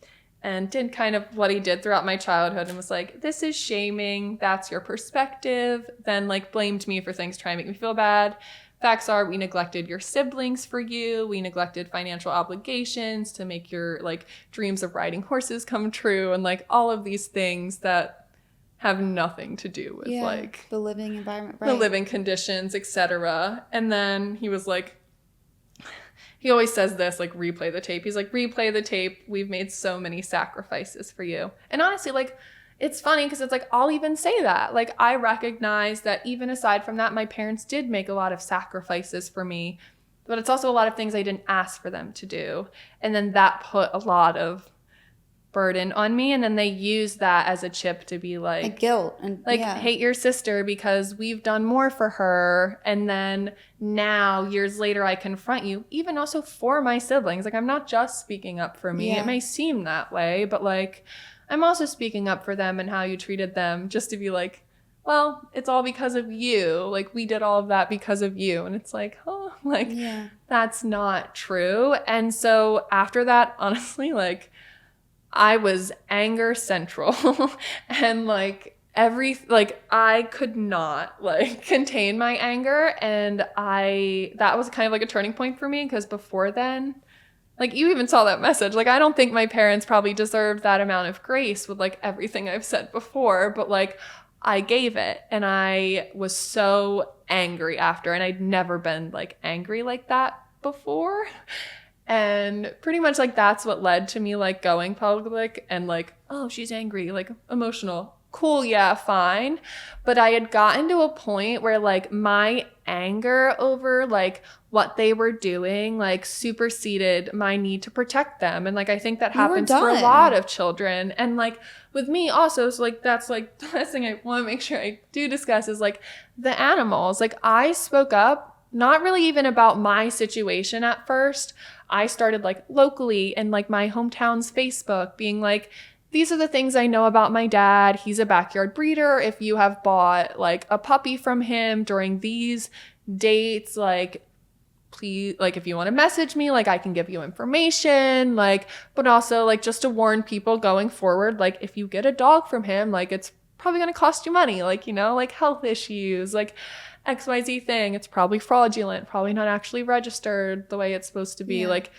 and did kind of what he did throughout my childhood, and was like, this is shaming, that's your perspective, then, like, blamed me for things trying to make me feel bad. Facts are, we neglected your siblings for you, we neglected financial obligations to make your, like, dreams of riding horses come true, and, like, all of these things that have nothing to do with like the living environment, right? The living conditions, etc. And then he was like, he always says this, like, replay the tape. He's like, replay the tape. We've made so many sacrifices for you. And honestly, like, it's funny because it's like, I'll even say that. Like, I recognize that even aside from that, my parents did make a lot of sacrifices for me. But it's also a lot of things I didn't ask for them to do. And then that put a lot of burden on me, and then they use that as a chip to be like guilt and like hate your sister because we've done more for her, and then now years later I confront you, even also for my siblings. Like, I'm not just speaking up for me. It may seem that way, but, like, I'm also speaking up for them and how you treated them, just to be like, well, it's all because of you. Like, we did all of that because of you. And it's like, oh, like, that's not true. And so after that, honestly, like, I was anger central and, like, I could not, like, contain my anger. And that was kind of like a turning point for me, because before then, like, you even saw that message. Like, I don't think my parents probably deserved that amount of grace with, like, everything I've said before, but, like, I gave it, and I was so angry after, and I'd never been, like, angry like that before. And pretty much, like, that's what led to me, like, going public and, like, oh, she's angry, like, emotional. Cool, yeah, fine. But I had gotten to a point where, like, my anger over, like, what they were doing, like, superseded my need to protect them. And, like, I think that happens for a lot of children. And, like, with me also, so, like, that's, like, the last thing I want to make sure I do discuss is, like, the animals. Like, I spoke up, not really even about my situation at first. I started, like, locally in, like, my hometown's Facebook, being like, these are the things I know about my dad. He's a backyard breeder. If you have bought, like, a puppy from him during these dates, like, please, like, if you want to message me, like, I can give you information, like, but also, like, just to warn people going forward, like, if you get a dog from him, like, it's probably going to cost you money, like, you know, like, health issues, like, XYZ thing, it's probably fraudulent, probably not actually registered the way it's supposed to be, like,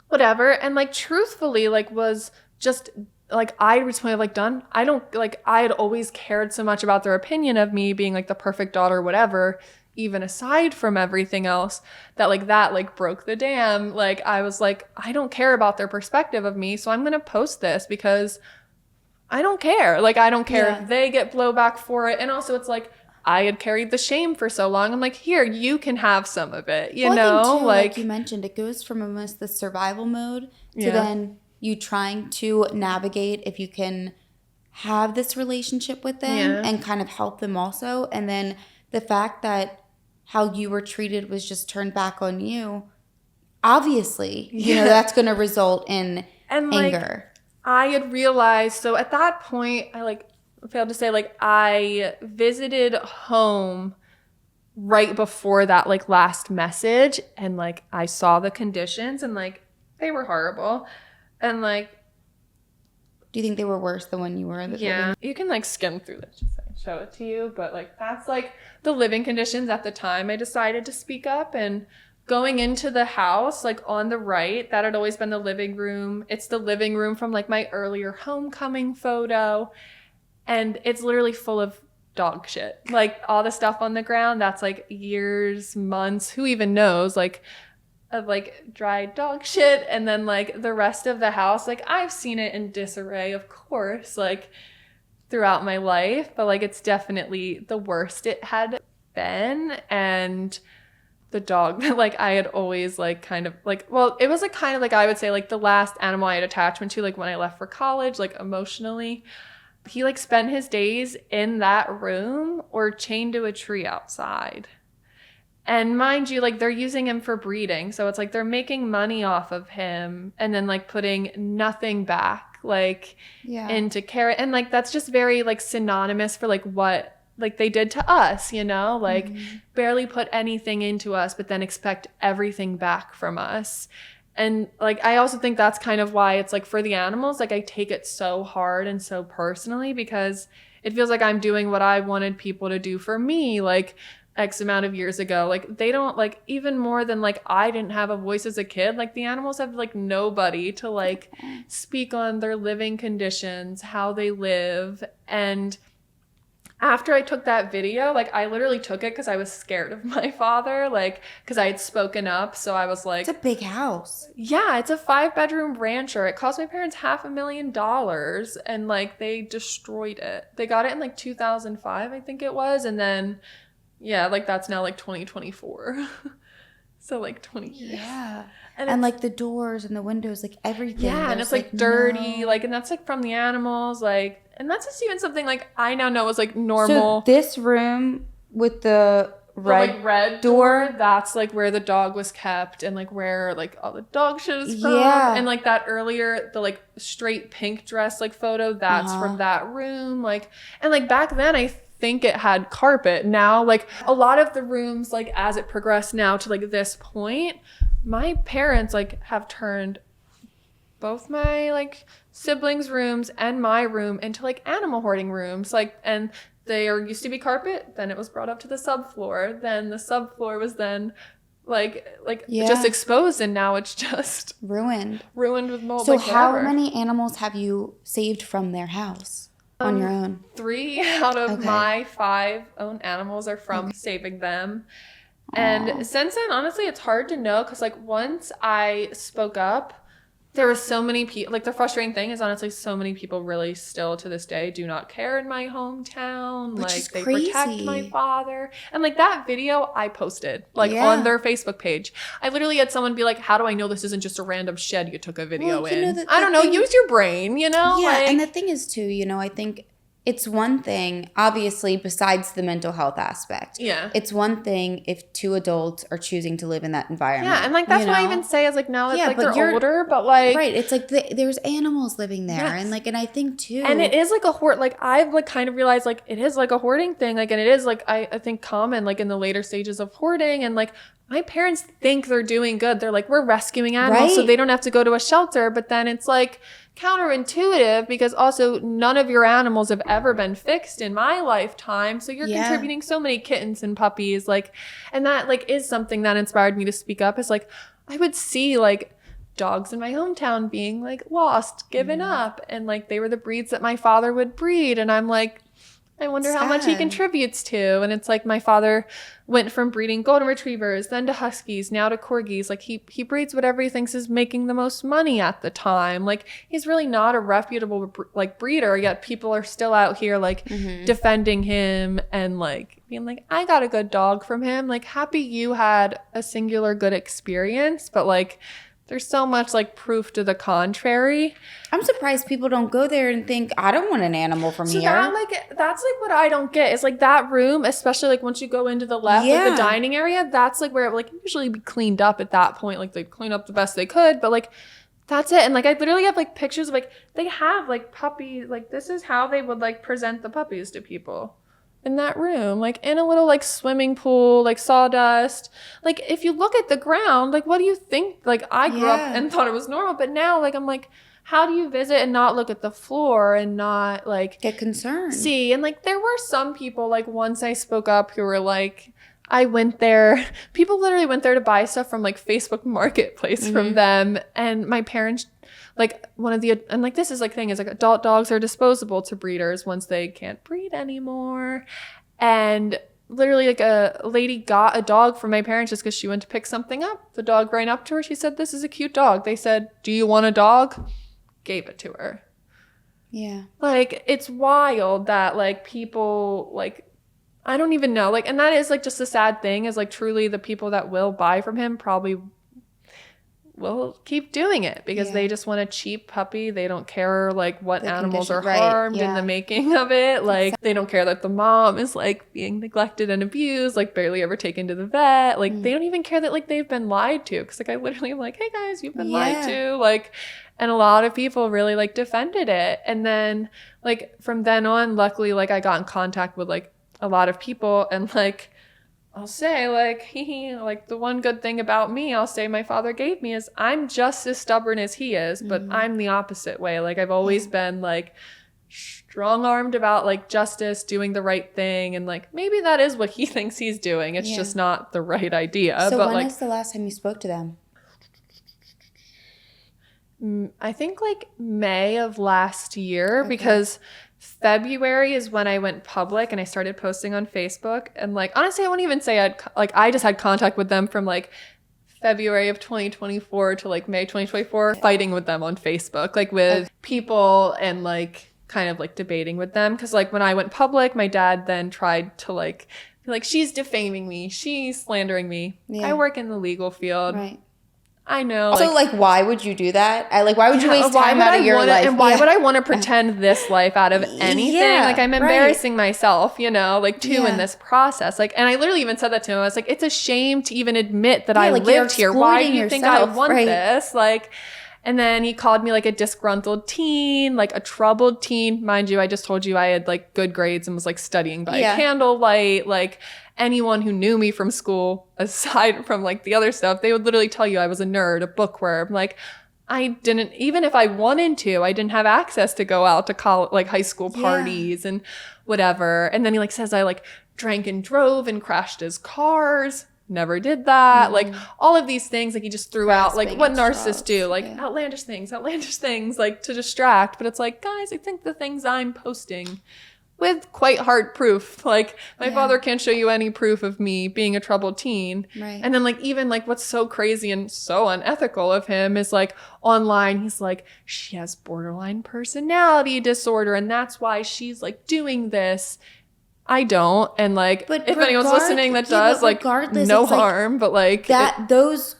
whatever. And, like, truthfully, like, was just, like, I was kind of, like, done. I don't, like, I had always cared so much about their opinion of me being, like, the perfect daughter, whatever, even aside from everything else, that, like, broke the dam. Like, I was like, I don't care about their perspective of me, so I'm going to post this because I don't care. Like, I don't care if they get blowback for it. And also, it's like, I had carried the shame for so long. I'm like, here, you can have some of it, you know? I think too, like you mentioned, it goes from almost the survival mode to then you trying to navigate if you can have this relationship with them and kind of help them also. And then the fact that how you were treated was just turned back on you, obviously, you know, that's going to result in anger. I had realized, so at that point, I failed to say, like, I visited home right before that, like, last message, and, like, I saw the conditions, and, like, they were horrible. And like, Do you think they were worse than when you were living? You can like skim through this, just like show it to you. But like, that's like the living conditions at the time I decided to speak up. And going into the house, like on the right, that had always been the living room. It's the living room from like my earlier homecoming photo. And it's literally full of dog shit. Like all the stuff on the ground, that's like years, months, who even knows, like of like dried dog shit. And then like the rest of the house, like I've seen it in disarray, of course, like throughout my life, but like it's definitely the worst it had been. And the dog that like I had always like kind of like, well, it was like kind of like I would say like the last animal I had attachment to, like when I left for college, like emotionally. He like spent his days in that room or chained to a tree outside. And mind you, like they're using him for breeding. So it's like they're making money off of him and then like putting nothing back like into care. And like that's just very like synonymous for like what like they did to us, you know, like barely put anything into us, but then expect everything back from us. And like, I also think that's kind of why it's like for the animals, like I take it so hard and so personally because it feels like I'm doing what I wanted people to do for me, like X amount of years ago. Like they don't like even more than like I didn't have a voice as a kid, like the animals have like nobody to like speak on their living conditions, how they live. And after I took that video, like I literally took it because I was scared of my father, like because I had spoken up. So I was like, It's a big house. Yeah, it's a 5-bedroom rancher. It cost my parents $500,000 and like they destroyed it. They got it in like 2005, I think it was. And then, yeah, like that's now like 2024. So like 20 years. Yeah. And like the doors and the windows, like everything. Yeah, and it's like dirty, like, and that's like from the animals, like, and that's just even something like I now know is like normal. So this room with the red door, that's like where the dog was kept and like where like all the dog shit is from. Yeah. And like that earlier, the like straight pink dress like photo, that's from that room. Like, and like back then I think it had carpet. Now like a lot of the rooms, like as it progressed now to like this point, my parents like have turned both my like siblings' rooms and my room into like animal hoarding rooms. Like, and there used to be carpet, then it was brought up to the subfloor, then the subfloor was then like just exposed, and now it's just ruined with mold. So like, how whatever. many animals have you saved from their house on your own? 3 out of my 5 own animals are from saving them. And since then, honestly, it's hard to know because like once I spoke up, there were so many people, like the frustrating thing is honestly so many people really still to this day do not care in my hometown. Which like is they crazy. protect my father. And like that video I posted like on their Facebook page. I literally had someone be like, how do I know this isn't just a random shed you took a video in? I don't know, use your brain, you know? Yeah, like, and the thing is too, you know, I think it's one thing, obviously, besides the mental health aspect. Yeah. It's one thing if 2 adults are choosing to live in that environment. Yeah, and like that's you know? what I even say is like now that like but they're older, but like right, it's like there's animals living there, Yes. and I think too, and it is like a hoard. Like I've like kind of realized like it is like a hoarding thing. Like, and it is like I think common like in the later stages of hoarding. And like my parents think they're doing good. They're like, we're rescuing animals so they don't have to go to a shelter. But then it's like counterintuitive because also none of your animals have ever been fixed in my lifetime. So you're contributing so many kittens and puppies. Like, and that like is something that inspired me to speak up. Is like I would see like dogs in my hometown being like lost, given up, and like they were the breeds that my father would breed. And I'm like, I wonder how much he contributes to. And it's like my father went from breeding golden retrievers, then to huskies, now to corgis. Like he breeds whatever he thinks is making the most money at the time. Like he's really not a reputable like breeder, yet people are still out here like defending him and like being like, I got a good dog from him. Like happy you had a singular good experience, but like there's so much like proof to the contrary. I'm surprised people don't go there and think, I don't want an animal from here. That's like what I don't get. Is like that room, especially like once you go into the left, like the dining area, that's like where it would like usually be cleaned up at that point. Like they'd clean up the best they could, but like that's it. And like I literally have like pictures of like they have like puppies. Like this is how they would like present the puppies to people. in that room, like in a little like swimming pool, like sawdust. Like if you look at the ground, like what do you think? Like I grew up and thought it was normal, but now like I'm like, how do you visit and not look at the floor and not like get concerned? See, and like there were some people like once I spoke up who were like, I went there. People literally went there to buy stuff from like Facebook Marketplace from them, and my parents. Like one of the, and like this is like thing is like adult dogs are disposable to breeders once they can't breed anymore. And literally like a lady got a dog from my parents just because she went to pick something up. The dog ran up to her. She said, "This is a cute dog." They said, "Do you want a dog?" Gave it to her. Yeah. Like it's wild that like people like, I don't even know. Like, and that is like just a sad thing is like truly the people that will buy from him probably will keep doing it because they just want a cheap puppy. They don't care like what animals are harmed in the making of it. Like they don't care that the mom is like being neglected and abused, like barely ever taken to the vet. Like they don't even care that like they've been lied to. Cause like I literally am like, hey guys, you've been lied to. Like, and a lot of people really like defended it. And then like from then on, luckily like I got in contact with like a lot of people and like I'll say like like the one good thing about me I'll say my father gave me is I'm just as stubborn as he is, but I'm the opposite way. Like I've always been like strong-armed about like justice, doing the right thing, and like maybe that is what he thinks he's doing. It's just not the right idea. So but when like is the last time you spoke to them? I think like May of last year because February is when I went public and I started posting on Facebook. And like, honestly, I wouldn't even say I just had contact with them from like February of 2024 to like May 2024, fighting with them on Facebook, like with people and like kind of like debating with them. Cause like when I went public, my dad then tried to like, be like, she's defaming me. She's slandering me. I work in the legal field. Right. I know. So, like, why would you do that? Why would you waste time out of your life? And why would I want to pretend this life out of anything? Like, I'm embarrassing myself, you know, like, too, in this process. Like, and I literally even said that to him. I was like, it's a shame to even admit that I like, lived here. Why do you think I want right. this? Like, and then he called me like a disgruntled teen, like a troubled teen. Mind you, I just told you I had like good grades and was like studying by candlelight. Like anyone who knew me from school, aside from like the other stuff, they would literally tell you I was a nerd, a bookworm. Like I didn't, even if I wanted to, I didn't have access to go out to college, like high school parties and whatever. And then he like says I like drank and drove and crashed his cars. Never did that. Like all of these things, like he just threw out, like what narcissists do, like outlandish things, like to distract. But it's like, guys, I think the things I'm posting with quite hard proof, like my father can't show you any proof of me being a troubled teen. Right. And then like, even like what's so crazy and so unethical of him is like online, he's like, she has borderline personality disorder. And that's why she's like doing this. I don't, and like, but if anyone's listening that does, like, no harm, but like that, there's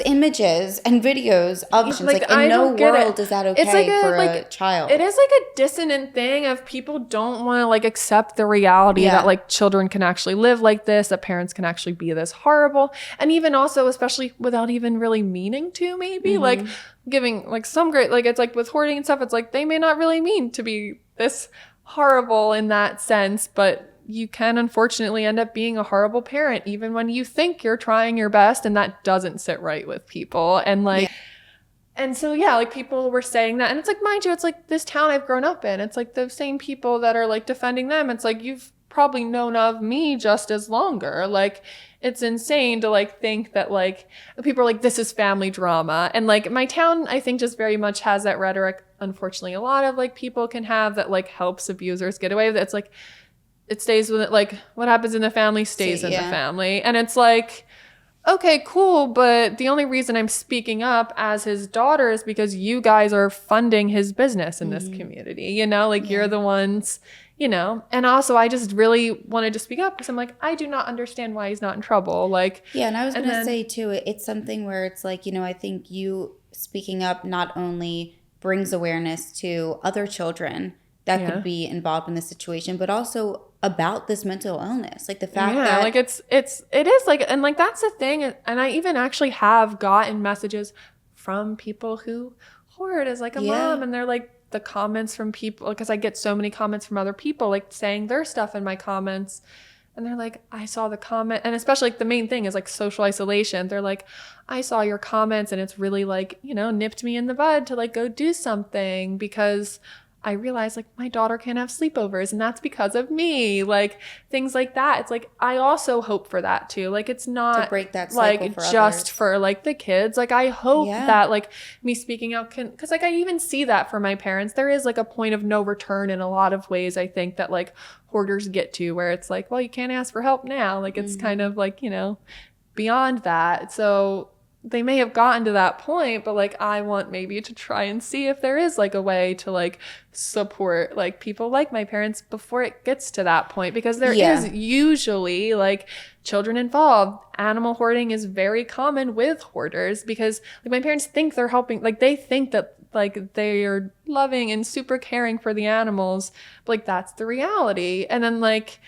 images and videos of like in no world is that okay it's like for a child. It is like a dissonant thing of people don't want to like accept the reality that like children can actually live like this, that parents can actually be this horrible, and even also, especially without even really meaning to, maybe like giving like some great, like it's like with hoarding and stuff, it's like they may not really mean to be this horrible in that sense, but you can unfortunately end up being a horrible parent even when you think you're trying your best, and that doesn't sit right with people. And like and so like people were saying that, and it's like, mind you, it's like this town I've grown up in, it's like the same people that are like defending them. It's like you've probably known of me just as longer. Like it's insane to like think that like people are like, this is family drama. And like my town, I think, just very much has that rhetoric, unfortunately, a lot of like people can have that like helps abusers get away with it. It's like it stays with it, like what happens in the family stays in the family. And it's like, okay, cool, but the only reason I'm speaking up as his daughter is because you guys are funding his business in this community, you know, like you're the ones, you know. And also I just really wanted to speak up because I'm like, I do not understand why he's not in trouble. Like, and I was going to say too, it's something where it's like, you know, I think you speaking up not only brings awareness to other children that could be involved in this situation, but also about this mental illness, like the fact that like it is like, and like that's the thing. And I even actually have gotten messages from people who hoard as like a mom, and they're like, the comments from people, because I get so many comments from other people like saying their stuff in my comments. And they're like, I saw the comment. And especially like the main thing is like social isolation. They're like, I saw your comments and it's really like, you know, nipped me in the bud to like go do something, because I realized like my daughter can't have sleepovers and that's because of me. Like things like that. It's like, I also hope for that too. Like it's not to break that cycle like for just others. for like the kids. Like I hope that like me speaking out can, because like I even see that for my parents. There is like a point of no return in a lot of ways, I think, that like hoarders get to, where it's like, well, you can't ask for help now. Like it's kind of like, you know, beyond that. So they may have gotten to that point, but like I want maybe to try and see if there is like a way to like support like people like my parents before it gets to that point, because there is usually like children involved. Animal hoarding is very common with hoarders, because like my parents think they're helping, like they think that like they are loving and super caring for the animals, but like that's the reality. And then like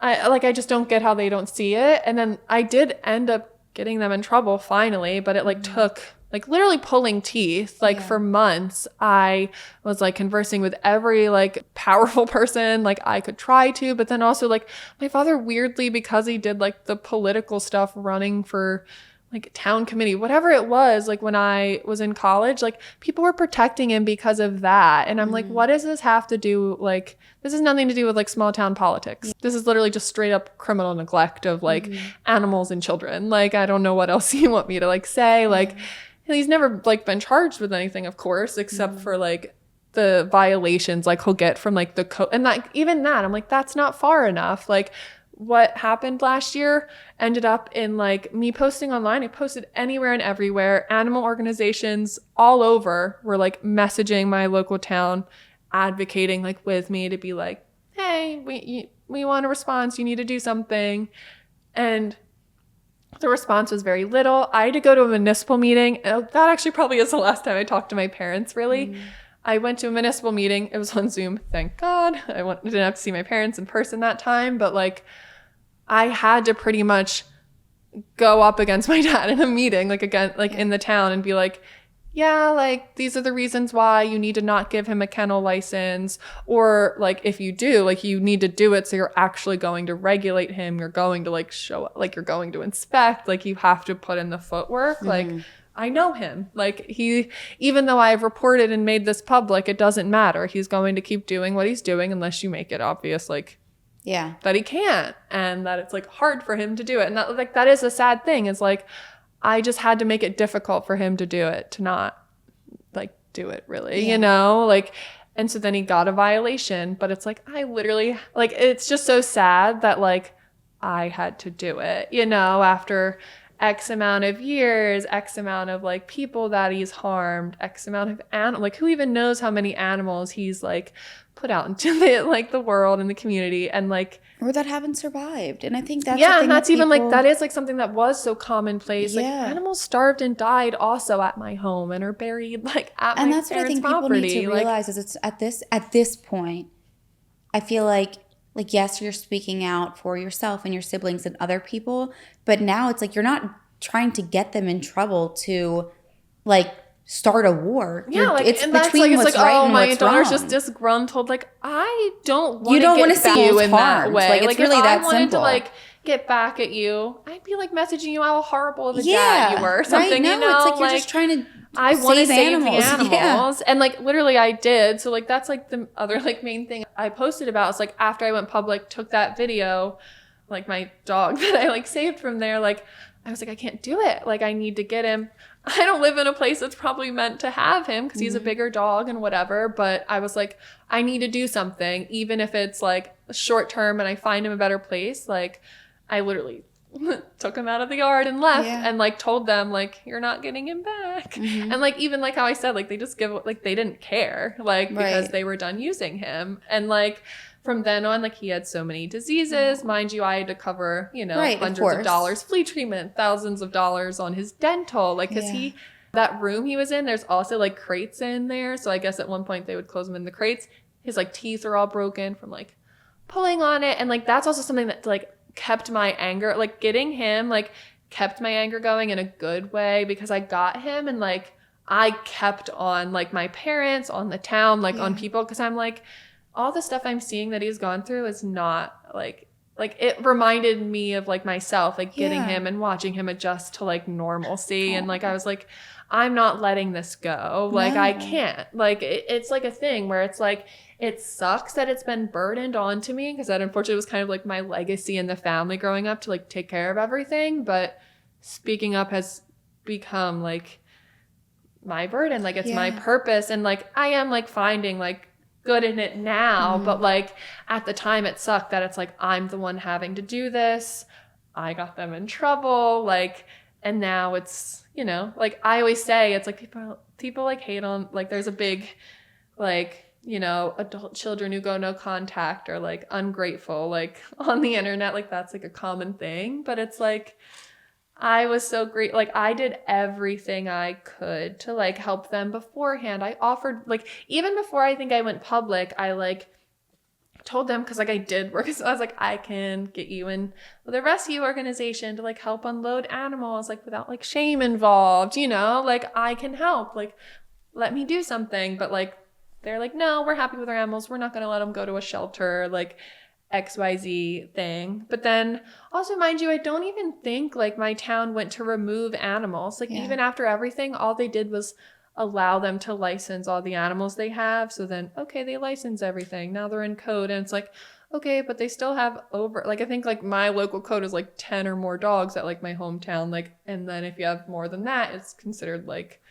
I just don't get how they don't see it. And then I did end up getting them in trouble finally, but it like took like literally pulling teeth. Like for months I was like conversing with every like powerful person like I could try to, but then also like my father, weirdly, because he did like the political stuff, running for like town committee, whatever it was, like when I was in college, like people were protecting him because of that. And I'm like, what does this have to do? Like, this has nothing to do with like small town politics. This is literally just straight up criminal neglect of like animals and children. Like, I don't know what else you want me to like say. Like, he's never like been charged with anything, of course, except for like the violations like he'll get from like the code. And like, even that, I'm like, that's not far enough. Like, what happened last year ended up in like me posting online. I posted anywhere and everywhere. Animal organizations all over were like messaging my local town, advocating like with me to be like, hey, we want a response. You need to do something. And the response was very little. I had to go to a municipal meeting. That actually probably is the last time I talked to my parents, really. I went to a municipal meeting. It was on Zoom, thank God. Didn't have to see my parents in person that time, but like I had to pretty much go up against my dad in a meeting, like again, like in the town, and be like, yeah, like these are the reasons why you need to not give him a kennel license, or like if you do, like you need to do it so you're actually going to regulate him. You're going to like show, like you're going to inspect, like you have to put in the footwork. Like I know him. Like he, even though I've reported and made this public, it doesn't matter. He's going to keep doing what he's doing unless you make it obvious, like that he can't, and that it's like hard for him to do it. And that like that is a sad thing. It's like I just had to make it difficult for him to do it, to not like do it really, you know, like. And so then he got a violation, but it's like I literally, like, it's just so sad that like I had to do it, you know, after X amount of years, X amount of like people that he's harmed, X amount of animals, like who even knows how many animals he's like put out into the like the world and the community, and like, or that haven't survived. And I think that's and that's even like that is like something that was so commonplace. Like animals starved and died also at my home and are buried like at my parents' property. And that's what I think people need to realize is it's at this point, I feel like yes, you're speaking out for yourself and your siblings and other people, but now it's like you're not trying to get them in trouble to like start a war. It's and between it's what's like, right oh, and my what's daughter's wrong. just disgruntled. Like I don't want you don't want to see see you in that way. Like it's really if that I wanted simple. to like get back at you, I'd be like messaging you how horrible of a dad you were or something. Right? No, you know, it's like you're just trying to. I want to save the animals. Yeah. And like literally I did. So like that's like the other like main thing I posted about. It's like after I went public, took that video, like my dog that I like saved from there, like I was like, I can't do it. Like I need to get him. I don't live in a place that's probably meant to have him because he's a bigger dog and whatever. But I was like, I need to do something, even if it's like short term and I find him a better place. Like I literally took him out of the yard and left and like told them like, you're not getting him back. And like, even like how I said, like they just like they didn't care, like because they were done using him. And like from then on, like he had so many diseases, mind you, I had to cover, you know, hundreds of dollars, flea treatment, thousands of dollars on his dental, like because that room he was in, there's also like crates in there. So I guess at one point they would close him in the crates. His like teeth are all broken from like pulling on it. And like, that's also something that like kept my anger, like getting him, like kept my anger going in a good way because I got him and like I kept on like my parents, on the town, like on people, because I'm like, all the stuff I'm seeing that he's gone through is not like it reminded me of like myself, like getting him and watching him adjust to like normalcy. And like I was like, I'm not letting this go. Like I can't. Like it's like a thing where it's like, it sucks that it's been burdened onto me, because that unfortunately was kind of like my legacy in the family growing up, to like take care of everything. But speaking up has become like my burden. Like it's my purpose. And like I am like finding like good in it now, but like at the time it sucked that it's like I'm the one having to do this. I got them in trouble, like, and now it's, you know, like I always say, it's like people like hate on, like there's a big like, you know, adult children who go no contact or like ungrateful, like on the internet, like that's like a common thing. But it's like I was so great. Like I did everything I could to like help them beforehand. I offered, like, even before I think I went public, I like told them, because like I did work, so I was like, I can get you in with a rescue organization to like help unload animals, like without like shame involved, you know, like I can help, like let me do something. But like they're like, no, we're happy with our animals, we're not going to let them go to a shelter, like XYZ thing. But then also, mind you, I don't even think like my town went to remove animals. Like even after everything, all they did was allow them to license all the animals they have. So then, okay, they license everything. Now they're in code, and it's like, okay, but they still have over, like, I think like my local code is like 10 or more dogs at like my hometown. Like, and then if you have more than that, it's considered like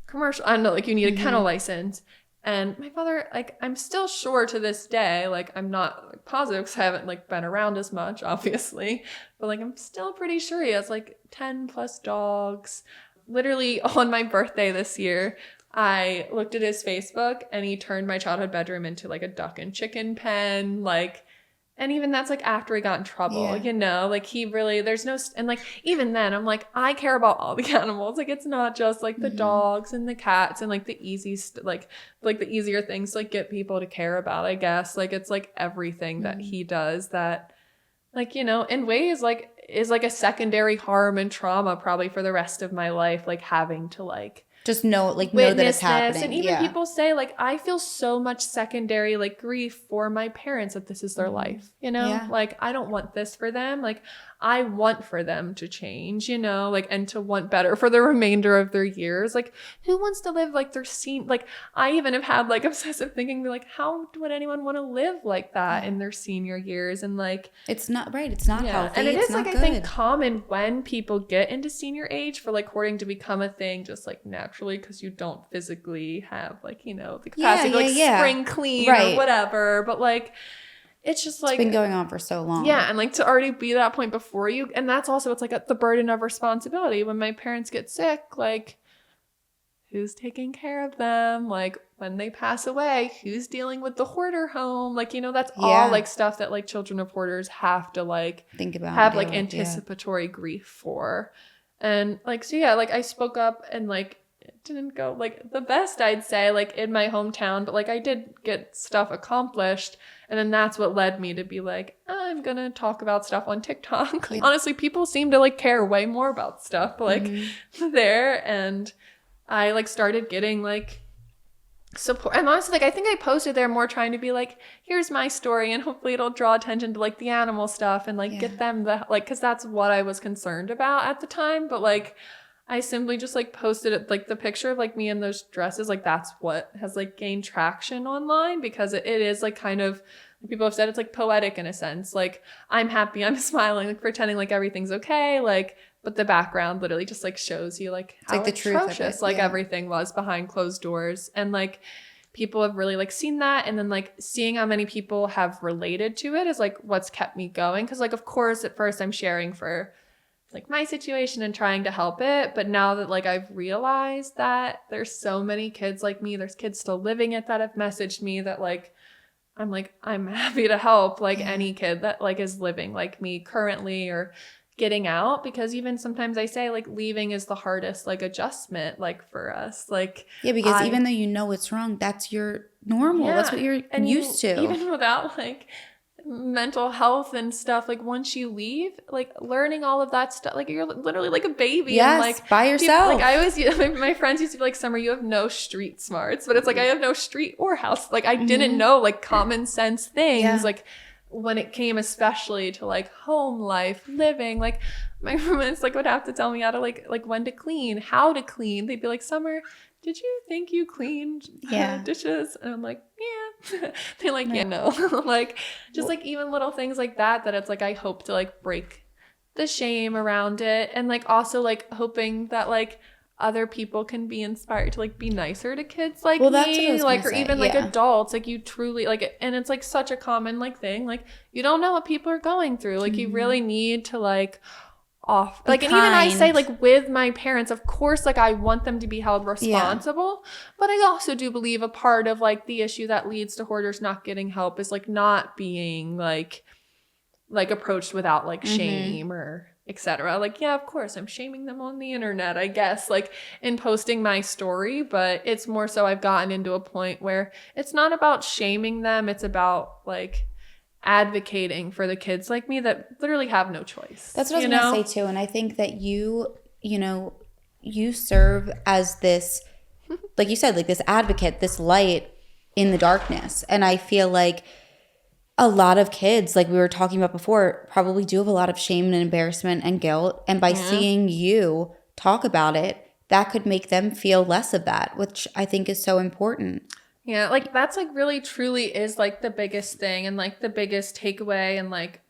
commercial. I don't know, like you need a kennel license. And my father, like, I'm still sure to this day, like, I'm not like, positive because I haven't like been around as much, obviously, but like, I'm still pretty sure he has like 10 plus dogs. Literally on my birthday this year, I looked at his Facebook and he turned my childhood bedroom into like a duck and chicken pen, like, and even that's like after he got in trouble, you know, like he really, there's no, and like even then I'm like, I care about all the animals. Like it's not just like the dogs and the cats and like the easy, like the easier things to like get people to care about, I guess. Like it's like everything that he does that, like, you know, in ways like is like a secondary harm and trauma probably for the rest of my life, like having to like just know, like, know that it's happening. And even people say, like, I feel so much secondary, like, grief for my parents that this is their life, you know? Yeah. Like, I don't want this for them. Like, I want for them to change, you know? Like, and to want better for the remainder of their years. Like, who wants to live, like, their scene? Like, I even have had, like, obsessive thinking, be like, how would anyone want to live like that in their senior years? And, like... It's not right. It's not healthy. And it it's is, like, good. I think common when people get into senior age for, like, hoarding to become a thing, just, like, naturally, because you don't physically have, like, you know, the capacity to, like, spring clean or whatever. But, like, it's just, like... It's been going on for so long. Yeah, and, like, to already be that point before you... And that's also, it's, like, the burden of responsibility. When my parents get sick, like, who's taking care of them? Like, when they pass away, who's dealing with the hoarder home? Like, you know, that's all, like, stuff that, like, children of hoarders have to, like... Think about. Have, like, anticipatory grief for. And, like, so, yeah, like, I spoke up and, like... didn't go like the best, I'd say, like in my hometown, but like I did get stuff accomplished. And then that's what led me to be like, I'm gonna talk about stuff on TikTok. Like, honestly, people seem to like care way more about stuff like there. And I like started getting like support. And honestly, like I think I posted there more trying to be like, here's my story, and hopefully it'll draw attention to like the animal stuff and like get them the like, because that's what I was concerned about at the time. But like I simply just like posted it, like the picture of like me in those dresses, like that's what has like gained traction online, because it is like kind of, people have said it's like poetic in a sense. Like I'm happy, I'm smiling, like pretending like everything's okay, like, but the background literally just like shows you like how like the atrocious like everything was behind closed doors. And like people have really like seen that, and then like seeing how many people have related to it is like what's kept me going. Because like of course at first I'm sharing for like my situation and trying to help it, but now that like I've realized that there's so many kids like me, there's kids still living it that have messaged me that like I'm happy to help like any kid that like is living like me currently or getting out. Because even sometimes I say like leaving is the hardest like adjustment like for us, like because even though you know it's wrong, that's your normal, that's what you're used to, even without like mental health and stuff, like once you leave, like learning all of that stuff, like you're literally like a baby. Yes, and like by yourself. Like I always, my friends used to be like, Summer, you have no street smarts, but it's like I have no street or house. Like I didn't know like common sense things, like when it came especially to like home life, living. Like my roommates like would have to tell me how to like when to clean, how to clean. They'd be like, Summer, did you think you cleaned dishes? And I'm like, yeah. They're like, yeah, no. Like just like even little things like that it's like I hope to like break the shame around it, and like also like hoping that like other people can be inspired to like be nicer to kids like me, that's what I was like gonna or say, even like adults. Like you truly like, and it's like such a common like thing, like you don't know what people are going through. Like you really need to like off like and even I say like with my parents, of course, like I want them to be held responsible, but I also do believe a part of like the issue that leads to hoarders not getting help is like not being like approached without like shame or etc. Like, yeah, of course I'm shaming them on the internet, I guess, like in posting my story, but it's more so I've gotten into a point where it's not about shaming them, it's about like advocating for the kids like me that literally have no choice. That's what I was going to say too. And I think that you serve as this, like you said, like this advocate, this light in the darkness. And I feel like a lot of kids, like we were talking about before, probably do have a lot of shame and embarrassment and guilt. And by seeing you talk about it, that could make them feel less of that, which I think is so important. Yeah, like that's like really truly is like the biggest thing and like the biggest takeaway and like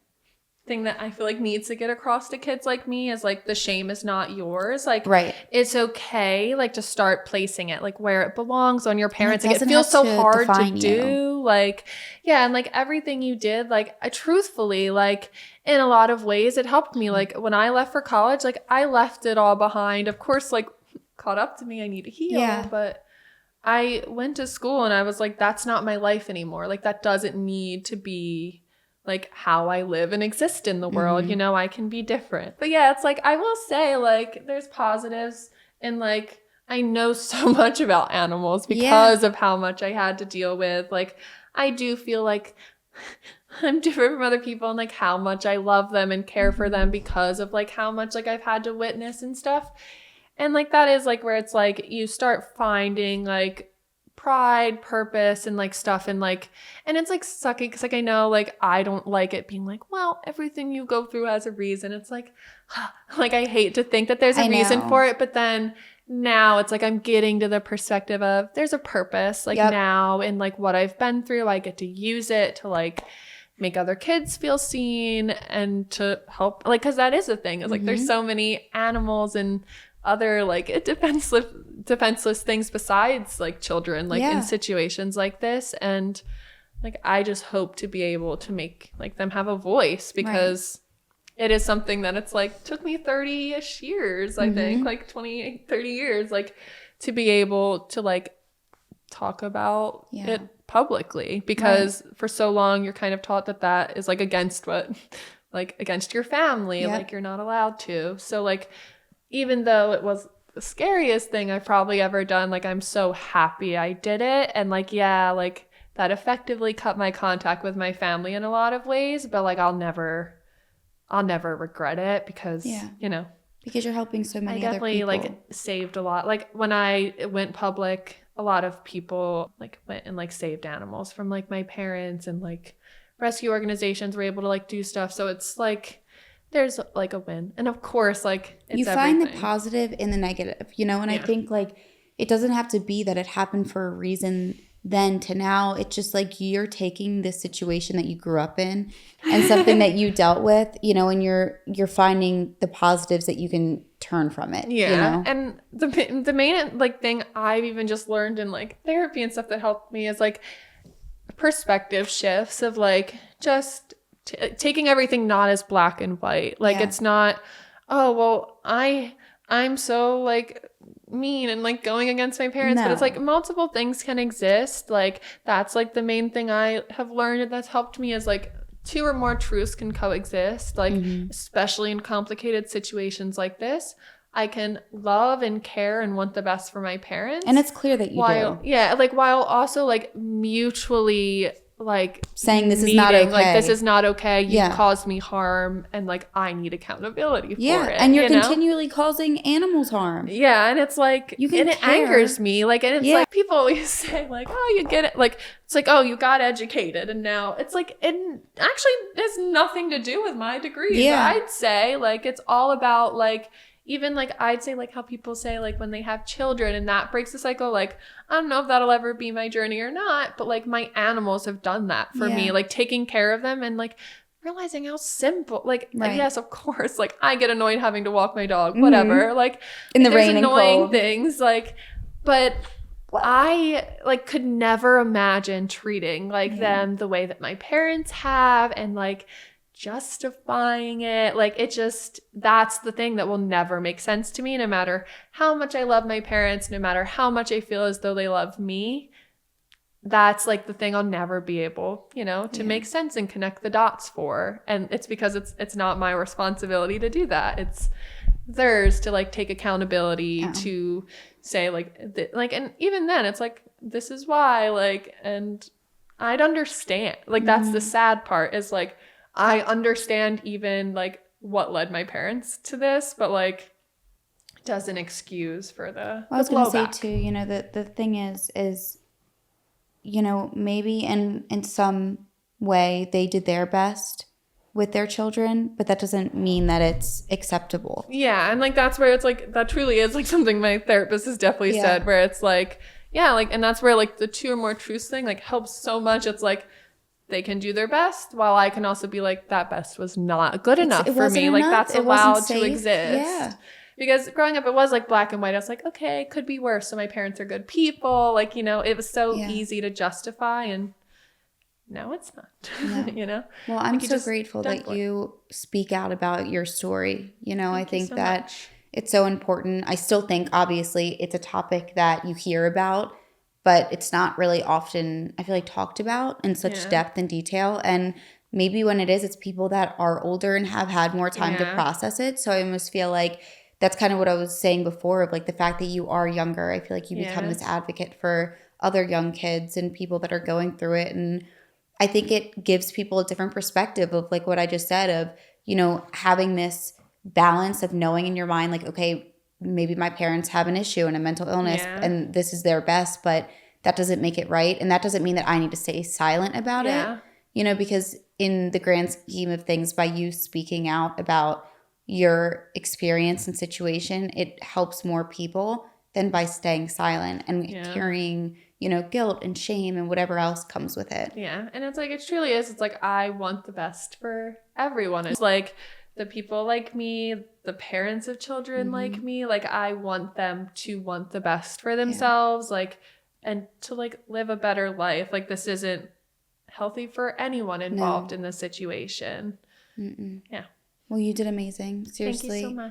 thing that I feel like needs to get across to kids like me is like the shame is not yours. Like it's okay like to start placing it like where it belongs on your parents. Like it feels so hard to do. Like yeah, and like everything you did, like I truthfully, like in a lot of ways it helped me. Like when I left for college, like I left it all behind. Of course, like caught up to me, I need to heal, but I went to school and I was like, that's not my life anymore. Like that doesn't need to be like how I live and exist in the world. You know, I can be different. But yeah, it's like, I will say like there's positives and like I know so much about animals because of how much I had to deal with. Like I do feel like I'm different from other people and like how much I love them and care for them because of like how much like I've had to witness and stuff. And like that is like where it's like you start finding like pride, purpose, and like stuff, and like, and it's like sucky because like I know like I don't like it being like, well, everything you go through has a reason. It's like, like I hate to think that there's a reason for it, but then now it's like I'm getting to the perspective of there's a purpose. Like now in like what I've been through, I get to use it to like make other kids feel seen and to help, like, because that is the thing. It's like there's so many animals and other like defenseless things besides like children like in situations like this, and like I just hope to be able to make like them have a voice because it is something that it's like took me 30-ish years, I think like 28-30 years like to be able to like talk about it publicly, because for so long you're kind of taught that that is like against what like against your family, like you're not allowed to. So like even though it was the scariest thing I've probably ever done, like I'm so happy I did it. And like, yeah, like that effectively cut my contact with my family in a lot of ways, but like I'll never regret it because, you know. Because you're helping so many other people. I definitely like saved a lot. Like when I went public, a lot of people like went and like saved animals from like my parents, and like rescue organizations were able to like do stuff. So it's like there's like a win. And of course, like it's you find everything. The positive in the negative, you know, and I think like it doesn't have to be that it happened for a reason then to now. It's just like you're taking this situation that you grew up in and something that you dealt with, you know, and you're finding the positives that you can turn from it. Yeah. You know? And the main like thing I've even just learned in like therapy and stuff that helped me is like perspective shifts of like just taking everything not as black and white. Like it's not, oh, well, I'm so like mean and like going against my parents, but it's like multiple things can exist. Like that's like the main thing I have learned that's helped me is like 2 or more truths can coexist. Like especially in complicated situations like this, I can love and care and want the best for my parents, and it's clear that you do. Yeah, like while also like mutually like saying this is not okay. Like, this is not okay. You caused me harm, and like I need accountability for it. And you're continually causing animals harm. Yeah, and it's like, and it angers me. Like, and it's like people always say like, oh, you get it. Like, it's like, oh, you got educated, and now it's like, it actually has nothing to do with my degrees. Yeah. I'd say like it's all about like, even like I'd say like how people say like when they have children and that breaks the cycle, like I don't know if that'll ever be my journey or not, but like my animals have done that for me, like taking care of them and like realizing how simple, like yes, of course, like I get annoyed having to walk my dog, whatever, like in the rain and annoying cold things, like, but I like could never imagine treating like them the way that my parents have, and like justifying it. Like, it just, that's the thing that will never make sense to me, no matter how much I love my parents, no matter how much I feel as though they love me. That's like the thing I'll never be able, to make sense and connect the dots for. And it's because it's not my responsibility to do that. It's theirs to like take accountability, to say like, and even then it's like, this is why, like, and I'd understand. Like, that's the sad part, is like, I understand even like what led my parents to this, but like doesn't excuse for the I was going to say too, that the thing is, maybe in some way they did their best with their children, but that doesn't mean that it's acceptable. Yeah. And like, that's where it's like, that truly is like something my therapist has definitely said, where it's like, like, and that's where like the 2 or more truths thing like helps so much. It's like, they can do their best, while I can also be like, that best was not good enough for me. Like, that's allowed to exist. Yeah. Because growing up, it was like black and white. I was like, okay, it could be worse. So my parents are good people. Like, it was so easy to justify, and now it's not, Well, I'm so grateful that you speak out about your story. I think that it's so important. I still think, obviously, it's a topic that you hear about, but it's not really often, I feel like, talked about in such depth and detail. And maybe when it is, it's people that are older and have had more time to process it. So I almost feel like that's kind of what I was saying before, of like the fact that you are younger. I feel like you become this advocate for other young kids and people that are going through it. And I think it gives people a different perspective of like what I just said, of, having this balance of knowing in your mind, like, okay, maybe my parents have an issue and a mental illness and this is their best, but that doesn't make it right. And that doesn't mean that I need to stay silent about it, because in the grand scheme of things, by you speaking out about your experience and situation, it helps more people than by staying silent and carrying, guilt and shame and whatever else comes with it. Yeah. And it's like, it truly is. It's like, I want the best for everyone. It's like, the people like me, the parents of children like me, like, I want them to want the best for themselves, like, and to like live a better life. Like, this isn't healthy for anyone involved in this situation. Yeah. Well, you did amazing. Seriously. Thank you so much.